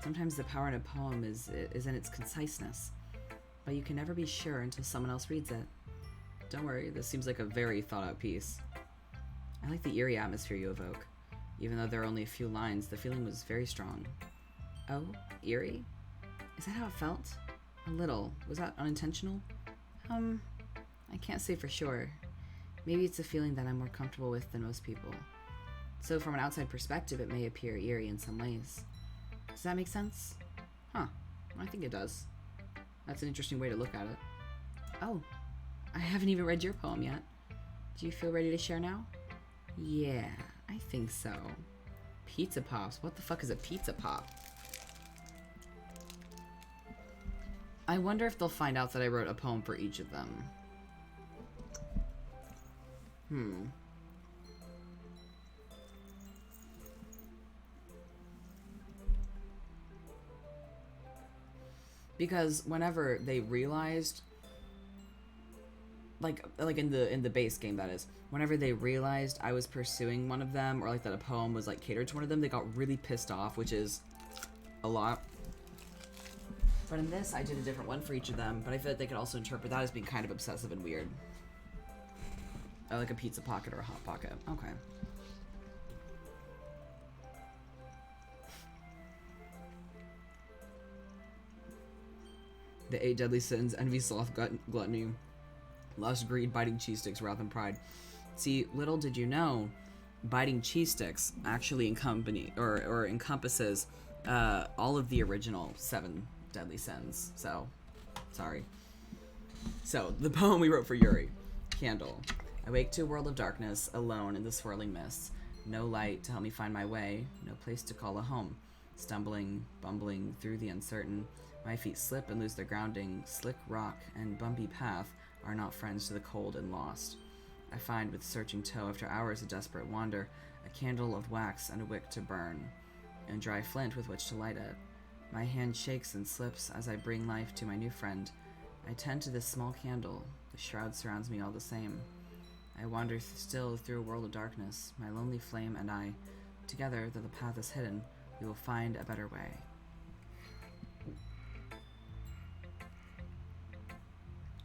Sometimes the power in a poem is in its conciseness, but you can never be sure until someone else reads it. Don't worry, this seems like a very thought-out piece. I like the eerie atmosphere you evoke. Even though there are only a few lines, the feeling was very strong. Oh, eerie? Is that how it felt? A little. Was that unintentional? I can't say for sure. Maybe it's a feeling that I'm more comfortable with than most people. So from an outside perspective, it may appear eerie in some ways. Does that make sense? Huh. I think it does. That's an interesting way to look at it. Oh, I haven't even read your poem yet. Do you feel ready to share now? Yeah, I think so. Pizza Pops? What the fuck is a pizza pop? I wonder if they'll find out that I wrote a poem for each of them. Because whenever they realized, like in the base game, that is, whenever they realized I was pursuing one of them, or like that a poem was like catered to one of them, they got really pissed off, which is a lot. But in this, I did a different one for each of them, but I feel like they could also interpret that as being kind of obsessive and weird. I like a pizza pocket or a hot pocket. Okay. The 8 deadly sins: envy, sloth, gluttony, lust, greed, biting cheese sticks, wrath, and pride. See, little did you know, biting cheese sticks actually encompasses all of the original 7 deadly sins. So, sorry. So, the poem we wrote for Yuri. Candle. I wake to a world of darkness, alone in the swirling mists. No light to help me find my way, no place to call a home. Stumbling, bumbling through the uncertain, my feet slip and lose their grounding. Slick rock and bumpy path are not friends to the cold and lost. I find with searching toe, after hours of desperate wander, a candle of wax and a wick to burn, and dry flint with which to light it. My hand shakes and slips as I bring life to my new friend. I tend to this small candle. The shroud surrounds me all the same. I wander still through a world of darkness, my lonely flame and I. Together, though the path is hidden, we will find a better way.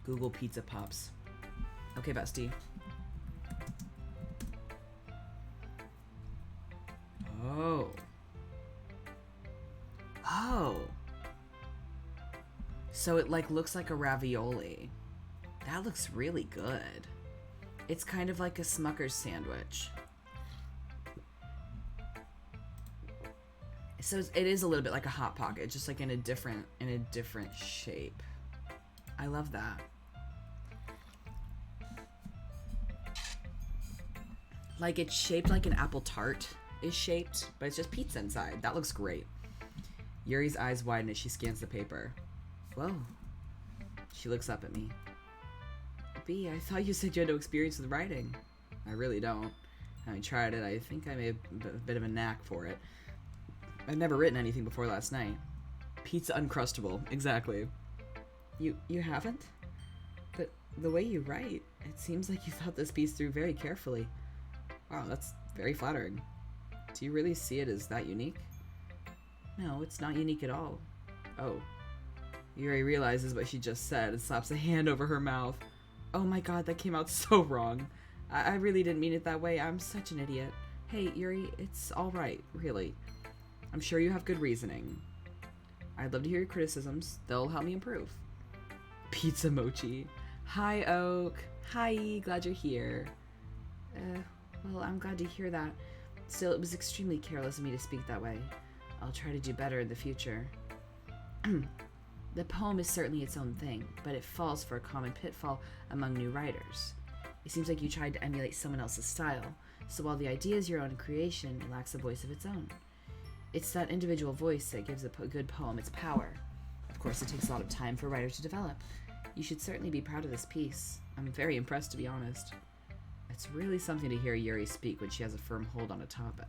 Google Pizza Pops. Okay, bestie. Oh. Oh. So it like looks like a ravioli. That looks really good. It's kind of like a Smucker's sandwich. So it is a little bit like a Hot Pocket, just like in a different shape. I love that. Like it's shaped like an apple tart is shaped, but it's just pizza inside. That looks great. Yuri's eyes widen as she scans the paper. Whoa. She looks up at me. B, I thought you said you had no experience with writing. I really don't. Having tried it, I think I may have a bit of a knack for it. I've never written anything before last night. Pizza Uncrustable, exactly. You haven't? But the way you write, it seems like you thought this piece through very carefully. Wow, that's very flattering. Do you really see it as that unique? No, it's not unique at all. Oh. Yuri realizes what she just said and slaps a hand over her mouth. Oh my god, that came out so wrong. I really didn't mean it that way. I'm such an idiot. Hey, Yuri, it's alright, really. I'm sure you have good reasoning. I'd love to hear your criticisms. They'll help me improve. Pizza Mochi. Hi, Oak. Hi, glad you're here. Well, I'm glad to hear that. Still, it was extremely careless of me to speak that way. I'll try to do better in the future. The poem is certainly its own thing, but it falls for a common pitfall among new writers. It seems like you tried to emulate someone else's style, so while the idea is your own creation, it lacks a voice of its own. It's that individual voice that gives a good poem its power. Of course, it takes a lot of time for a writer to develop. You should certainly be proud of this piece. I'm very impressed, to be honest. It's really something to hear Yuri speak when she has a firm hold on a topic.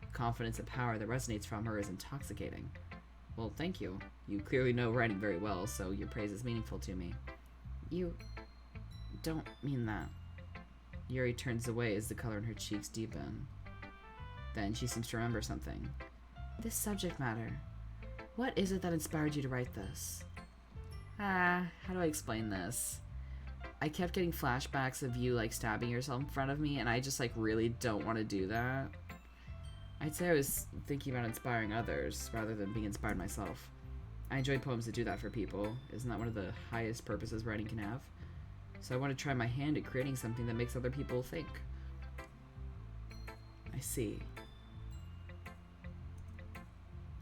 The confidence and power that resonates from her is intoxicating. Well, thank you. You clearly know writing very well, so your praise is meaningful to me. You don't mean that. Yuri turns away as the color in her cheeks deepen. Then she seems to remember something. This subject matter. What is it that inspired you to write this? How do I explain this? I kept getting flashbacks of you, like, stabbing yourself in front of me, and I just, like, really don't want to do that. I'd say I was thinking about inspiring others, rather than being inspired myself. I enjoy poems that do that for people. Isn't that one of the highest purposes writing can have? So I want to try my hand at creating something that makes other people think. I see.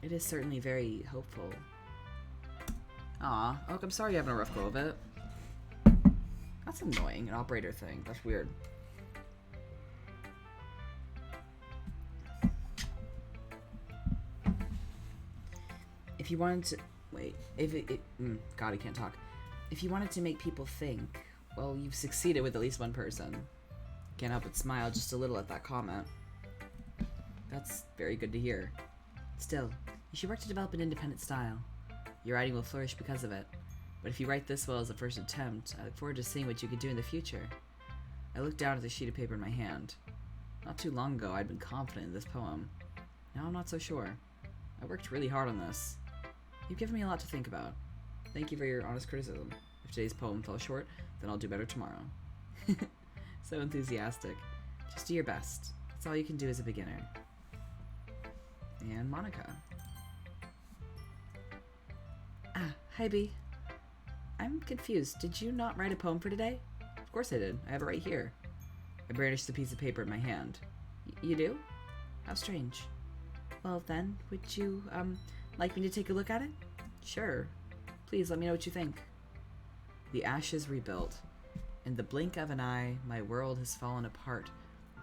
It is certainly very hopeful. Aw, Oak, I'm sorry you're having a rough go of it. That's annoying, an operator thing. That's weird. If you wanted to... Wait. God, I can't talk. If you wanted to make people think, well, you've succeeded with at least one person. Can't help but smile just a little at that comment. That's very good to hear. Still, you should work to develop an independent style. Your writing will flourish because of it. But if you write this well as a first attempt, I look forward to seeing what you could do in the future. I looked down at the sheet of paper in my hand. Not too long ago, I'd been confident in this poem. Now I'm not so sure. I worked really hard on this. You've given me a lot to think about. Thank you for your honest criticism. If today's poem fell short, then I'll do better tomorrow. So enthusiastic. Just do your best. That's all you can do as a beginner. And Monica. Hi B. I'm confused. Did you not write a poem for today? Of course I did. I have it right here. I brandished the piece of paper in my hand. You do? How strange. Well then, would you, like me to take a look at it? Sure. Please let me know what you think. The ashes rebuilt. In the blink of an eye, my world has fallen apart.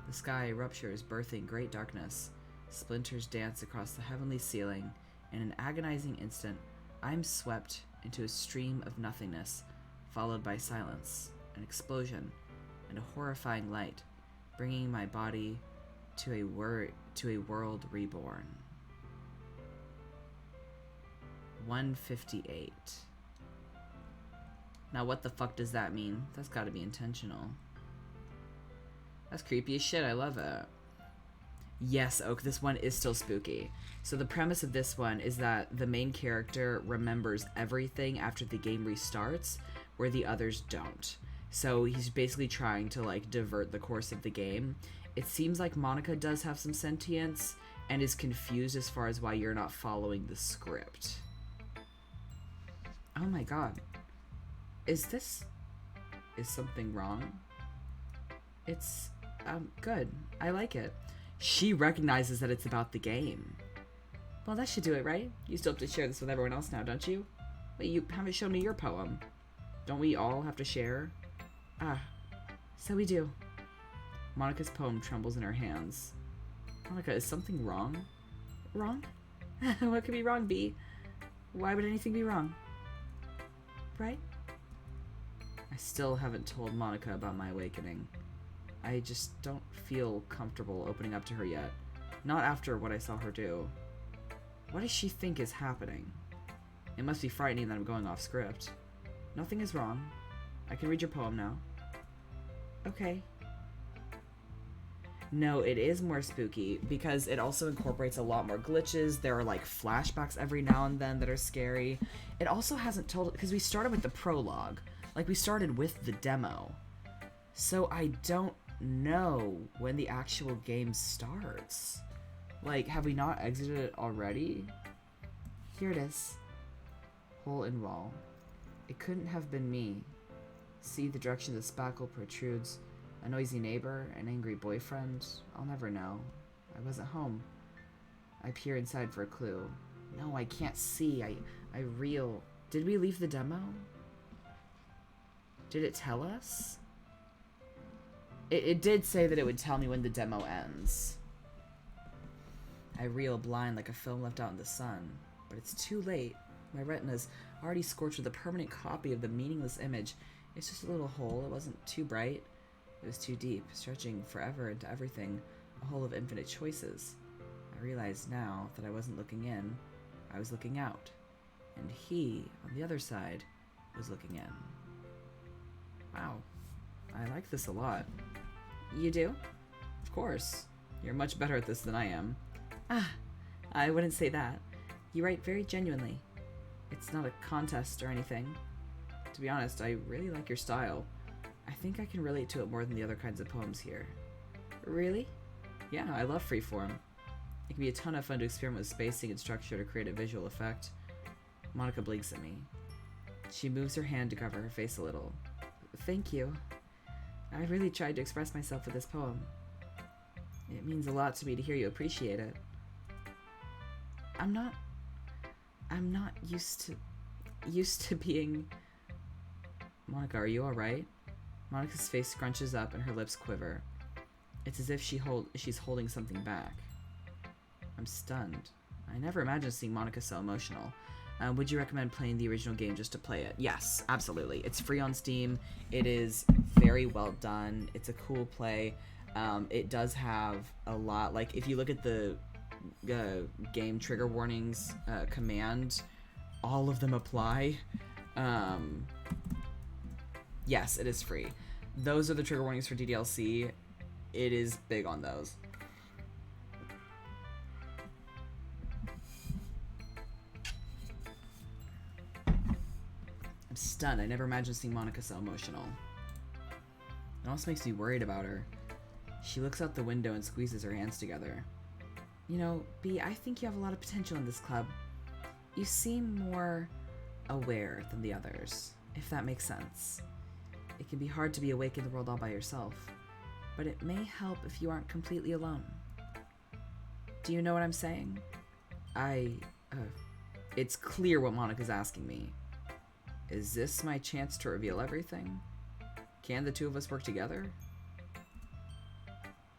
The sky ruptures, birthing great darkness. Splinters dance across the heavenly ceiling. In an agonizing instant, I'm swept into a stream of nothingness, followed by silence, an explosion, and a horrifying light, bringing my body to a world reborn. 158. Now what the fuck does that mean? That's gotta be intentional. That's creepy as shit, I love it. Yes, Oak, this one is still spooky. So the premise of this one is that the main character remembers everything after the game restarts, where the others don't. So he's basically trying to like divert the course of the game. It seems like Monica does have some sentience and is confused as far as why you're not following the script. Oh my god. Is something wrong? It's good. I like it. She recognizes that it's about the game. Well, that should do it, right? You still have to share this with everyone else now, don't you? Wait, you haven't shown me your poem. Don't we all have to share? Ah, so we do. Monica's poem trembles in her hands. Monica, is something wrong? Wrong? What could be wrong, B? Why would anything be wrong? Right? I still haven't told Monica about my awakening. I just don't feel comfortable opening up to her yet. Not after what I saw her do. What does she think is happening? It must be frightening that I'm going off script. Nothing is wrong. I can read your poem now. Okay. No, it is more spooky because it also incorporates a lot more glitches. There are like flashbacks every now and then that are scary. It also hasn't told, because we started with the prologue. Like we started with the demo. So I don't know when the actual game starts. Like, have we not exited it already? Here it is. Hole in wall. It couldn't have been me. See the direction the spackle protrudes. A noisy neighbor, an angry boyfriend. I'll never know. I wasn't home. I peer inside for a clue. No, I can't see. I reel. Did we leave the demo? Did it tell us? It did say that it would tell me when the demo ends. I reel blind like a film left out in the sun. But it's too late. My retina's already scorched with a permanent copy of the meaningless image. It's just a little hole. It wasn't too bright. It was too deep, stretching forever into everything. A hole of infinite choices. I realize now that I wasn't looking in. I was looking out. And he, on the other side, was looking in. Wow. I like this a lot. You do? Of course. You're much better at this than I am. Ah, I wouldn't say that. You write very genuinely. It's not a contest or anything. To be honest, I really like your style. I think I can relate to it more than the other kinds of poems here. Really? Yeah, I love freeform. It can be a ton of fun to experiment with spacing and structure to create a visual effect. Monica blinks at me. She moves her hand to cover her face a little. Thank you. I really tried to express myself with this poem. It means a lot to me to hear you appreciate it. I'm not used to being... Monica, are you alright? Monica's face scrunches up and her lips quiver. It's as if she's holding something back. I'm stunned. I never imagined seeing Monica so emotional. Would you recommend playing the original game just to play it? Yes, absolutely. It's free on Steam. It is very well done. It's a cool play. It does have a lot, like if you look at the game trigger warnings command, all of them apply. Yes, it is free. Those are the trigger warnings for DDLC. It is big on those. I'm stunned. I never imagined seeing Monica so emotional. It also makes me worried about her. She looks out the window and squeezes her hands together. You know, B, I think you have a lot of potential in this club. You seem more aware than the others, if that makes sense. It can be hard to be awake in the world all by yourself, but it may help if you aren't completely alone. Do you know what I'm saying? It's clear what Monica's asking me. Is this my chance to reveal everything? Can the two of us work together?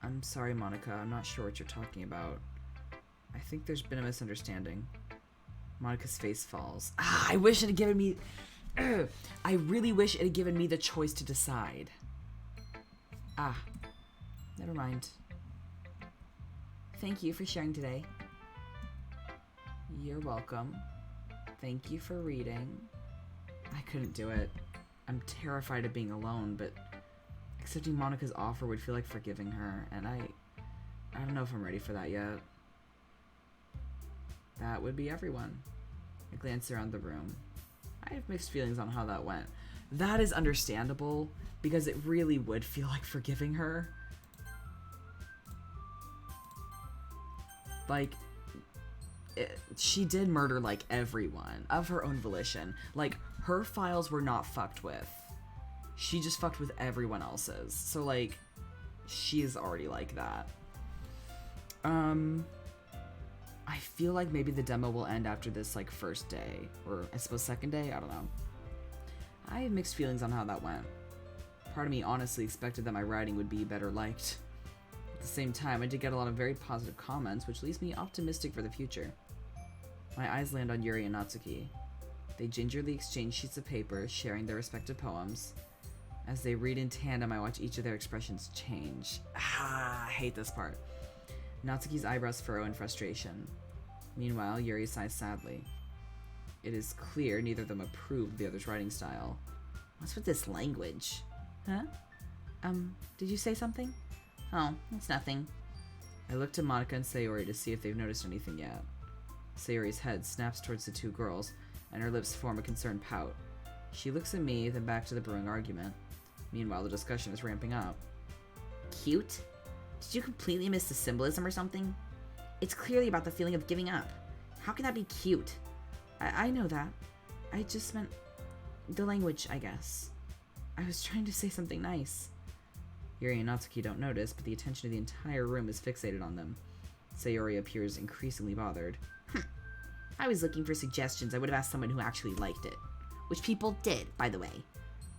I'm sorry, Monica. I'm not sure what you're talking about. I think there's been a misunderstanding. Monica's face falls. I wish it had given me... I really wish it had given me the choice to decide. Never mind. Thank you for sharing today. You're welcome. Thank you for reading. I couldn't do it. I'm terrified of being alone, but accepting Monica's offer would feel like forgiving her, and I don't know if I'm ready for that yet. That would be everyone. I glance around the room. I have mixed feelings on how that went. that is understandable, because it really would feel like forgiving her. Like, she did murder, like, everyone of her own volition. Like, her files were not fucked with. She just fucked with everyone else's. So, like, she is already like that. I feel like maybe the demo will end after this, like, first day. Or, I suppose, second day? I don't know. I have mixed feelings on how that went. Part of me honestly expected that my writing would be better liked. At the same time, I did get a lot of very positive comments, which leaves me optimistic for the future. My eyes land on Yuri and Natsuki. They gingerly exchange sheets of paper, sharing their respective poems. As they read in tandem, I watch each of their expressions change. Ah, I hate this part. Natsuki's eyebrows furrow in frustration. Meanwhile, Yuri sighs sadly. It is clear neither of them approve of the other's writing style. What's with this language? Huh? Did you say something? Oh, it's nothing. I look to Monica and Sayori to see if they've noticed anything yet. Sayori's head snaps towards the two girls, and her lips form a concerned pout. She looks at me, then back to the brewing argument. Meanwhile, the discussion is ramping up. Cute? Did you completely miss the symbolism or something? It's clearly about the feeling of giving up. How can that be cute? I know that. I just meant the language, I guess. I was trying to say something nice. Yuri and Natsuki don't notice, but the attention of the entire room is fixated on them. Sayori appears increasingly bothered. If I was looking for suggestions, I would have asked someone who actually liked it. Which people did, by the way.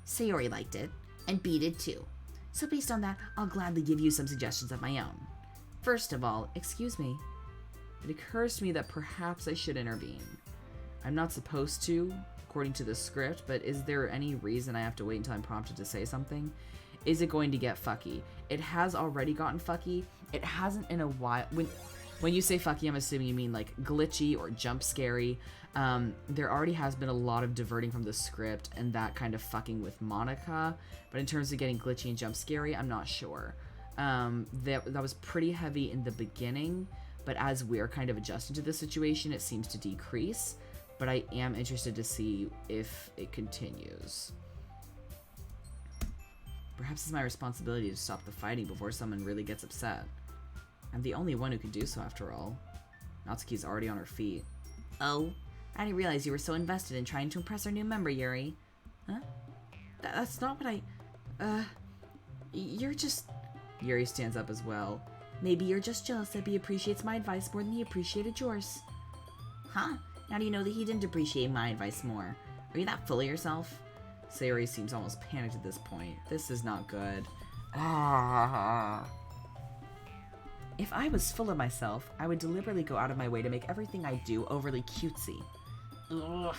Sayori liked it, and B did too. So based on that, I'll gladly give you some suggestions of my own. First of all, excuse me. It occurs to me that perhaps I should intervene. I'm not supposed to, according to the script, but is there any reason I have to wait until I'm prompted to say something? Is it going to get fucky? It has already gotten fucky. It hasn't in a while. When you say fucky, I'm assuming you mean like glitchy or jump scary. There already has been a lot of diverting from the script and that kind of fucking with Monica. But in terms of getting glitchy and jump scary, I'm not sure. That was pretty heavy in the beginning, but as we're kind of adjusting to the situation, it seems to decrease. But I am interested to see if it continues. Perhaps it's my responsibility to stop the fighting before someone really gets upset. I'm the only one who can do so, after all. Natsuki's already on her feet. Oh, I didn't realize you were so invested in trying to impress our new member, Yuri. Huh? That's not what you're just... Yuri stands up as well. Maybe you're just jealous that he appreciates my advice more than he appreciated yours. Huh? How do you know that he didn't appreciate my advice more? Are you that full of yourself? Sayori seems almost panicked at this point. This is not good. If I was full of myself, I would deliberately go out of my way to make everything I do overly cutesy. Ugh.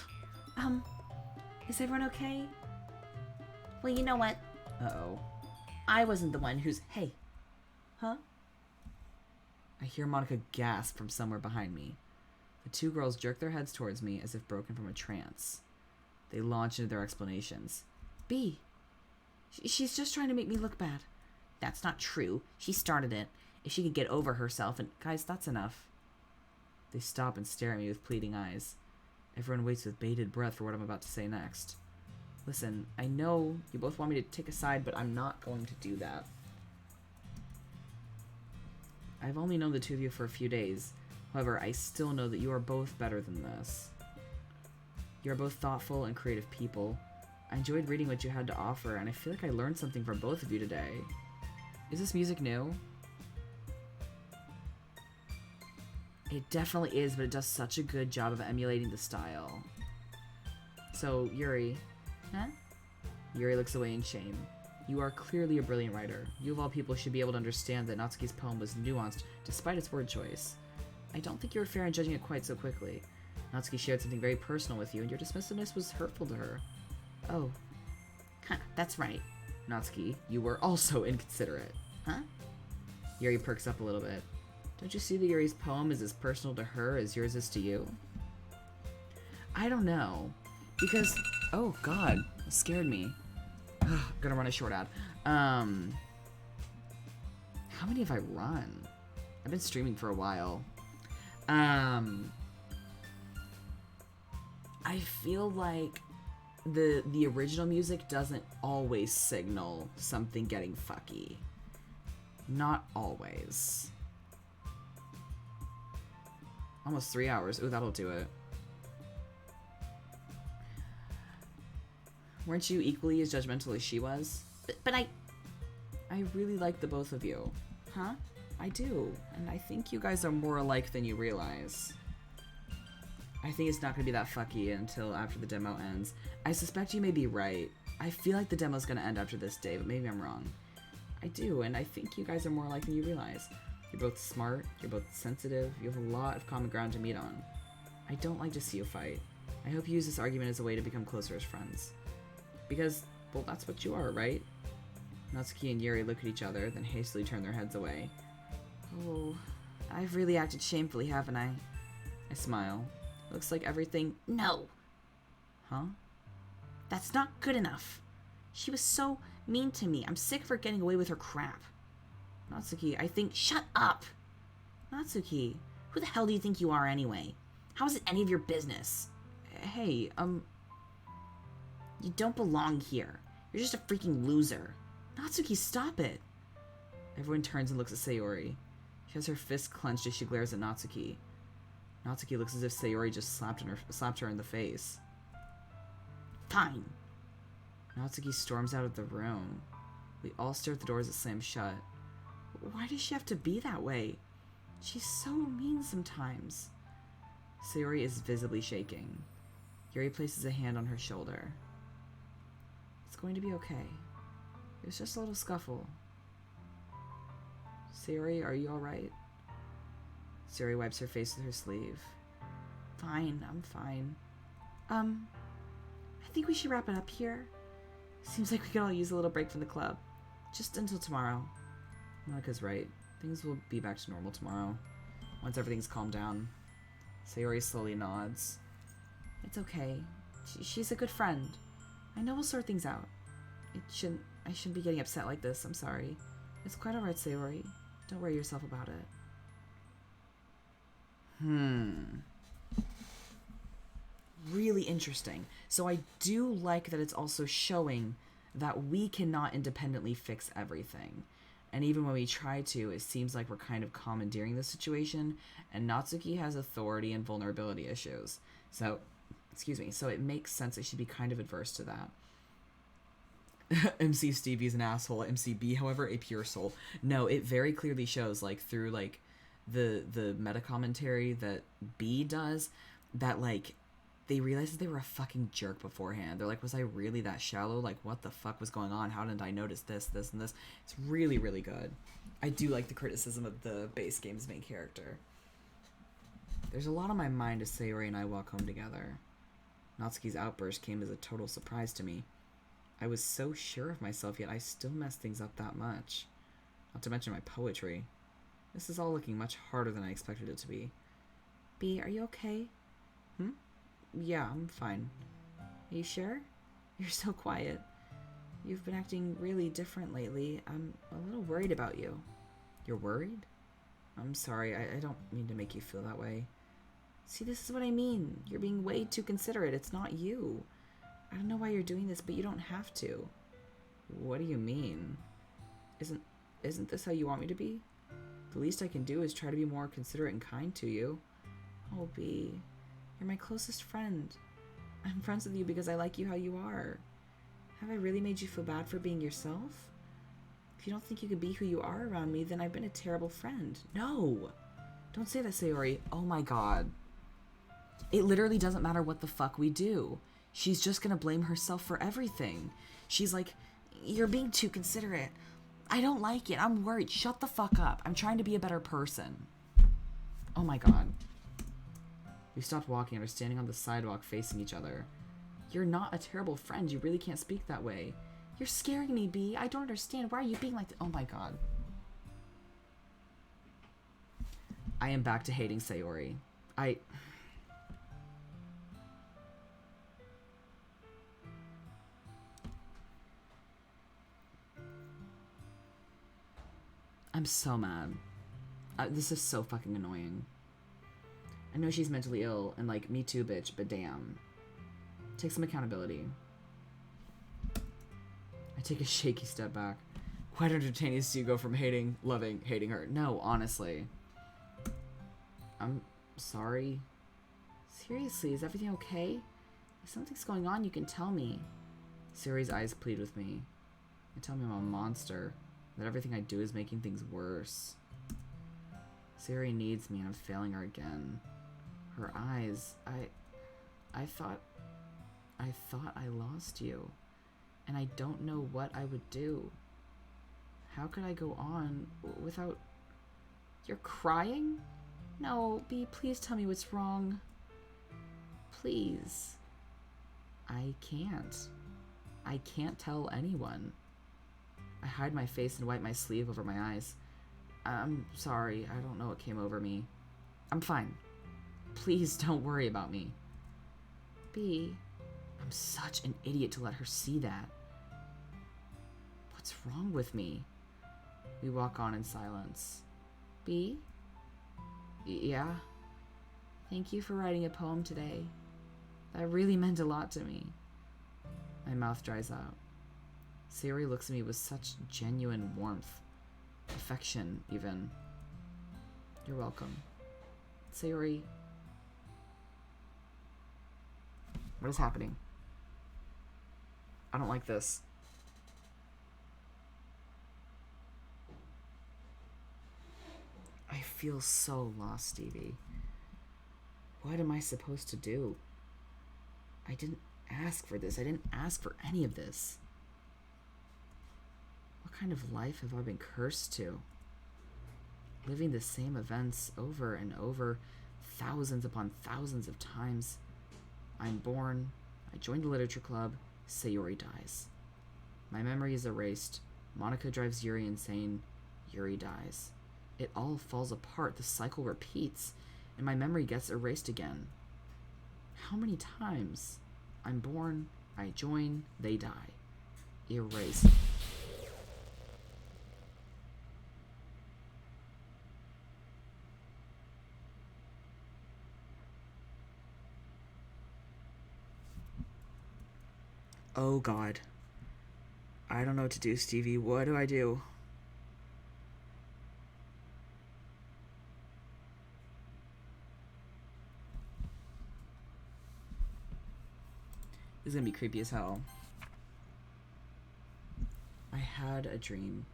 Is everyone okay? Well, you know what? Uh-oh. I wasn't the one who's... Hey. Huh? I hear Monica gasp from somewhere behind me. The two girls jerk their heads towards me as if broken from a trance. They launch into their explanations. B. She's just trying to make me look bad. That's not true. She started it. If she could get over herself and... Guys, that's enough. They stop and stare at me with pleading eyes. Everyone waits with bated breath for what I'm about to say next. Listen, I know you both want me to take a side, but I'm not going to do that. I've only known the two of you for a few days. However, I still know that you are both better than this. You are both thoughtful and creative people. I enjoyed reading what you had to offer, and I feel like I learned something from both of you today. Is this music new? It definitely is, but it does such a good job of emulating the style. So, Yuri. Huh? Yuri looks away in shame. You are clearly a brilliant writer. You of all people should be able to understand that Natsuki's poem was nuanced despite its word choice. I don't think you were fair in judging it quite so quickly. Natsuki shared something very personal with you, and your dismissiveness was hurtful to her. Oh. Huh, that's right. Natsuki, you were also inconsiderate. Huh? Yuri perks up a little bit. Don't you see that Yuri's poem is as personal to her as yours is to you? I don't know. Because... Oh, God. It scared me. Gonna run a short ad. How many have I run? I've been streaming for a while. I feel like the original music doesn't always signal something getting fucky. Not always. Almost 3 hours. Ooh, that'll do it. Weren't you equally as judgmental as she was? But I really like the both of you. Huh? I do. And I think you guys are more alike than you realize. I think it's not going to be that fucky until after the demo ends. I suspect you may be right. I feel like the demo's going to end after this day, but maybe I'm wrong. I do, and I think you guys are more alike than you realize. You're both smart, you're both sensitive, you have a lot of common ground to meet on. I don't like to see you fight. I hope you use this argument as a way to become closer as friends. Because, well, that's what you are, right? Natsuki and Yuri look at each other, then hastily turn their heads away. Oh, I've really acted shamefully, haven't I? I smile. Looks like everything— No! Huh? That's not good enough. She was so mean to me. I'm sick of her getting away with her crap. Natsuki, I think— Shut up! Natsuki, Who the hell do you think you are anyway? How is it any of your business? hey, You don't belong here. You're just a freaking loser. Natsuki, stop it! Everyone turns and looks at Sayori. She has her fist clenched as she glares at Natsuki. Natsuki looks as if Sayori just slapped her in the face. Fine. Natsuki storms out of the room. We all stare at the doors that slam shut. Why does she have to be that way? She's so mean sometimes. Sayori is visibly shaking. Yuri places a hand on her shoulder. It's going to be okay. It was just a little scuffle. Sayori, are you alright? Sayori wipes her face with her sleeve. Fine, I'm fine. I think we should wrap it up here. Seems like we could all use a little break from the club. Just until tomorrow. Monika's right. Things will be back to normal tomorrow. Once everything's calmed down. Sayori slowly nods. It's okay. She's a good friend. I know we'll sort things out. I shouldn't be getting upset like this. I'm sorry. It's quite alright, Sayori. Don't worry yourself about it. Really interesting. So I do like that it's also showing that we cannot independently fix everything. And even when we try to, it seems like we're kind of commandeering the situation, and Natsuki has authority and vulnerability issues. So, so it makes sense that she'd be kind of adverse to that. MC Stevie's an asshole. MCB, however, a pure soul. No, it very clearly shows, like, through, like, the meta commentary that B does, that, like, they realized that they were a fucking jerk beforehand. They're like, was I really that shallow? Like, what the fuck was going on? How didn't I notice this, and this? It's really, really good. I do like the criticism of the base game's main character. There's a lot on my mind as Sayori and I walk home together. Natsuki's outburst came as a total surprise to me. I was so sure of myself, yet I still messed things up that much. Not to mention my poetry. This is all looking much harder than I expected it to be. B, are you okay? Yeah, I'm fine. Are you sure? You're so quiet. You've been acting really different lately. I'm a little worried about you. You're worried? I'm sorry, I don't mean to make you feel that way. See, this is what I mean. You're being way too considerate. It's not you. I don't know why you're doing this, but you don't have to. What do you mean? Isn't this how you want me to be? The least I can do is try to be more considerate and kind to you. Oh, B. You're my closest friend. I'm friends with you because I like you how you are. Have I really made you feel bad for being yourself? If you don't think you can be who you are around me, then I've been a terrible friend. No! Don't say that, Sayori. Oh my god. It literally doesn't matter what the fuck we do. She's just gonna blame herself for everything. She's like, you're being too considerate. I don't like it. I'm worried. Shut the fuck up. I'm trying to be a better person. Oh my god. We stopped walking and are standing on the sidewalk facing each other. You're not a terrible friend. You really can't speak that way. You're scaring me, B. I don't understand. Why are you being like that? Oh my god. I am back to hating Sayori. I'm so mad. This is so fucking annoying. I know she's mentally ill, and like, me too, bitch, but damn. Take some accountability. I take a shaky step back. Quite entertaining to you go from hating, loving, hating her. No, honestly. I'm sorry. Seriously, is everything okay? If something's going on, you can tell me. Sayori's eyes plead with me. They tell me I'm a monster. That everything I do is making things worse. Sayori needs me and I'm failing her again. Her eyes, I thought I lost you. And I don't know what I would do. How could I go on without... You're crying? No, B, please tell me what's wrong. Please. I can't. I can't tell anyone. I hide my face and wipe my sleeve over my eyes. I'm sorry, I don't know what came over me. I'm fine. Please don't worry about me. B, I'm such an idiot to let her see that. What's wrong with me? We walk on in silence. B? Yeah? Thank you for writing a poem today. That really meant a lot to me. My mouth dries out. Sayori looks at me with such genuine warmth. Affection, even. You're welcome. Sayori. What is happening? I don't like this. I feel so lost, Stevie. What am I supposed to do? I didn't ask for this. I didn't ask for any of this. What kind of life have I been cursed to? Living the same events over and over, thousands upon thousands of times. I'm born, I joined the literature club, Sayori dies. My memory is erased. Monica drives Yuri insane. Yuri dies. It all falls apart. The cycle repeats, and my memory gets erased again. How many times? I'm born, I join, they die. Erased. Oh God. I don't know what to do, Stevie. What do I do? This is gonna be creepy as hell. I had a dream.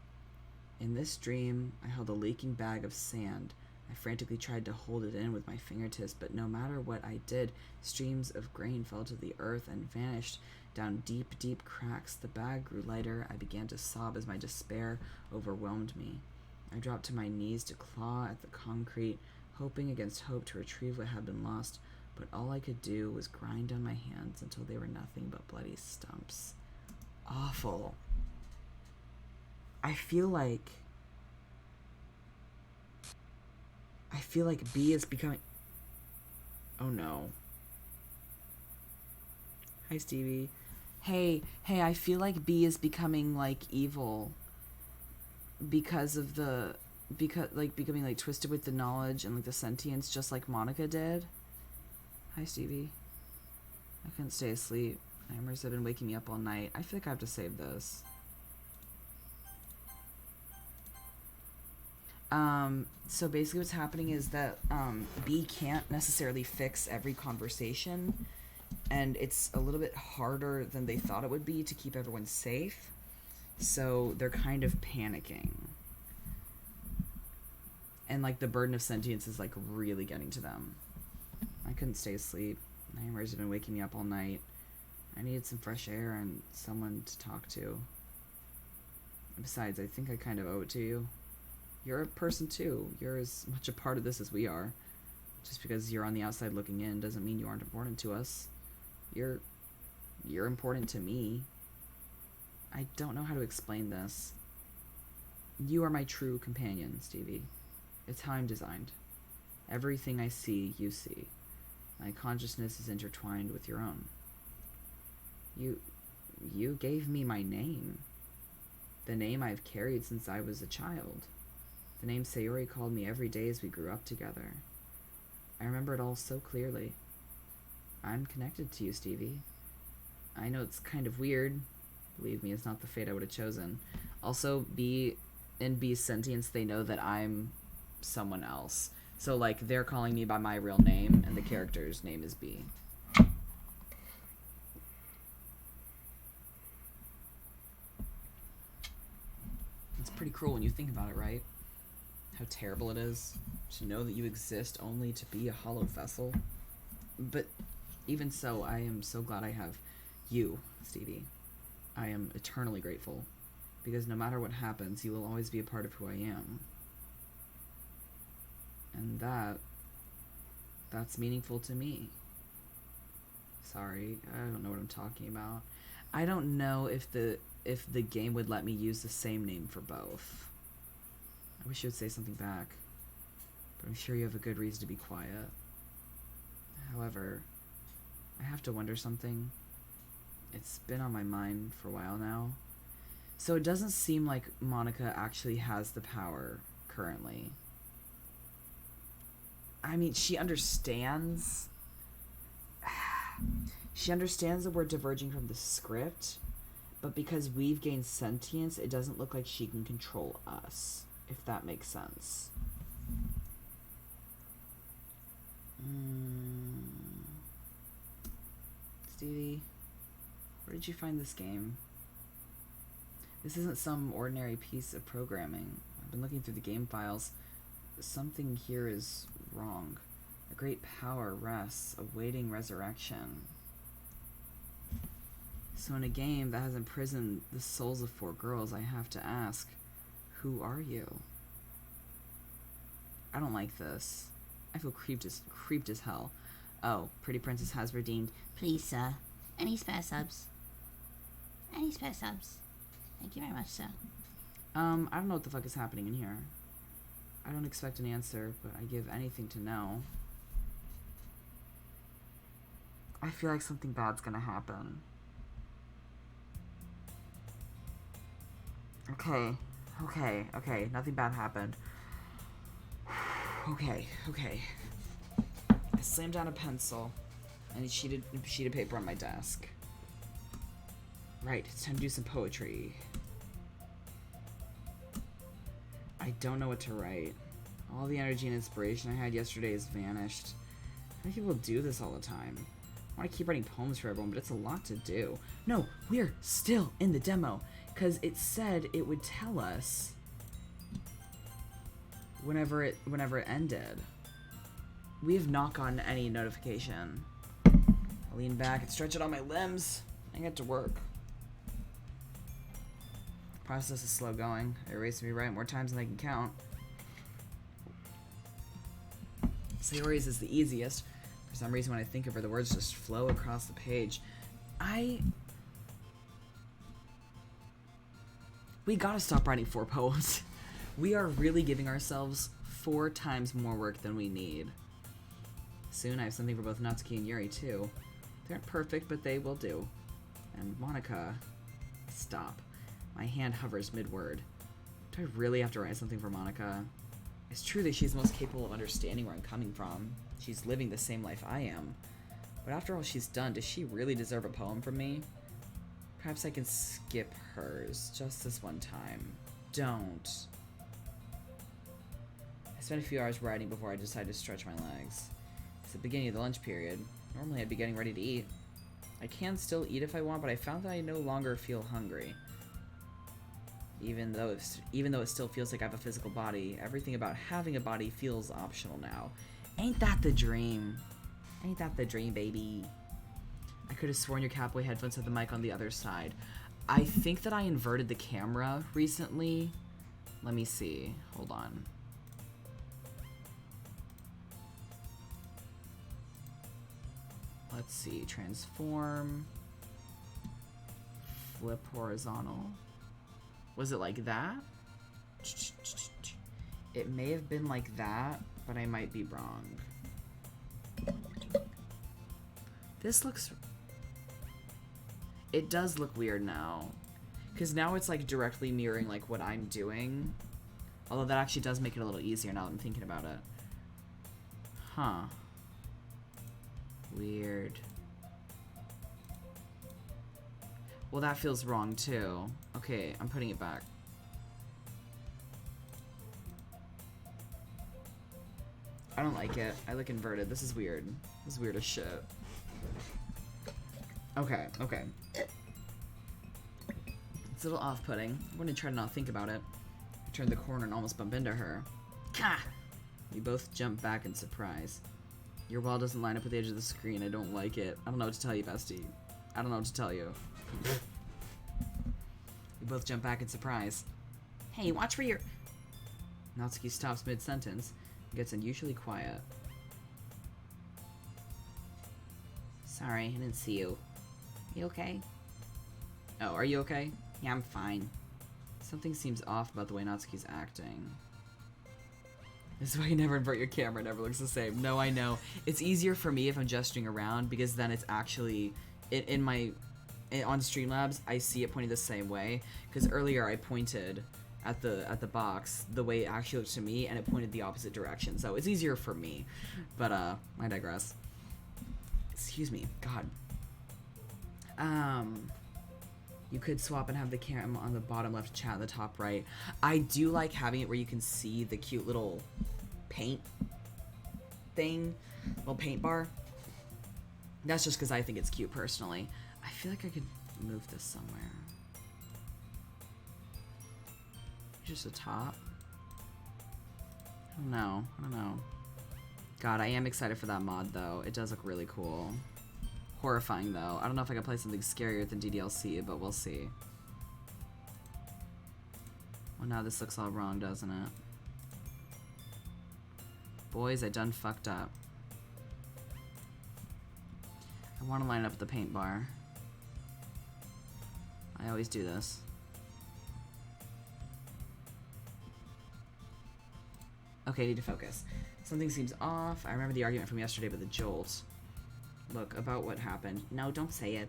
In this dream, I held a leaking bag of sand. I frantically tried to hold it in with my fingertips, but no matter what I did, streams of grain fell to the earth and vanished down deep, deep cracks. The bag grew lighter. I began to sob as my despair overwhelmed me. I dropped to my knees to claw at the concrete, hoping against hope to retrieve what had been lost, but all I could do was grind on my hands until they were nothing but bloody stumps. Awful. I feel like B is becoming... Oh no. Hi, Stevie. Hey, I feel like B is becoming, like, evil. Because of the... becoming, like, twisted with the knowledge and, like, the sentience, just like Monica did. Hi, Stevie. I couldn't stay asleep. Nightmares have been waking me up all night. I feel like I have to save this. So basically what's happening is that B can't necessarily fix every conversation, and it's a little bit harder than they thought it would be to keep everyone safe, so they're kind of panicking. And, like, the burden of sentience is, like, really getting to them. I couldn't stay asleep. Nightmares have been waking me up all night. I needed some fresh air and someone to talk to. Besides, I think I kind of owe it to you. You're a person too. You're as much a part of this as we are. Just because you're on the outside looking in doesn't mean you aren't important to us. You're important to me. I don't know how to explain this. You are my true companion, Stevie. It's how I'm designed. Everything I see, you see. My consciousness is intertwined with your own. You gave me my name. The name I've carried since I was a child. The name Sayori called me every day as we grew up together. I remember it all so clearly. I'm connected to you, Stevie. I know it's kind of weird, Believe me, it's not the fate I would have chosen. Also, in B's sentience, they know that I'm someone else. So, like, they're calling me by my real name, and the character's name is B. It's pretty cruel when you think about it, right? How terrible it is to know that you exist only to be a hollow vessel. But even so, I am so glad I have you, Stevie. I am eternally grateful, because no matter what happens, you will always be a part of who I am. And that's meaningful to me. Sorry, I don't know what I'm talking about. I don't know if the game would let me use the same name for both. I wish you would say something back, but I'm sure you have a good reason to be quiet. However, I have to wonder something. It's been on my mind for a while now. So it doesn't seem like Monica actually has the power currently. I mean, she understands that we're diverging from the script, but because we've gained sentience, it doesn't look like she can control us, if that makes sense. Stevie, where did you find this game? This isn't some ordinary piece of programming. I've been looking through the game files. Something here is wrong. A great power rests, awaiting resurrection. So in a game that has imprisoned the souls of 4 girls, I have to ask, who are you? I don't like this. I feel creeped as hell. Oh, Pretty Princess has redeemed. Please, sir. Any spare subs? Any spare subs? Thank you very much, sir. I don't know what the fuck is happening in here. I don't expect an answer, but I give anything to know. I feel like something bad's gonna happen. Okay, nothing bad happened. Okay. I slammed down a pencil and a sheet of paper on my desk. Right, it's time to do some poetry. I don't know what to write. All the energy and inspiration I had yesterday has vanished. How many people do this all the time? I want to keep writing poems for everyone, but it's a lot to do. No, we're still in the demo, because it said it would tell us whenever it ended. We have not gotten any notification. I lean back and stretch out all my limbs and get to work. The process is slow going. It erased me right more times than I can count. Sayori's is the easiest. For some reason, when I think of her, the words just flow across the page. We gotta stop writing 4 poems. We are really giving ourselves 4 times more work than we need. Soon I have something for both Natsuki and Yuri, too. They aren't perfect, but they will do. And Monica... Stop. My hand hovers mid-word. Do I really have to write something for Monica? It's true that she's most capable of understanding where I'm coming from. She's living the same life I am. But after all she's done, does she really deserve a poem from me? Perhaps I can skip hers, just this one time. Don't. I spent a few hours writing before I decided to stretch my legs. It's the beginning of the lunch period. Normally I'd be getting ready to eat. I can still eat if I want, but I found that I no longer feel hungry. Even though it still feels like I have a physical body, everything about having a body feels optional now. Ain't that the dream? Ain't that the dream, baby? I could have sworn your Catboy headphones had the mic on the other side. I think that I inverted the camera recently. Let me see. Hold on. Let's see. Transform. Flip horizontal. Was it like that? It may have been like that, but I might be wrong. This looks... It does look weird now. Because now it's like directly mirroring like what I'm doing. Although that actually does make it a little easier now that I'm thinking about it. Huh. Weird. Well, that feels wrong too. Okay, I'm putting it back. I don't like it. I look inverted. This is weird. This is weird as shit. Okay, okay. It's a little off-putting. I'm gonna try to not think about it. I turned the corner and almost bumped into her. Gah! We both jumped back in surprise. Your wall doesn't line up with the edge of the screen. I don't like it. I don't know what to tell you, bestie. I don't know what to tell you. We both jump back in surprise. Hey, watch where you're... Natsuki stops mid-sentence and gets unusually quiet. Sorry, I didn't see you. You okay? Oh, are you okay? Yeah, I'm fine. Something seems off about the way Natsuki's acting. This is why you never invert your camera. It never looks the same. No, I know. It's easier for me if I'm gesturing around because then it's actually... on Streamlabs, I see it pointing the same way. Because earlier I pointed at the box the way it actually looked to me, and it pointed the opposite direction. So it's easier for me. But I digress. Excuse me. God. You could swap and have the camera on the bottom left, chat on the top right. I do like having it where you can see the cute little paint thing, little paint bar. That's just because I think it's cute personally. I feel like I could move this somewhere. Just the top. I don't know. I don't know. God, I am excited for that mod though. It does look really cool. Horrifying though. I don't know if I can play something scarier than DDLC, but we'll see. Well, now this looks all wrong, doesn't it? Boys, I done fucked up. I want to line up the paint bar. I always do this. Okay, I need to focus. Something seems off. I remember the argument from yesterday about the jolt. Look, about what happened. No, don't say it.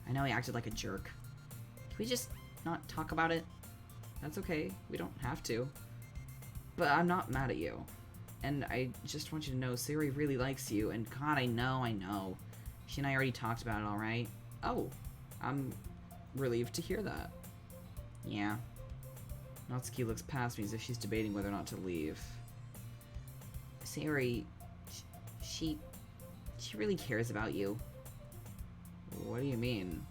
I know I acted like a jerk. Can we just not talk about it? That's okay. We don't have to. But I'm not mad at you. And I just want you to know Sayori really likes you. And God, I know. She and I already talked about it, alright? Oh, I'm relieved to hear that. Yeah. Natsuki looks past me as if she's debating whether or not to leave. Sayori, she really cares about you. What do you mean?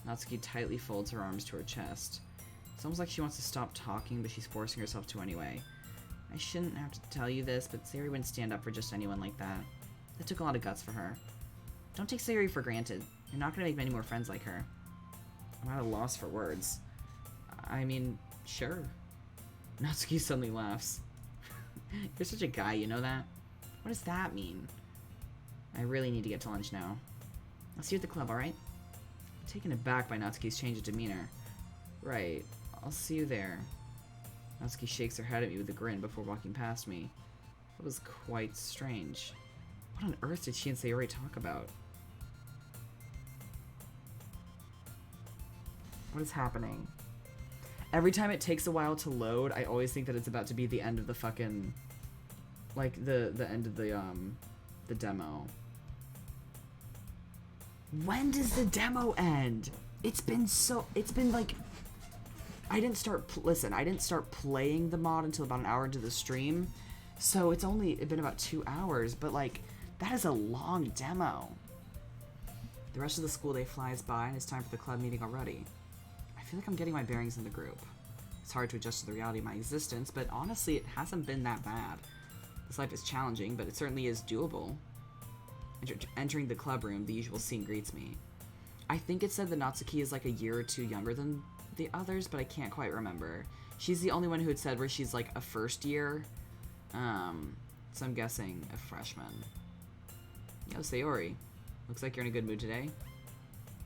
Natsuki tightly folds her arms to her chest. It's almost like she wants to stop talking, but she's forcing herself to anyway. I shouldn't have to tell you this, but Sayori wouldn't stand up for just anyone like that. That took a lot of guts for her. Don't take Sayori for granted. You're not gonna make many more friends like her. I'm at a loss for words. I mean, sure. Natsuki suddenly laughs. You're such a guy, you know that? What does that mean? I really need to get to lunch now. I'll see you at the club, alright? I'm taken aback by Natsuki's change of demeanor. Right. I'll see you there. Natsuki shakes her head at me with a grin before walking past me. That was quite strange. What on earth did she and Sayori talk about? What is happening? Every time it takes a while to load, I always think that it's about to be the end of the fucking... Like, the end of the demo. When does the demo end? It's been like... I didn't start playing the mod until about an hour into the stream. So it's only been about 2 hours, but like, that is a long demo. The rest of the school day flies by and it's time for the club meeting already. I feel like I'm getting my bearings in the group. It's hard to adjust to the reality of my existence, but honestly, it hasn't been that bad. This life is challenging, but it certainly is doable. Entering the club room, the usual scene greets me. I think it said that Natsuki is like a year or two younger than the others, but I can't quite remember. She's the only one who had said where she's like a first year. So I'm guessing a freshman. Yo, Sayori. Looks like you're in a good mood today.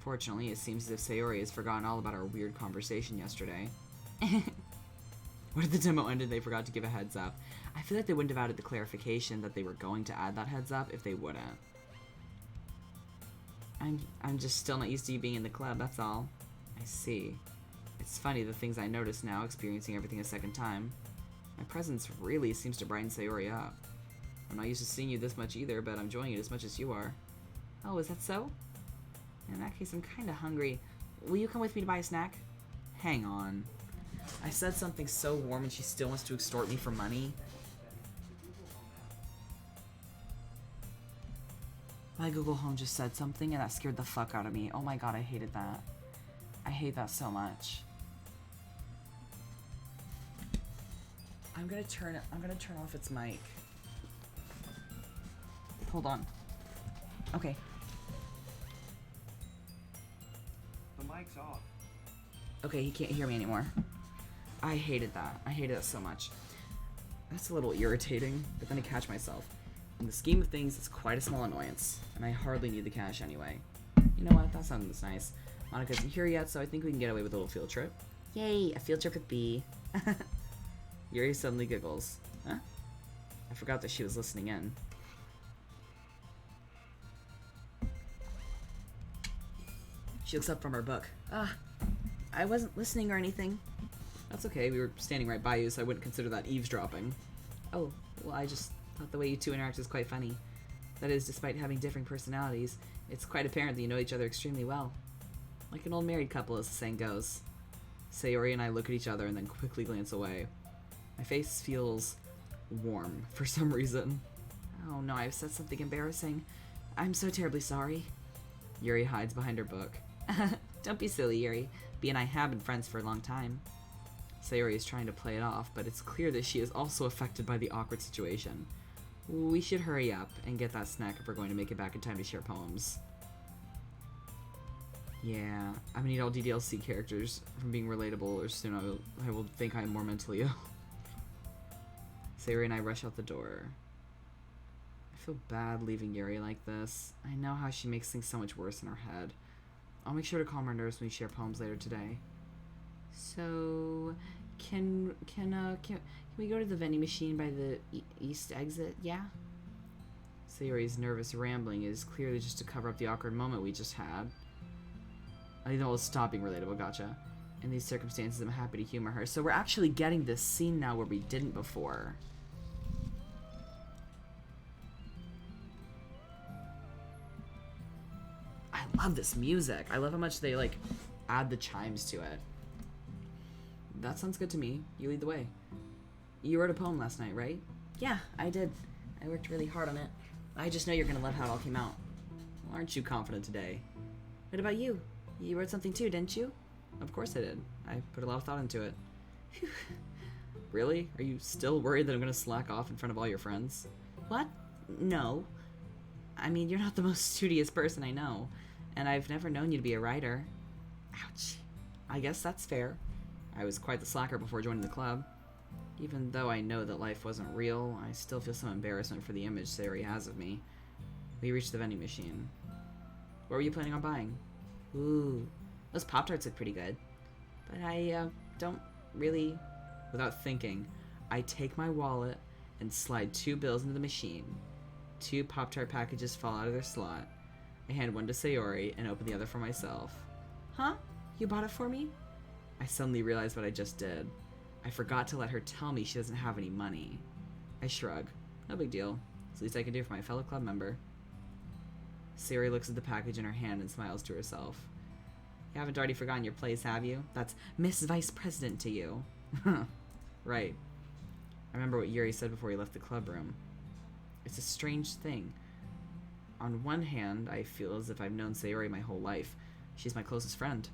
Fortunately, it seems as if Sayori has forgotten all about our weird conversation yesterday. What if the demo ended and they forgot to give a heads up? I feel like they wouldn't have added the clarification that they were going to add that heads up if they wouldn't. I'm just still not used to you being in the club, that's all. I see. It's funny the things I notice now, experiencing everything a second time. My presence really seems to brighten Sayori up. I'm not used to seeing you this much either, but I'm enjoying it as much as you are. Oh, is that so? In that case, I'm kinda hungry. will you come with me to buy a snack? Hang on. I said something so warm and she still wants to extort me for money. My Google Home just said something and that scared the fuck out of me. Oh my god, I hated that. I hate that so much. I'm gonna turn off its mic. Hold on. Okay. The mic's off. Okay, he can't hear me anymore. I hated that. I hated that so much. That's a little irritating, but then I catch myself. In the scheme of things, it's quite a small annoyance, and I hardly need the cash anyway. You know what? That sounds nice. Monica isn't here yet, so I think we can get away with a little field trip. Yay, a field trip with B. Yuri suddenly giggles. Huh? I forgot that she was listening in. She looks up from her book. I wasn't listening or anything. That's okay, we were standing right by you, so I wouldn't consider that eavesdropping. Oh, well, I just thought the way you two interact is quite funny. That is, despite having different personalities, it's quite apparent that you know each other extremely well. Like an old married couple, as the saying goes. Sayori and I look at each other and then quickly glance away. My face feels warm for some reason. Oh no, I've said something embarrassing. I'm so terribly sorry. Yuri hides behind her book. Don't be silly, Yuri. B and I have been friends for a long time. Sayori is trying to play it off, but it's clear that she is also affected by the awkward situation. We should hurry up and get that snack if we're going to make it back in time to share poems. Yeah, I'm gonna need all DDLC characters from being relatable, or soon I will think I'm more mentally ill. Sayori and I rush out the door. I feel bad leaving Yuri like this. I know how she makes things so much worse in her head. I'll make sure to calm her nerves when we share poems later today. So, can we go to the vending machine by the east exit? Yeah? Sayori's nervous rambling is clearly just to cover up the awkward moment we just had. I know it's stop being relatable, gotcha. In these circumstances, I'm happy to humor her. So we're actually getting this scene now where we didn't before. I love this music. I love how much they, like, add the chimes to it. That sounds good to me. You lead the way. You wrote a poem last night, right? Yeah, I did. I worked really hard on it. I just know you're gonna love how it all came out. Well, aren't you confident today? What about you? You wrote something too, didn't you? Of course I did. I put a lot of thought into it. Phew. Really? Are you still worried that I'm gonna slack off in front of all your friends? What? No. I mean, you're not the most studious person I know, and I've never known you to be a writer. Ouch. I guess that's fair. I was quite the slacker before joining the club. Even though I know that life wasn't real, I still feel some embarrassment for the image Sayori has of me. We reached the vending machine. What were you planning on buying? Ooh, those Pop-Tarts look pretty good. But I don't really... Without thinking, I take my wallet and slide 2 bills into the machine. 2 Pop-Tart packages fall out of their slot. I hand one to Sayori and open the other for myself. Huh? You bought it for me? I suddenly realized what I just did. I forgot to let her tell me she doesn't have any money. I shrug. No big deal. It's the least I can do for my fellow club member. Sayori looks at the package in her hand and smiles to herself. You haven't already forgotten your place, have you? That's Miss Vice President to you. Right. I remember what Yuri said before he left the club room. It's a strange thing. On one hand, I feel as if I've known Sayori my whole life. She's my closest friend.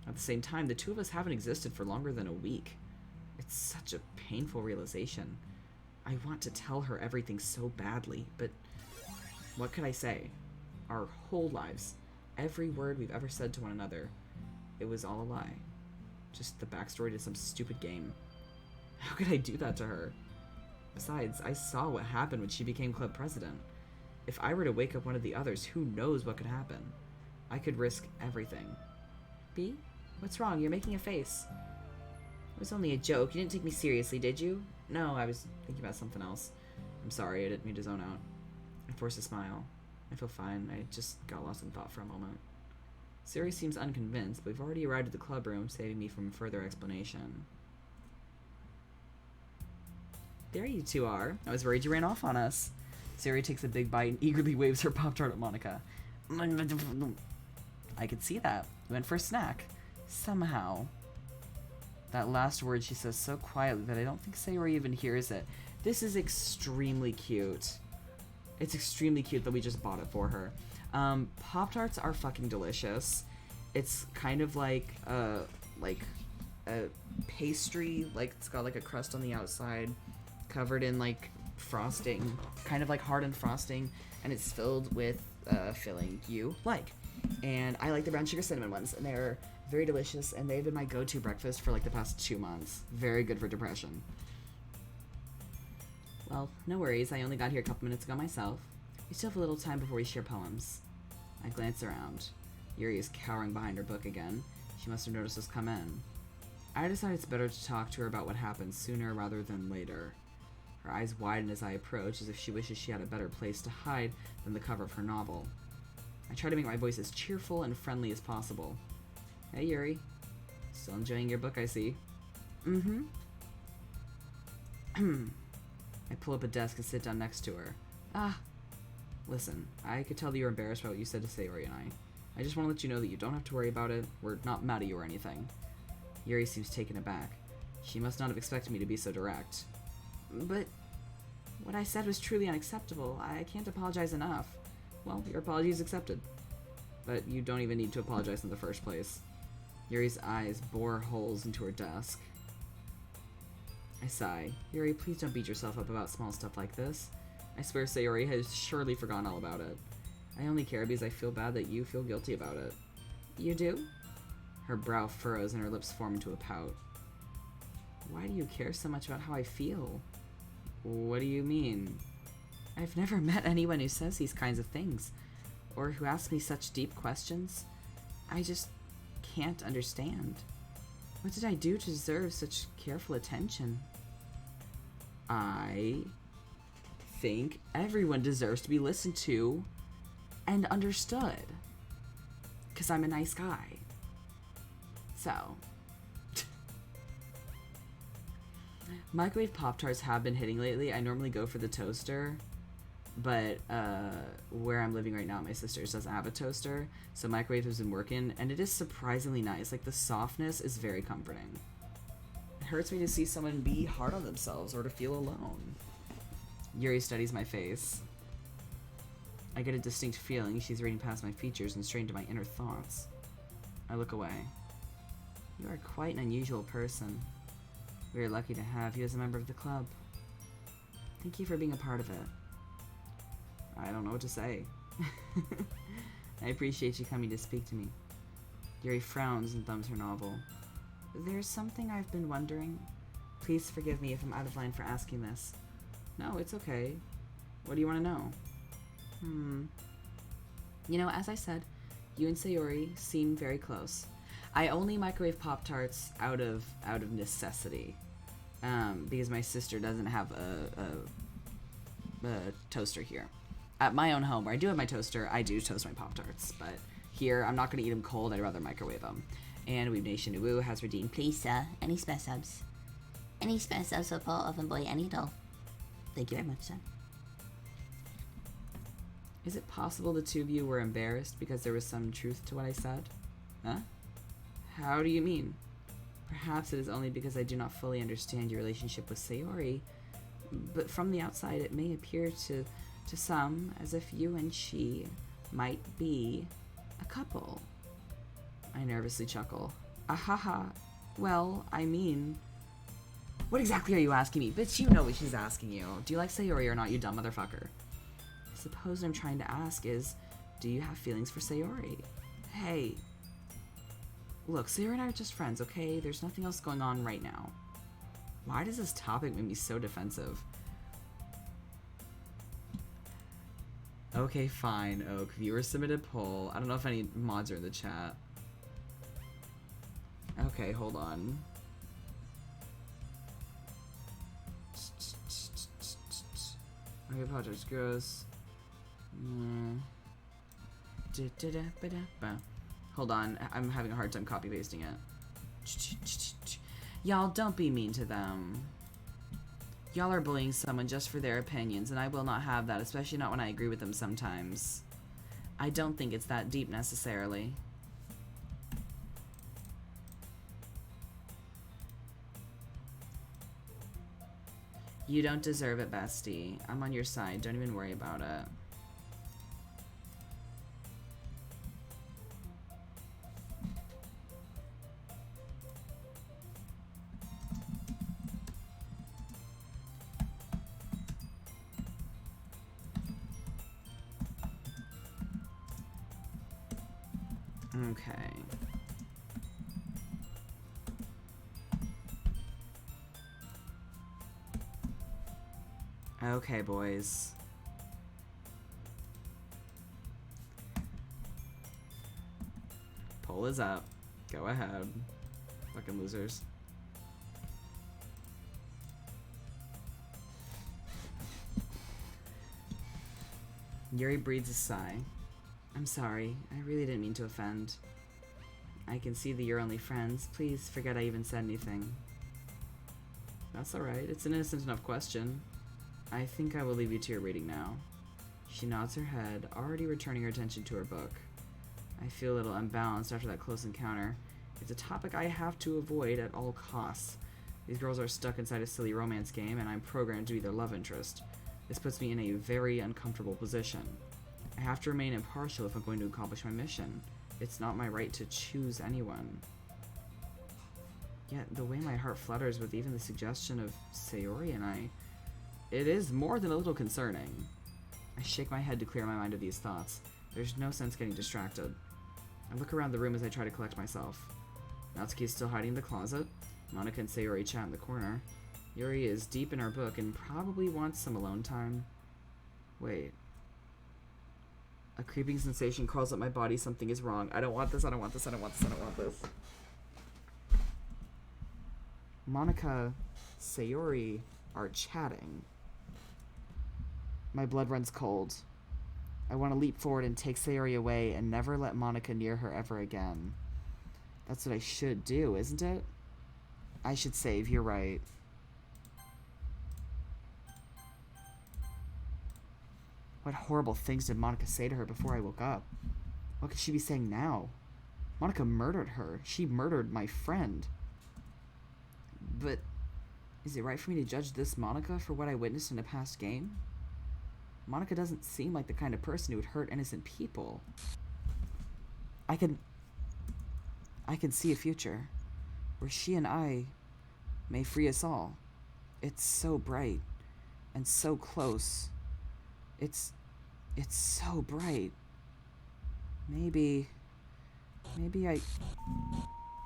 At the same time, the two of us haven't existed for longer than a week. It's such a painful realization. I want to tell her everything so badly, but what could I say? Our whole lives, every word we've ever said to one another, it was all a lie. Just the backstory to some stupid game. How could I do that to her? Besides, I saw what happened when she became club president. If I were to wake up one of the others, who knows what could happen? I could risk everything. B? What's wrong? You're making a face. It was only a joke. You didn't take me seriously, did you? No, I was thinking about something else. I'm sorry, I didn't mean to zone out. I forced a smile. I feel fine. I just got lost in thought for a moment. Siri seems unconvinced, but we've already arrived at the club room, saving me from further explanation. There you two are. I was worried you ran off on us. Siri takes a big bite and eagerly waves her Pop-Tart at Monica. I could see that. We went for a snack. Somehow. That last word she says so quietly that I don't think Sayori even hears it. This is extremely cute. It's extremely cute that we just bought it for her. Pop-Tarts are fucking delicious. It's kind of like a pastry, like it's got like a crust on the outside, covered in like frosting, kind of like hardened frosting, and it's filled with filling you like. And I like the brown sugar cinnamon ones, and they're very delicious, and they've been my go-to breakfast for like the past 2 months. Very good for depression. Well, no worries, I only got here a couple minutes ago myself. We still have a little time before we share poems. I glance around. Yuri is cowering behind her book again. She must have noticed us come in. I decide it's better to talk to her about what happened sooner rather than later. Her eyes widen as I approach, as if she wishes she had a better place to hide than the cover of her novel. I try to make my voice as cheerful and friendly as possible. Hey, Yuri. Still enjoying your book, I see. Mm-hmm. I pull up a desk and sit down next to her. Listen, I could tell that you're embarrassed by what you said to Sayori and I just want to let you know that you don't have to worry about it. We're not mad at you or anything. Yuri seems taken aback. She must not have expected me to be so direct. But what I said was truly unacceptable. I can't apologize enough. Well, your apology is accepted. But you don't even need to apologize in the first place. Yuri's eyes bore holes into her desk. I sigh. Yuri, please don't beat yourself up about small stuff like this. I swear Sayori has surely forgotten all about it. I only care because I feel bad that you feel guilty about it. You do? Her brow furrows and her lips form into a pout. Why do you care so much about how I feel? What do you mean? I've never met anyone who says these kinds of things, or who asks me such deep questions. I just can't understand. What did I do to deserve such careful attention? I think everyone deserves to be listened to and understood. 'Cause I'm a nice guy. So. Microwave Pop-Tarts have been hitting lately. I normally go for the toaster, but where I'm living right now, my sister's doesn't have a toaster, so microwave has been working, and it is surprisingly nice. Like, the softness is very comforting. It hurts me to see someone be hard on themselves or to feel alone. Yuri studies my face. I get a distinct feeling she's reading past my features and straight into my inner thoughts. I look away. You are quite an unusual person. We are lucky to have you as a member of the club. Thank you for being a part of it. I don't know what to say. I appreciate you coming to speak to me. Yuri frowns and thumbs her novel. There's something I've been wondering. Please forgive me if I'm out of line for asking this. No, it's okay. What do you want to know? You know, as I said, you and Sayori seem very close. I only microwave Pop-Tarts out of necessity, because my sister doesn't have a toaster here. At my own home, where I do have my toaster, I do toast my Pop-Tarts, but here, I'm not going to eat them cold, I'd rather microwave them. And Weeb Nation Uwu has redeemed. Please, sir, any spare subs? Any spare subs for of Boy Any Doll? Thank you very much, sir. Is it possible the two of you were embarrassed because there was some truth to what I said? Huh? How do you mean? Perhaps it is only because I do not fully understand your relationship with Sayori, but from the outside it may appear to some as if you and she might be a couple. I nervously chuckle. Ahaha. Well, I mean... What exactly are you asking me? Bitch, you know what she's asking you. Do you like Sayori or not, you dumb motherfucker? I suppose what I'm trying to ask is, do you have feelings for Sayori? Hey. Look, Sayori and I are just friends, okay? There's nothing else going on right now. Why does this topic make me so defensive? Okay, fine, Oak. Viewer submitted poll. I don't know if any mods are in the chat. Okay, hold on. Okay, Potter's gross. Hold on, I'm having a hard time copy pasting it. Y'all, don't be mean to them. Y'all are bullying someone just for their opinions, and I will not have that, especially not when I agree with them sometimes. I don't think it's that deep necessarily. You don't deserve it, bestie. I'm on your side. Don't even worry about it. Okay. Okay, boys. Poll is up. Go ahead. Fucking losers. Yuri breathes a sigh. I'm sorry. I really didn't mean to offend. I can see that you're only friends. Please forget I even said anything. That's alright. It's an innocent enough question. I think I will leave you to your reading now. She nods her head, already returning her attention to her book. I feel a little unbalanced after that close encounter. It's a topic I have to avoid at all costs. These girls are stuck inside a silly romance game, and I'm programmed to be their love interest. This puts me in a very uncomfortable position. I have to remain impartial if I'm going to accomplish my mission. It's not my right to choose anyone. Yet, the way my heart flutters with even the suggestion of Sayori and I, it is more than a little concerning. I shake my head to clear my mind of these thoughts. There's no sense getting distracted. I look around the room as I try to collect myself. Natsuki is still hiding in the closet. Monica and Sayori chat in the corner. Yuri is deep in her book and probably wants some alone time. Wait. A creeping sensation crawls up my body. Something is wrong. I don't want this, I don't want this, I don't want this, I don't want this. Monica, Sayori are chatting. My blood runs cold. I want to leap forward and take Sayori away and never let Monica near her ever again. That's what I should do, isn't it? I should save, you're right. What horrible things did Monica say to her before I woke up? What could she be saying now? Monica murdered her. She murdered my friend. But is it right for me to judge this Monica for what I witnessed in a past game? Monica doesn't seem like the kind of person who would hurt innocent people. I can see a future where she and I may free us all. It's so bright and so close. It's so bright. Maybe I...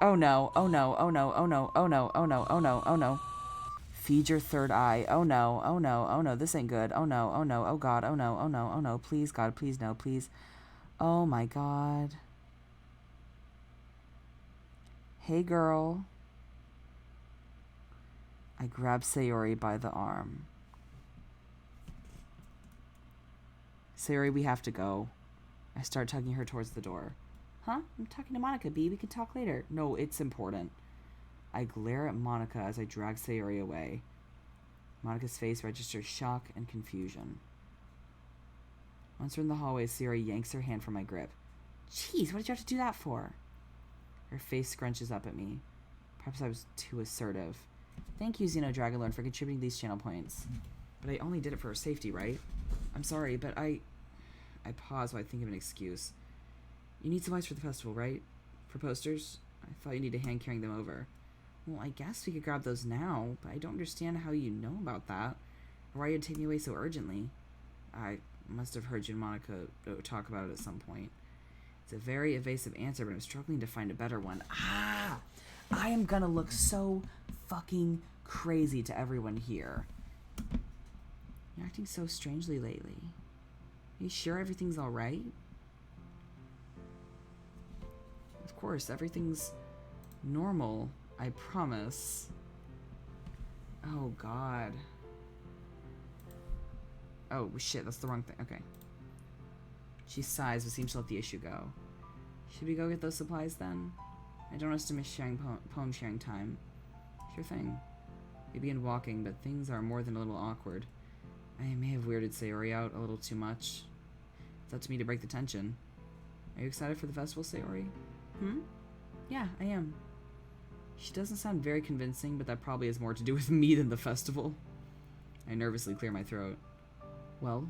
Oh no, oh no, oh no, oh no, oh no, oh no, oh no, oh no. Feed your third eye. Oh no, oh no, oh no, this ain't good. Oh no, oh no, oh god, oh no, oh no, oh no, please God, please no, please. Oh my god. Hey girl. I grab Sayori by the arm. Sayori, we have to go. I start tugging her towards the door. Huh? I'm talking to Monica, B. We can talk later. No, it's important. I glare at Monica as I drag Sayori away. Monica's face registers shock and confusion. Once we're in the hallway, Sayori yanks her hand from my grip. Jeez, what did you have to do that for? Her face scrunches up at me. Perhaps I was too assertive. Thank you, Xeno Dragonlord, for contributing these channel points. But I only did it for her safety, right? I'm sorry, but I pause while I think of an excuse. You need supplies for the festival, right? For posters? I thought you needed hand carrying them over. Well, I guess we could grab those now, but I don't understand how you know about that, or why you'd take me away so urgently. I must have heard you and Monica talk about it at some point. It's a very evasive answer, but I'm struggling to find a better one. Ah! I am gonna look so fucking crazy to everyone here. You're acting so strangely lately. Are you sure everything's alright? Of course, everything's normal. I promise. Oh, God. Oh, shit, that's the wrong thing. Okay. She sighs, but seems to let the issue go. Should we go get those supplies, then? I don't want us to miss sharing poem sharing time. Sure thing. We begin walking, but things are more than a little awkward. I may have weirded Sayori out a little too much. It's up to me to break the tension. Are you excited for the festival, Sayori? Yeah, I am. She doesn't sound very convincing, but that probably has more to do with me than the festival. I nervously clear my throat. Well,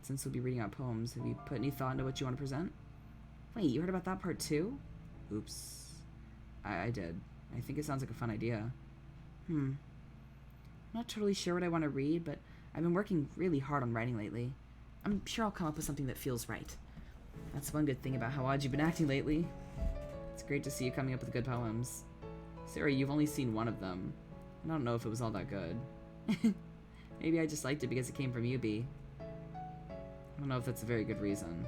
since we'll be reading out poems, have you put any thought into what you want to present? Wait, you heard about that part too? Oops. I did. I think it sounds like a fun idea. I'm not totally sure what I want to read, but I've been working really hard on writing lately. I'm sure I'll come up with something that feels right. That's one good thing about how odd you've been acting lately. It's great to see you coming up with good poems. Sarah, you've only seen one of them. I don't know if it was all that good. Maybe I just liked it because it came from you, B. I don't know if that's a very good reason.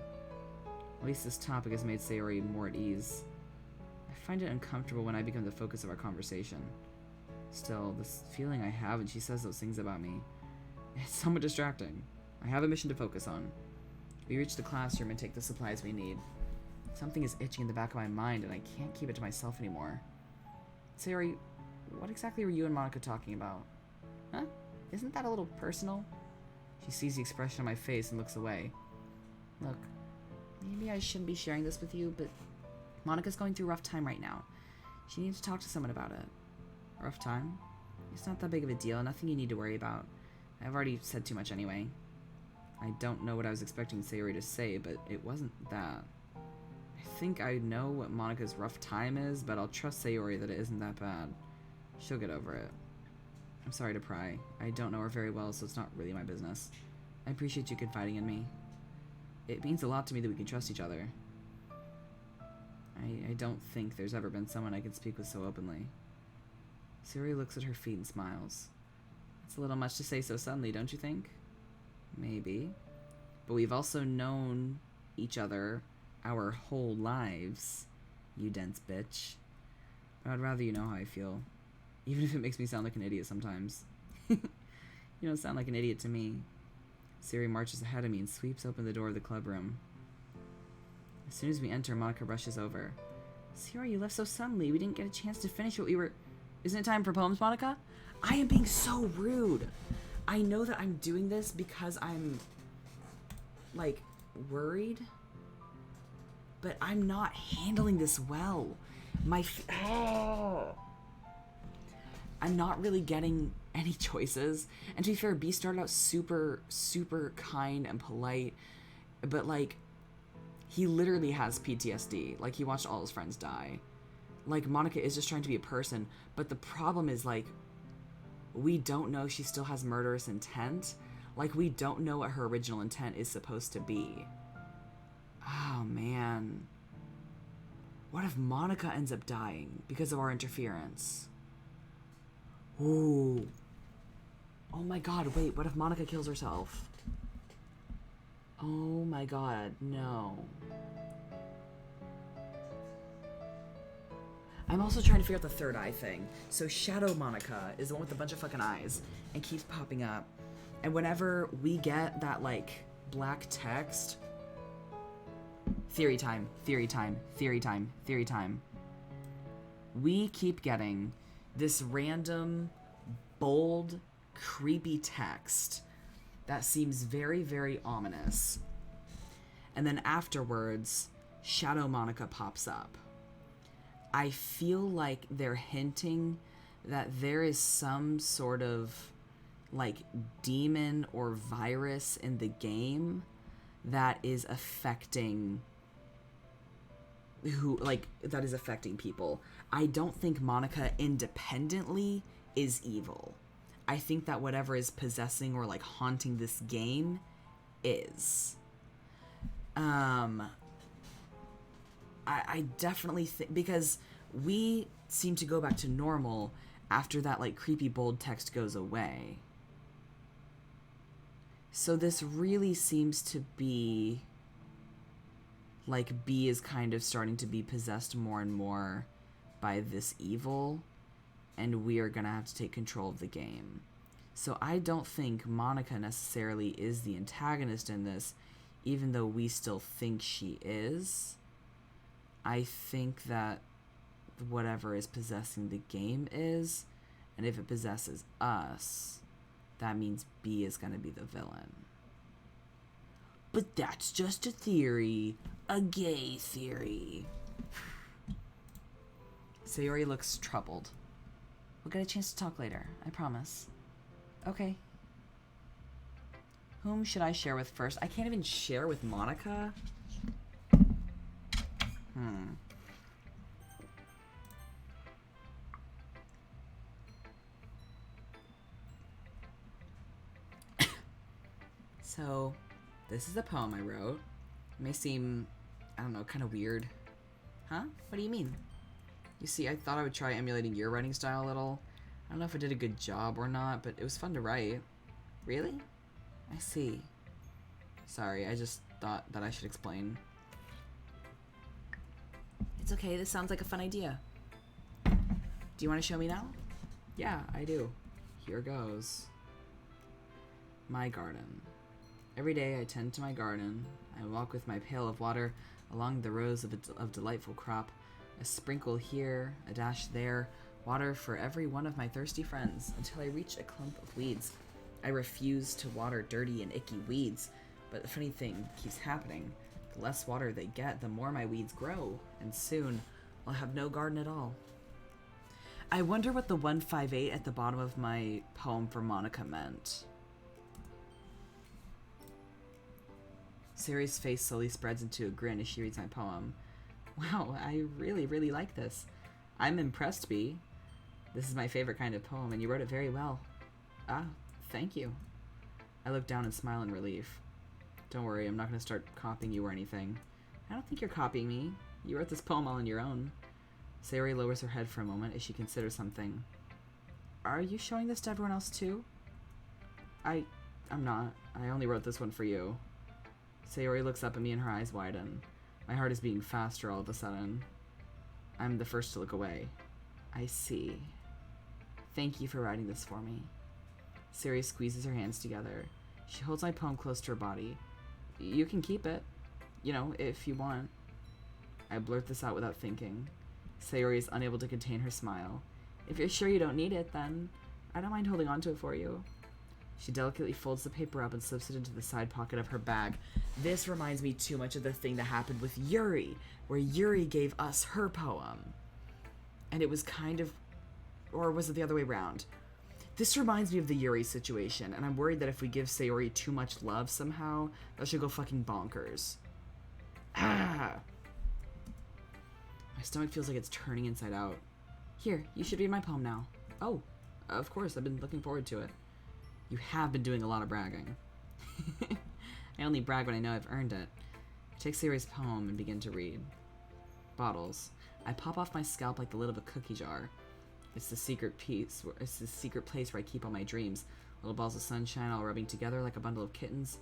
At least this topic has made Sayori more at ease. I find it uncomfortable when I become the focus of our conversation. Still, this feeling I have when she says those things about me, it's somewhat distracting. I have a mission to focus on. We reach the classroom and take the supplies we need. Something is itching in the back of my mind and I can't keep it to myself anymore. Sayori, what exactly were you and Monica talking about? Huh? Isn't that a little personal? She sees the expression on my face and looks away. Look, maybe I shouldn't be sharing this with you, but Monica's going through a rough time right now. She needs to talk to someone about it. Rough time? It's not that big of a deal, nothing you need to worry about. I've already said too much anyway. I don't know what I was expecting Sayori to say, but it wasn't that. I think I know what Monica's rough time is, but I'll trust Sayori that it isn't that bad. She'll get over it. I'm sorry to pry. I don't know her very well, so it's not really my business. I appreciate you confiding in me. It means a lot to me that we can trust each other. I don't think there's ever been someone I could speak with so openly. Sayori looks at her feet and smiles. It's a little much to say so suddenly, don't you think? Maybe. But we've also known each other our whole lives, you dense bitch. But I'd rather you know how I feel. Even if it makes me sound like an idiot sometimes. You don't sound like an idiot to me. Sayori marches ahead of me and sweeps open the door of the club room. As soon as we enter, Monica rushes over. Sayori, you left so suddenly. We didn't get a chance to finish what we were... Isn't it time for poems, Monica? I am being so rude. I know that I'm doing this because I'm, like, worried. But I'm not handling this well. I'm not really getting any choices. And to be fair, B started out super, super kind and polite. But, like, he literally has PTSD. Like, he watched all his friends die. Like, Monica is just trying to be a person. But the problem is, like, we don't know she still has murderous intent. Like, we don't know what her original intent is supposed to be. Oh, man. What if Monica ends up dying because of our interference? Ooh. Oh my god, wait, what if Monica kills herself? Oh my god, no. I'm also trying to figure out the third eye thing. So Shadow Monica is the one with a bunch of fucking eyes and keeps popping up. And whenever we get that, like, black text... Theory time, theory time, theory time, theory time. We keep getting this random, bold, creepy text that seems very, very ominous. And then afterwards, Shadow Monica pops up. I feel like they're hinting that there is some sort of, like, demon or virus in the game that is affecting that is affecting people. I don't think Monica independently is evil. I think that whatever is possessing or, like, haunting this game is. I definitely think, because we seem to go back to normal after that, like, creepy bold text goes away. So this really seems to be, like, B is kind of starting to be possessed more and more by this evil, and we are gonna have to take control of the game. So I don't think Monica necessarily is the antagonist in this, even though we still think she is. I think that whatever is possessing the game is, and if it possesses us, that means B is gonna be the villain. But that's just a theory. A gay theory. Sayori looks troubled. We'll get a chance to talk later, I promise. Okay. Whom should I share with first? I can't even share with Monica? So, this is a poem I wrote. It may seem, I don't know, kind of weird. Huh? What do you mean? You see, I thought I would try emulating your writing style a little. I don't know if I did a good job or not, but it was fun to write. Really? I see. Sorry, I just thought that I should explain. It's okay, this sounds like a fun idea. Do you want to show me now? Yeah, I do. Here goes. My garden. Every day I tend to my garden. I walk with my pail of water along the rows of delightful crop. A sprinkle here, a dash there, water for every one of my thirsty friends, until I reach a clump of weeds. I refuse to water dirty and icky weeds, but the funny thing keeps happening. The less water they get, the more my weeds grow, and soon I'll have no garden at all. I wonder what the 158 at the bottom of my poem for Monica meant. Sari's face slowly spreads into a grin as she reads my poem. Wow, I really, really like this. I'm impressed, Bee. This is my favorite kind of poem, and you wrote it very well. Ah, thank you. I look down and smile in relief. Don't worry, I'm not going to start copying you or anything. I don't think you're copying me. You wrote this poem all on your own. Sayori lowers her head for a moment as she considers something. Are you showing this to everyone else too? I'm not. I only wrote this one for you. Sayori looks up at me and her eyes widen. My heart is beating faster all of a sudden. I'm the first to look away. I see. Thank you for writing this for me. Sayori squeezes her hands together. She holds my poem close to her body. You can keep it. You know, if you want. I blurt this out without thinking. Sayori is unable to contain her smile. If you're sure you don't need it, then I don't mind holding on to it for you. She delicately folds the paper up and slips it into the side pocket of her bag. This reminds me too much of the thing that happened with Yuri, where Yuri gave us her poem. And it was kind of... Or was it the other way around? This reminds me of the Yuri situation, and I'm worried that if we give Sayori too much love somehow, that she'll go fucking bonkers. Ah! My stomach feels like it's turning inside out. Here, you should read my poem now. Oh, of course, I've been looking forward to it. You have been doing a lot of bragging. I only brag when I know I've earned it. I take Sayori's poem and begin to read. Bottles. I pop off my scalp like the lid of a cookie jar. It's the secret place where I keep all my dreams. Little balls of sunshine all rubbing together like a bundle of kittens.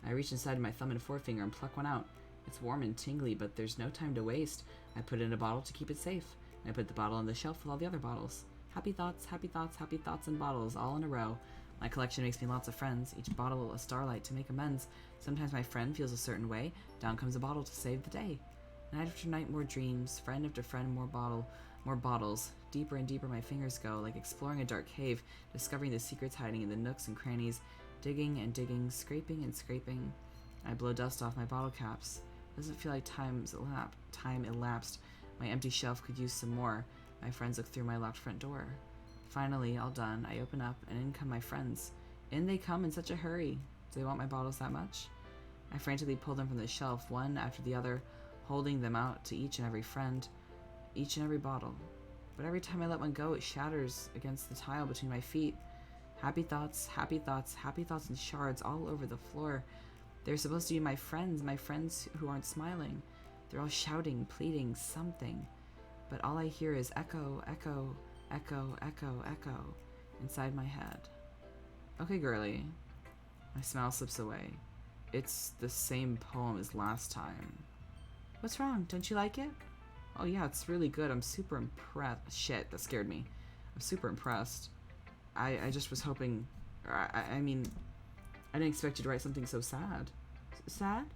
I reach inside my thumb and forefinger and pluck one out. It's warm and tingly, but there's no time to waste. I put it in a bottle to keep it safe. I put the bottle on the shelf with all the other bottles. Happy thoughts, happy thoughts, happy thoughts in bottles, all in a row. My collection makes me lots of friends, each bottle a starlight to make amends. Sometimes my friend feels a certain way, down comes a bottle to save the day. Night after night, more dreams, friend after friend, more bottles. Deeper and deeper my fingers go, like exploring a dark cave, discovering the secrets hiding in the nooks and crannies, digging and digging, scraping and scraping. I blow dust off my bottle caps. Doesn't feel like time elapsed. My empty shelf could use some more. My friends look through my locked front door. Finally, all done, I open up, and in come my friends. In they come in such a hurry. Do they want my bottles that much? I frantically pull them from the shelf, one after the other, holding them out to each and every friend, each and every bottle. But every time I let one go, it shatters against the tile between my feet. Happy thoughts, happy thoughts, happy thoughts in shards all over the floor. They're supposed to be my friends who aren't smiling. They're all shouting, pleading, something. But all I hear is echo, echo, echo, echo, echo inside my head. Okay, girly. My smile slips away. It's the same poem as last time. What's wrong? Don't you like it? Oh yeah, it's really good. I'm super impressed. Shit, that scared me. I'm super impressed. I just was hoping... I mean, I didn't expect you to write something so sad. Sad?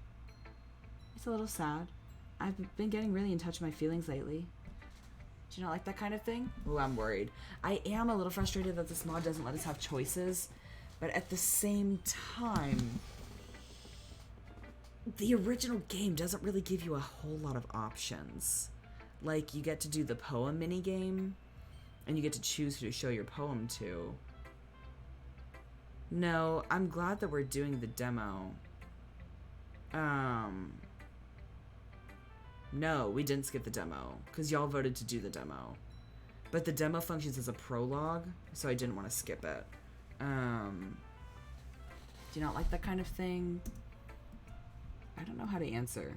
It's a little sad. I've been getting really in touch with my feelings lately. Do you not like that kind of thing? Oh, I'm worried. I am a little frustrated that this mod doesn't let us have choices, but at the same time, the original game doesn't really give you a whole lot of options. Like, you get to do the poem minigame, and you get to choose who to show your poem to. No, I'm glad that we're doing the demo. No, we didn't skip the demo, because y'all voted to do the demo. But the demo functions as a prologue, so I didn't want to skip it. Do you not like that kind of thing? I don't know how to answer.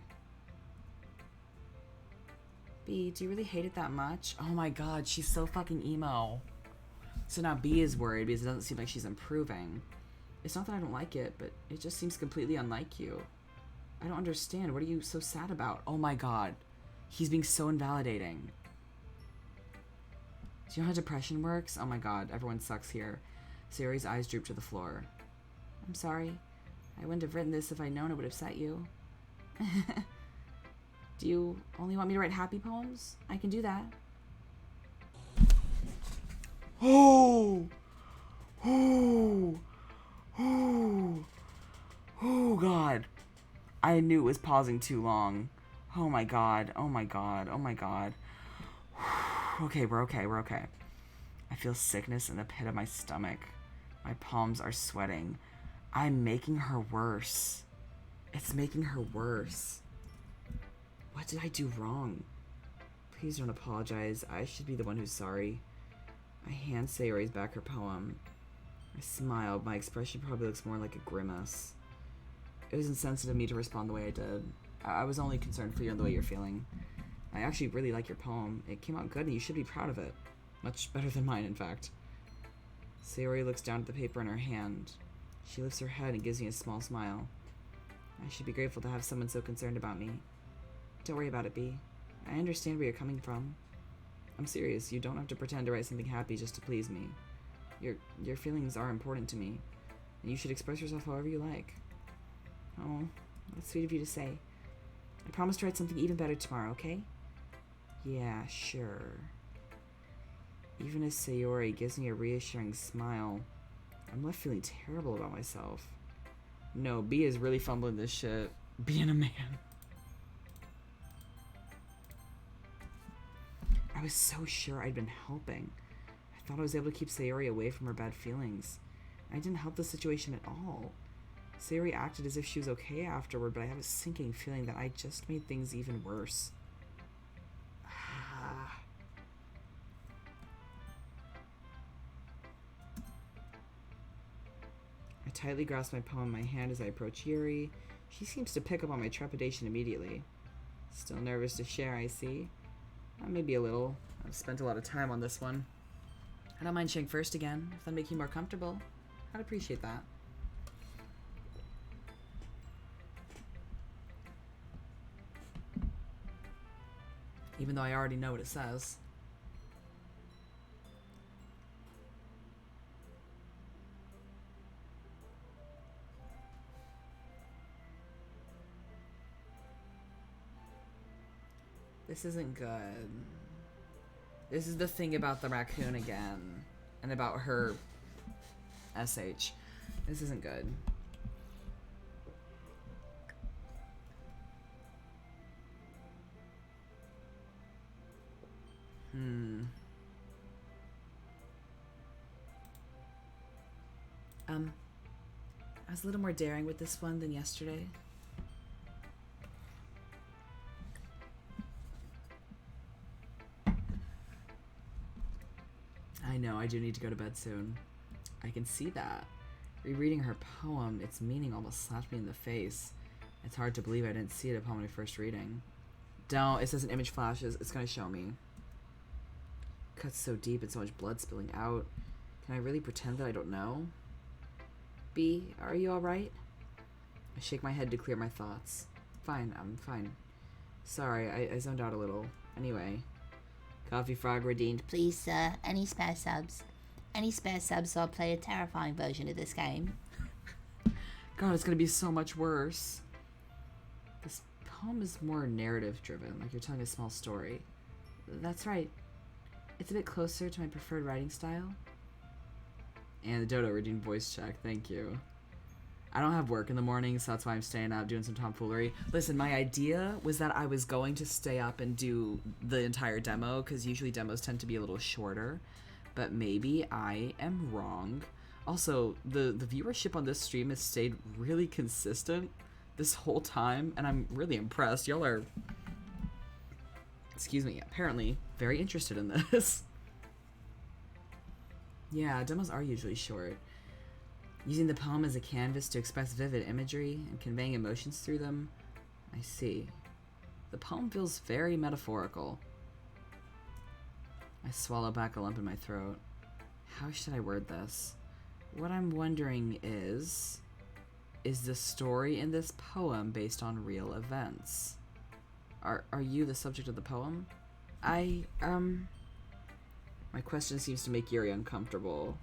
B, do you really hate it that much? Oh my god, she's so fucking emo. So now B is worried because it doesn't seem like she's improving. It's not that I don't like it, but it just seems completely unlike you. I don't understand. What are you so sad about? Oh my god. He's being so invalidating. Do you know how depression works? Oh my god, everyone sucks here. Sayori's eyes droop to the floor. I'm sorry. I wouldn't have written this if I'd known it would upset you. Do you only want me to write happy poems? I can do that. Oh! Oh! Oh! Oh god. I knew it was pausing too long. Oh my god. Oh my god. Oh my god. Okay, we're okay. We're okay. I feel sickness in the pit of my stomach. My palms are sweating. I'm making her worse. It's making her worse. What did I do wrong? Please don't apologize. I should be the one who's sorry. I hand Sayori's back her poem. I smiled. My expression probably looks more like a grimace. It was insensitive of me to respond the way I did. I was only concerned for you and the way you're feeling. I actually really like your poem. It came out good and you should be proud of it. Much better than mine, in fact. Sayori looks down at the paper in her hand. She lifts her head and gives me a small smile. I should be grateful to have someone so concerned about me. Don't worry about it, B. I understand where you're coming from. I'm serious. You don't have to pretend to write something happy just to please me. Your feelings are important to me, and you should express yourself however you like. Oh, that's sweet of you to say. I promise to write something even better tomorrow, okay? Yeah, sure. Even as Sayori gives me a reassuring smile, I'm left feeling terrible about myself. No, B is really fumbling this shit. Being a man. I was so sure I'd been helping. I thought I was able to keep Sayori away from her bad feelings. I didn't help the situation at all. Sayori acted as if she was okay afterward, but I have a sinking feeling that I just made things even worse. I tightly grasp my poem in my hand as I approach Yuri. She seems to pick up on my trepidation immediately. Still nervous to share, I see. Maybe a little. I've spent a lot of time on this one. I don't mind sharing first again, if that'll make you more comfortable. I'd appreciate that. Even though I already know what it says. This isn't good. This is the thing about the raccoon again. And about her SH. This isn't good. I was a little more daring with this one than yesterday. I know, I do need to go to bed soon. I can see that. Rereading her poem, its meaning almost slapped me in the face. It's hard to believe I didn't see it upon my first reading. Don't, it says an image flashes, it's gonna show me. Cuts so deep and so much blood spilling out. Can I really pretend that I don't know? B, are you alright? I shake my head to clear my thoughts. Fine, I'm fine. Sorry, I zoned out a little. Anyway. Coffee Frog redeemed. Please, sir, any spare subs? Any spare subs so I'll play a terrifying version of this game? God, it's gonna be so much worse. This poem is more narrative driven, like you're telling a small story. That's right. It's a bit closer to my preferred writing style. And the Dodo redeemed voice check, thank you. I don't have work in the morning, so that's why I'm staying up doing some tomfoolery. Listen, my idea was that I was going to stay up and do the entire demo, because usually demos tend to be a little shorter. But maybe I am wrong. Also, the viewership on this stream has stayed really consistent this whole time, and I'm really impressed. Y'all are, excuse me, apparently very interested in this. Yeah, demos are usually short. Using the poem as a canvas to express vivid imagery and conveying emotions through them. I see. The poem feels very metaphorical. I swallow back a lump in my throat. How should I word this? What I'm wondering is the story in this poem based on real events? Are you the subject of the poem? My question seems to make Yuri uncomfortable.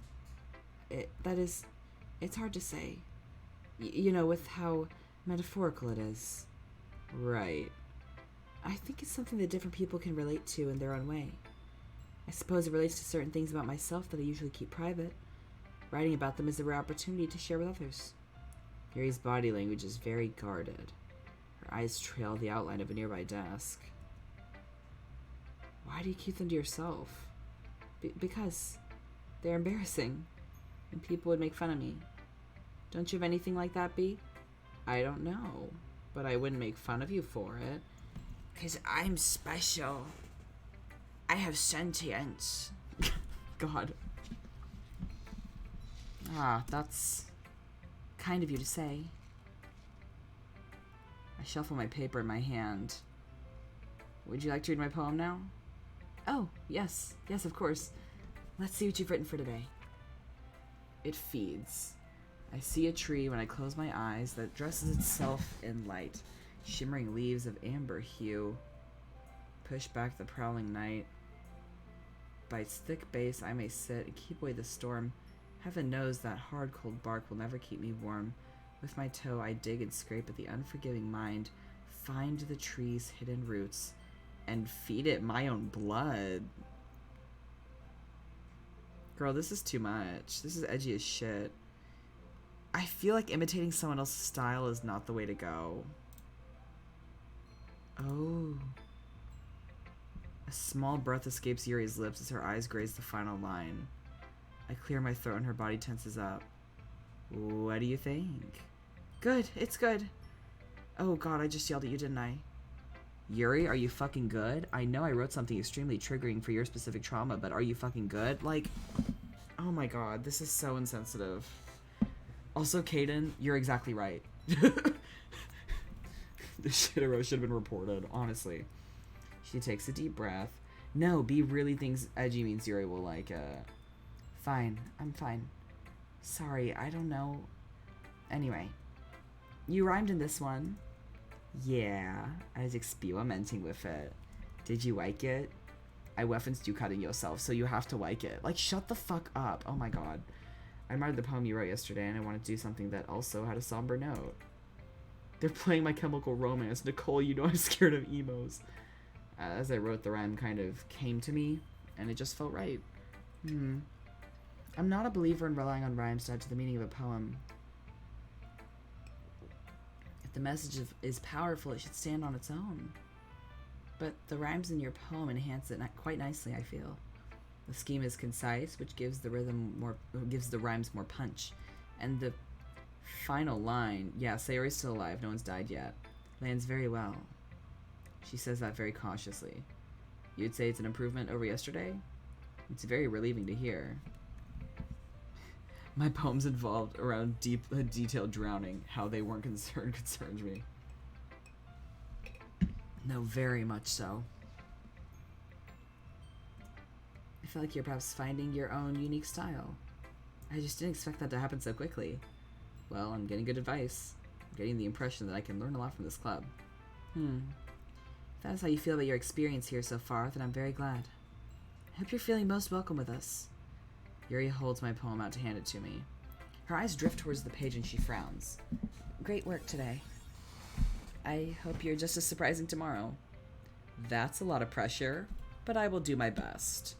It's hard to say. You know, with how metaphorical it is. Right. I think it's something that different people can relate to in their own way. I suppose it relates to certain things about myself that I usually keep private. Writing about them is a rare opportunity to share with others. Yuri's body language is very guarded. Her eyes trail the outline of a nearby desk. Why do you keep them to yourself? Because they're embarrassing, and people would make fun of me. Don't you have anything like that, B? I don't know, but I wouldn't make fun of you for it. 'Cause I'm special. I have sentience. God. Ah, that's kind of you to say. I shuffle my paper in my hand. Would you like to read my poem now? Oh, yes. Yes, of course. Let's see what you've written for today. It feeds. I see a tree when I close my eyes that dresses itself in light, shimmering leaves of amber hue. Push back the prowling night. By its thick base I may sit and keep away the storm. Heaven knows that hard, cold bark will never keep me warm. With my toe I dig and scrape at the unforgiving mind, find the tree's hidden roots, and feed it my own blood. Girl, this is too much. This is edgy as shit. I feel like imitating someone else's style is not the way to go. Oh. A small breath escapes Yuri's lips as her eyes graze the final line. I clear my throat and her body tenses up. What do you think? Good, it's good. Oh god, I just yelled at you, didn't I? Yuri, are you fucking good? I know I wrote something extremely triggering for your specific trauma, but are you fucking good? Like, oh my god, this is so insensitive. Also, Kaden, you're exactly right. This shit should have been reported, honestly. She takes a deep breath. No, B really thinks edgy means Yuri will like it. Fine, I'm fine. Sorry, I don't know. Anyway, you rhymed in this one. Yeah, I was experimenting with it. Did you like it? I referenced you cutting yourself, so you have to like it. Like, shut the fuck up. Oh my god. I admired the poem you wrote yesterday, and I wanted to do something that also had a somber note. They're playing My Chemical Romance. Nicole, you know I'm scared of emos. As I wrote, the rhyme kind of came to me, and it just felt right. I'm not a believer in relying on rhymes to add to the meaning of a poem. If the message is powerful, it should stand on its own. But the rhymes in your poem enhance it quite nicely, I feel. The scheme is concise, which gives the rhymes more punch. And the final line, yeah, Sayori's still alive, no one's died yet, lands very well. She says that very cautiously. You'd say it's an improvement over yesterday? It's very relieving to hear. My poems involved around detailed drowning. How they weren't concerned concerns me. No, very much so. I feel like you're perhaps finding your own unique style. I just didn't expect that to happen so quickly. Well, I'm getting good advice. I'm getting the impression that I can learn a lot from this club. If that is how you feel about your experience here so far, then I'm very glad. I hope you're feeling most welcome with us. Yuri holds my poem out to hand it to me. Her eyes drift towards the page and she frowns. Great work today. I hope you're just as surprising tomorrow. That's a lot of pressure, but I will do my best.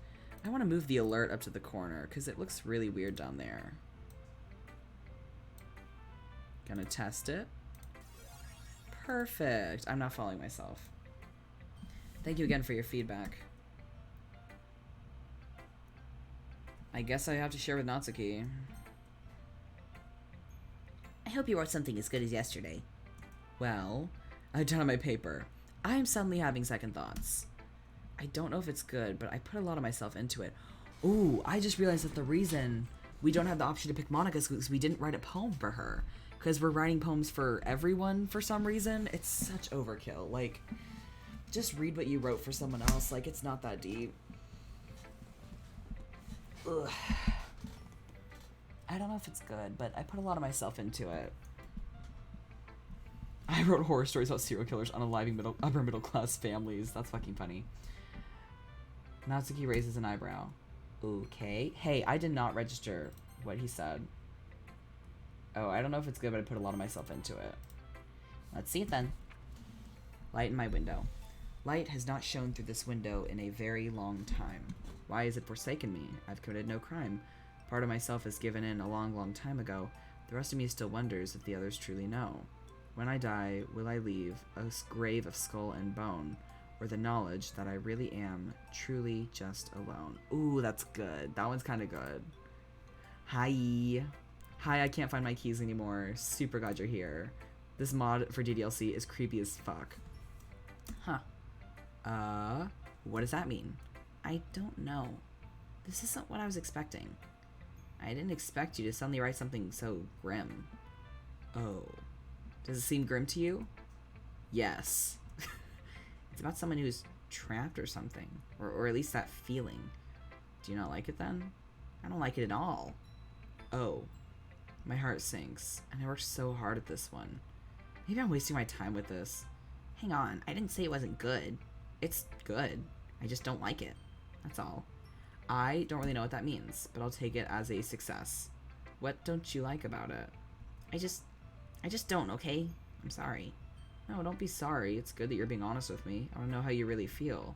I want to move the alert up to the corner because it looks really weird down there. Gonna test it. Perfect. I'm not following myself. Thank you again for your feedback. I guess I have to share with Natsuki. hope you wrote something as good as yesterday. Well, I've done on my paper. I am suddenly having second thoughts. I don't know if it's good, but I put a lot of myself into it. Ooh, I just realized that the reason we don't have the option to pick Monica is because we didn't write a poem for her. Because we're writing poems for everyone for some reason. It's such overkill. Like, just read what you wrote for someone else. Like, it's not that deep. Ugh. I don't know if it's good, but I put a lot of myself into it. I wrote horror stories about serial killers unaliving upper middle class families. That's fucking funny. Natsuki raises an eyebrow. Okay. Hey, I did not register what he said. Oh, I don't know if it's good, but I put a lot of myself into it. Let's see it then. Light in my window. Light has not shone through this window in a very long time. Why has it forsaken me? I've committed no crime. Part of myself has given in a long, long time ago. The rest of me still wonders if the others truly know. When I die, will I leave a grave of skull and bone, or the knowledge that I really am truly just alone? Ooh, that's good. That one's kind of good. Hi. Hi, I can't find my keys anymore. Super glad you're here. This mod for DDLC is creepy as fuck. Huh. What does that mean? I don't know. This isn't what I was expecting. I didn't expect you to suddenly write something so grim. Oh. Does it seem grim to you? Yes. It's about someone who's trapped or something. Or at least that feeling. Do you not like it then? I don't like it at all. Oh. My heart sinks. And I worked so hard at this one. Maybe I'm wasting my time with this. Hang on. I didn't say it wasn't good. It's good. I just don't like it. That's all. I don't really know what that means, but I'll take it as a success. What don't you like about it? I just don't, okay? I'm sorry. No, don't be sorry. It's good that you're being honest with me. I don't know how you really feel.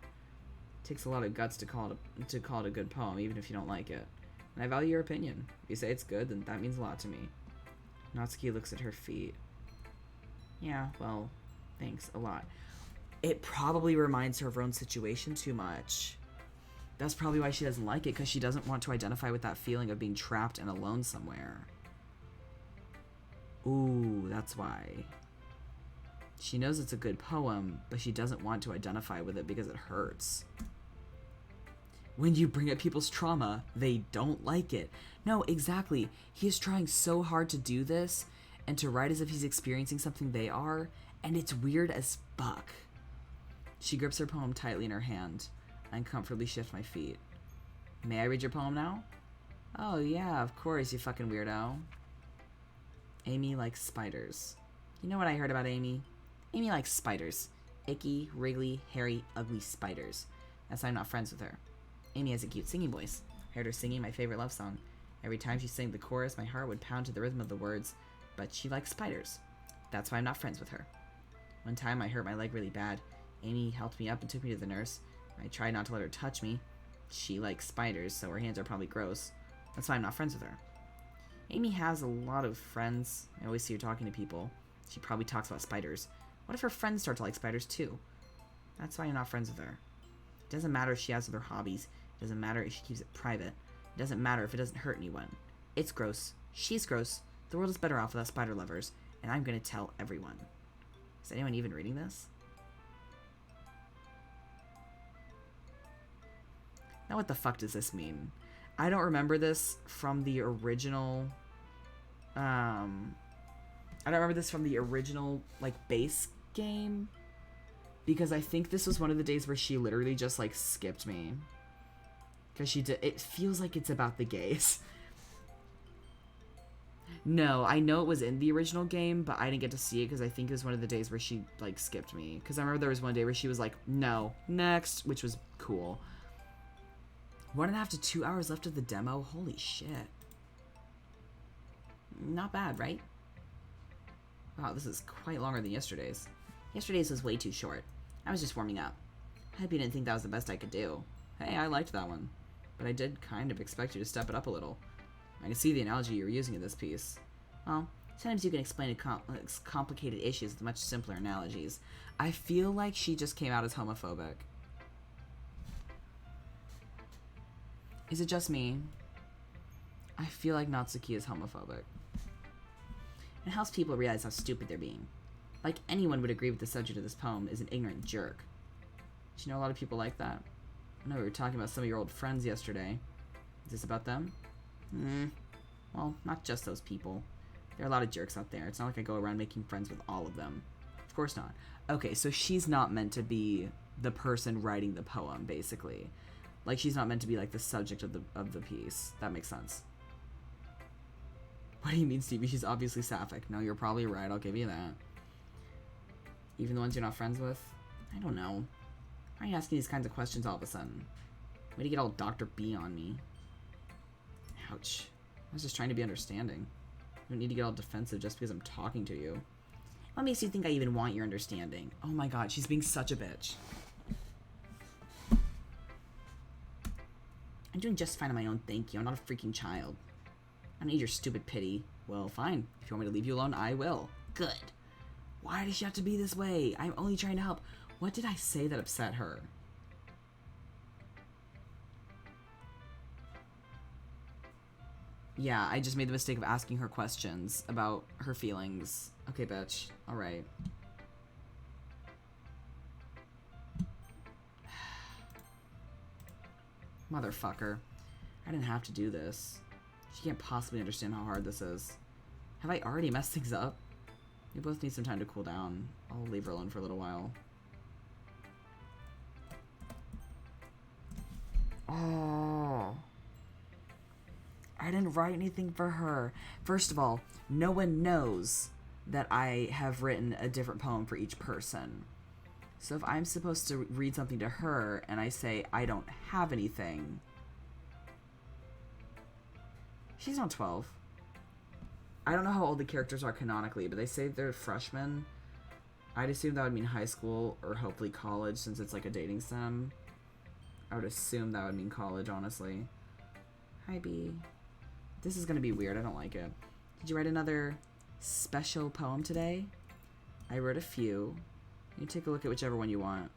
It takes a lot of guts to call it a good poem, even if you don't like it. And I value your opinion. If you say it's good, then that means a lot to me. Natsuki looks at her feet. Yeah, well, thanks a lot. It probably reminds her of her own situation too much. That's probably why she doesn't like it, because she doesn't want to identify with that feeling of being trapped and alone somewhere. Ooh, that's why. She knows it's a good poem, but she doesn't want to identify with it because it hurts. When you bring up people's trauma, they don't like it. No, exactly. He is trying so hard to do this, and to write as if he's experiencing something they are, and it's weird as fuck. She grips her poem tightly in her hand. I uncomfortably shift my feet. May I read your poem now? Oh yeah, of course, you fucking weirdo. Amy likes spiders. You know what I heard about Amy? Amy likes spiders. Icky, wriggly, hairy, ugly spiders. That's why I'm not friends with her. Amy has a cute singing voice. I heard her singing my favorite love song. Every time she sang the chorus, my heart would pound to the rhythm of the words, but she likes spiders. That's why I'm not friends with her. One time I hurt my leg really bad. Amy helped me up and took me to the nurse. I tried not to let her touch me. She likes spiders, so her hands are probably gross. That's why I'm not friends with her. Amy has a lot of friends. I always see her talking to people. She probably talks about spiders. What if her friends start to like spiders too? That's why I'm not friends with her. It doesn't matter if she has other hobbies. It doesn't matter if she keeps it private. It doesn't matter if it doesn't hurt anyone. It's gross. She's gross. The world is better off without spider lovers, and I'm gonna tell everyone. Is anyone even reading this? Now what the fuck does this mean? I don't remember this from the original, like, base game. Because I think this was one of the days where she literally just, like, skipped me. Because she did, it feels like it's about the gays. No, I know it was in the original game, but I didn't get to see it because I think it was one of the days where she, like, skipped me. Because I remember there was one day where she was like, no, next, which was cool. 1.5 to 2 hours left of the demo? Holy shit. Not bad, right? Wow, this is quite longer than yesterday's. Yesterday's was way too short. I was just warming up. I hope you didn't think that was the best I could do. Hey, I liked that one. But I did kind of expect you to step it up a little. I can see the analogy you were using in this piece. Well, sometimes you can explain complicated issues with much simpler analogies. I feel like she just came out as homophobic. Is it just me? I feel like Natsuki is homophobic. and helps people realize how stupid they're being. Like anyone would agree with the subject of this poem is an ignorant jerk. Do you know a lot of people like that? I know we were talking about some of your old friends yesterday. Is this about them? Well, not just those people. There are a lot of jerks out there. It's not like I go around making friends with all of them. Of course not. Okay, so she's not meant to be the person writing the poem, basically. Like, she's not meant to be, like, the subject of the piece. That makes sense. What do you mean, Stevie? She's obviously sapphic. No, you're probably right. I'll give you that. Even the ones you're not friends with? I don't know. Why are you asking these kinds of questions all of a sudden? Way to get all Dr. B on me. Ouch. I was just trying to be understanding. You don't need to get all defensive just because I'm talking to you. What makes you think I even want your understanding? Oh my god, she's being such a bitch. I'm doing just fine on my own, thank you. I'm not a freaking child. I don't need your stupid pity. Well, fine. If you want me to leave you alone, I will. Good. Why does she have to be this way? I'm only trying to help. What did I say that upset her? Yeah, I just made the mistake of asking her questions about her feelings. Okay, bitch. Alright. Motherfucker. I didn't have to do this. She can't possibly understand how hard this is. Have I already messed things up? We both need some time to cool down. I'll leave her alone for a little while. Oh. I didn't write anything for her. First of all, no one knows that I have written a different poem for each person. So if I'm supposed to read something to her and I say I don't have anything... She's not 12. I don't know how old the characters are canonically, but they say they're freshmen. I'd assume that would mean high school or hopefully college since it's like a dating sim. I would assume that would mean college, honestly. Hi, B. This is gonna be weird. I don't like it. Did you write another special poem today? I wrote a few. You can take a look at whichever one you want.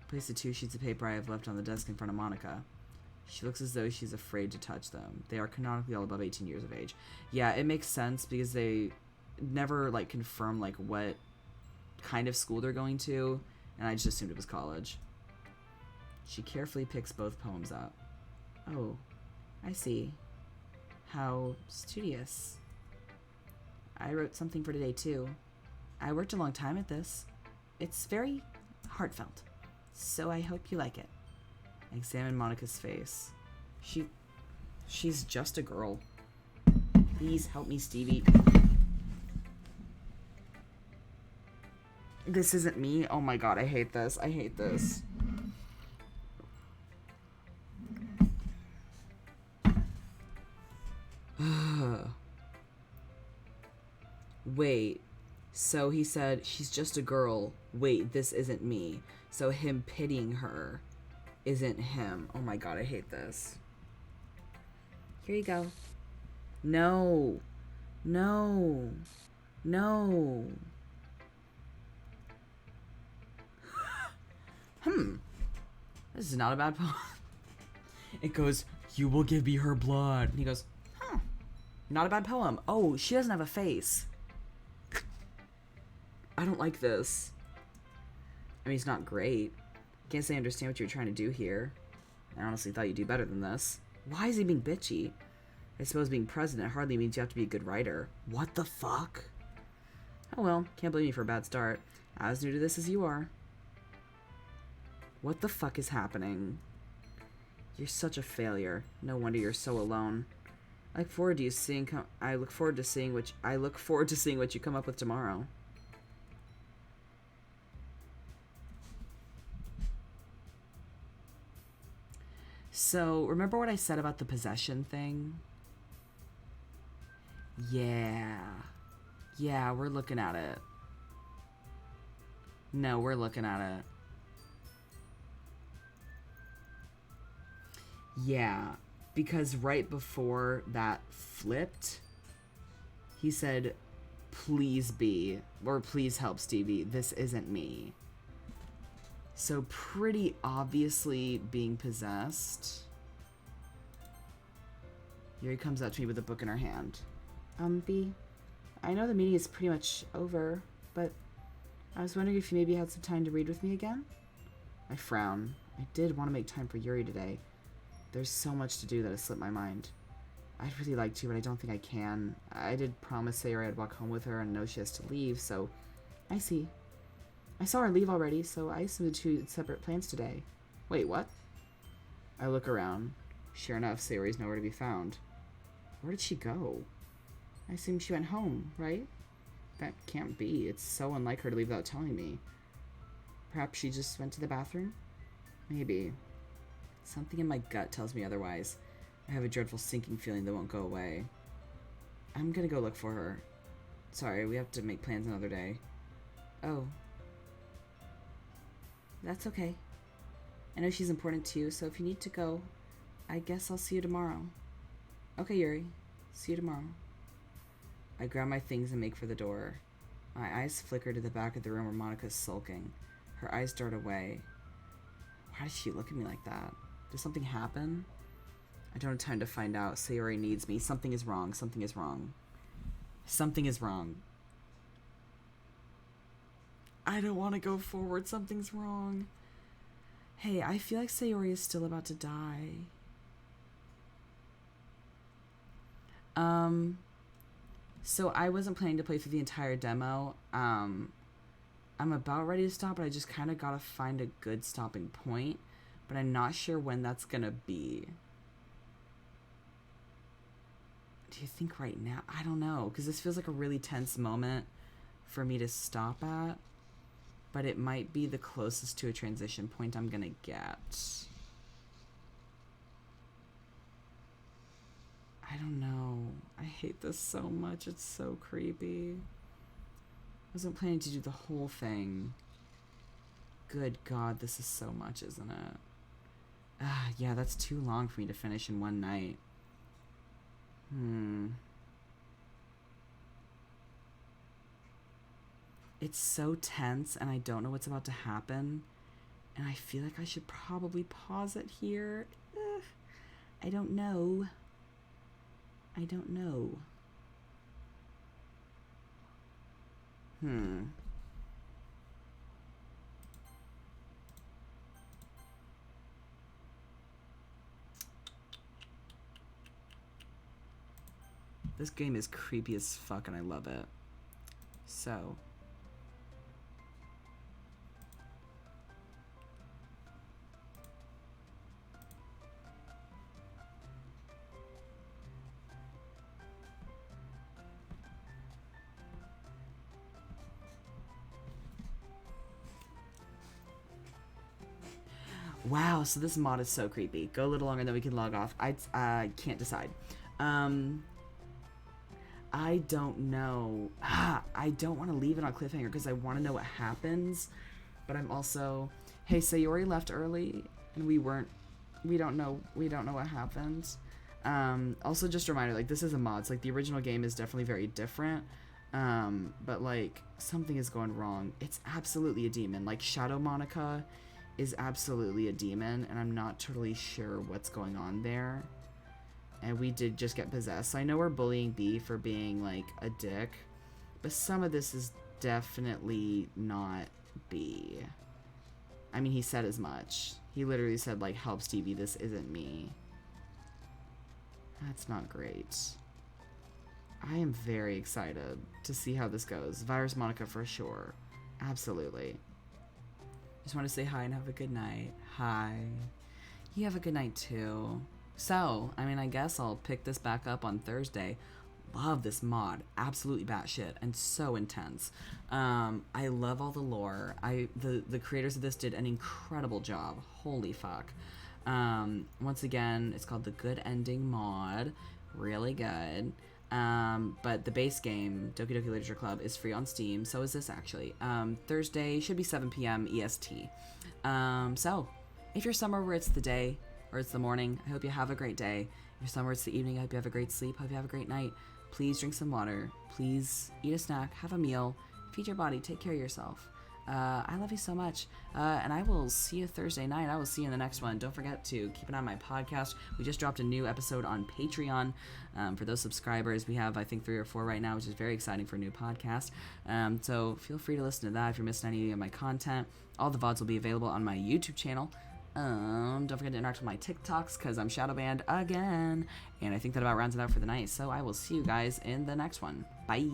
Place the 2 sheets of paper I have left on the desk in front of Monica. She looks as though she's afraid to touch them. They are canonically all above 18 years of age. Yeah, it makes sense because they never, like, confirm, like, what kind of school they're going to, and I just assumed it was college. She carefully picks both poems up. Oh, I see. How studious. I wrote something for today, too. I worked a long time at this. It's very heartfelt, so I hope you like it. I examined Monica's face. She's just a girl. Please help me, Stevie. This isn't me. Oh my god, I hate this. I hate this. Wait. So he said, she's just a girl. Wait, this isn't me. So him pitying her isn't him. Oh my god, I hate this. Here you go. No. No. No. This is not a bad poem. It goes, you will give me her blood. And he goes, not a bad poem. Oh, she doesn't have a face. I don't like this. I mean, it's not great. Can't say I understand what you're trying to do here. I honestly thought you'd do better than this. Why is he being bitchy? I suppose being president hardly means you have to be a good writer. What the fuck? Oh well, can't blame you for a bad start. As new to this as you are. What the fuck is happening? You're such a failure. No wonder you're so alone. I look forward to seeing what you come up with tomorrow. So, remember what I said about the possession thing? Yeah. Yeah, we're looking at it. No, we're looking at it. Yeah, because right before that flipped, he said, please be, or please help Stevie, this isn't me. So pretty obviously being possessed. Yuri comes up to me with a book in her hand. B, I know the meeting is pretty much over, but I was wondering if you maybe had some time to read with me again? I frown. I did want to make time for Yuri today. There's so much to do that has slipped my mind. I'd really like to, but I don't think I can. I did promise Sayori I'd walk home with her and know she has to leave, so I see. I saw her leave already, so I assumed the two separate plans today. Wait, what? I look around. Sure enough, Sayori's nowhere to be found. Where did she go? I assume she went home, right? That can't be. It's so unlike her to leave without telling me. Perhaps she just went to the bathroom? Maybe. Something in my gut tells me otherwise. I have a dreadful sinking feeling that won't go away. I'm gonna go look for her. Sorry, we have to make plans another day. Oh. That's okay. I know she's important to you, so if you need to go, I guess I'll see you tomorrow. Okay, Yuri. See you tomorrow. I grab my things and make for the door. My eyes flicker to the back of the room where Monika's sulking. Her eyes dart away. Why does she look at me like that? Did something happen? I don't have time to find out. Sayori needs me. Something is wrong. Something is wrong. Something is wrong. I don't want to go forward. Something's wrong. Hey, I feel like Sayori is still about to die. So I wasn't planning to play through the entire demo. I'm about ready to stop, but I just kind of gotta find a good stopping point. But I'm not sure when that's gonna be. Do you think right now? I don't know, because this feels like a really tense moment for me to stop at. But it might be the closest to a transition point I'm gonna get. I don't know. I hate this so much. It's so creepy. I wasn't planning to do the whole thing. Good God, this is so much, isn't it? Yeah, that's too long for me to finish in one night. It's so tense, and I don't know what's about to happen. And I feel like I should probably pause it here. I don't know. I don't know. This game is creepy as fuck, and I love it. So... Wow, so this mod is so creepy. Go a little longer, then we can log off. I can't decide. I don't know. I don't want to leave it on cliffhanger because I want to know what happens. But I'm also... Hey, Sayori left early, and we don't know what happened. Also, just a reminder, like, this is a mod. So, like, the original game is definitely very different. But, like, something is going wrong. It's absolutely a demon. Like, Shadow Monica is absolutely a demon, and I'm not totally sure what's going on there. And we did just get possessed. So I know we're bullying B for being, like, a dick, but some of this is definitely not B. I mean, he said as much. He literally said, like, help Stevie, this isn't me. That's not great. I am very excited to see how this goes. Virus Monica for sure. Absolutely. Just want to say hi and have a good night. Hi. You have a good night too. So, I mean, I guess I'll pick this back up on Thursday. Love this mod. Absolutely batshit and so intense. I love all the lore. The creators of this did an incredible job. Holy fuck. Once again, it's called the Good Ending mod. Really good. But the base game, Doki Doki Literature Club, is free on Steam. So is this, actually. Thursday should be 7 p.m. EST. So, if you're somewhere where it's the day, or it's the morning, I hope you have a great day. If you're somewhere it's the evening, I hope you have a great sleep. I hope you have a great night. Please drink some water. Please eat a snack, have a meal, feed your body, take care of yourself. I love you so much. And I will see you Thursday night. I will see you in the next one. Don't forget to keep an eye on my podcast. We just dropped a new episode on Patreon. For those subscribers, we have, I think, 3 or 4 right now, which is very exciting for a new podcast. So feel free to listen to that if you're missing any of my content. All the VODs will be available on my YouTube channel. Don't forget to interact with my TikToks, because I'm shadow banned again. And I think that about rounds it out for the night. So I will see you guys in the next one. Bye.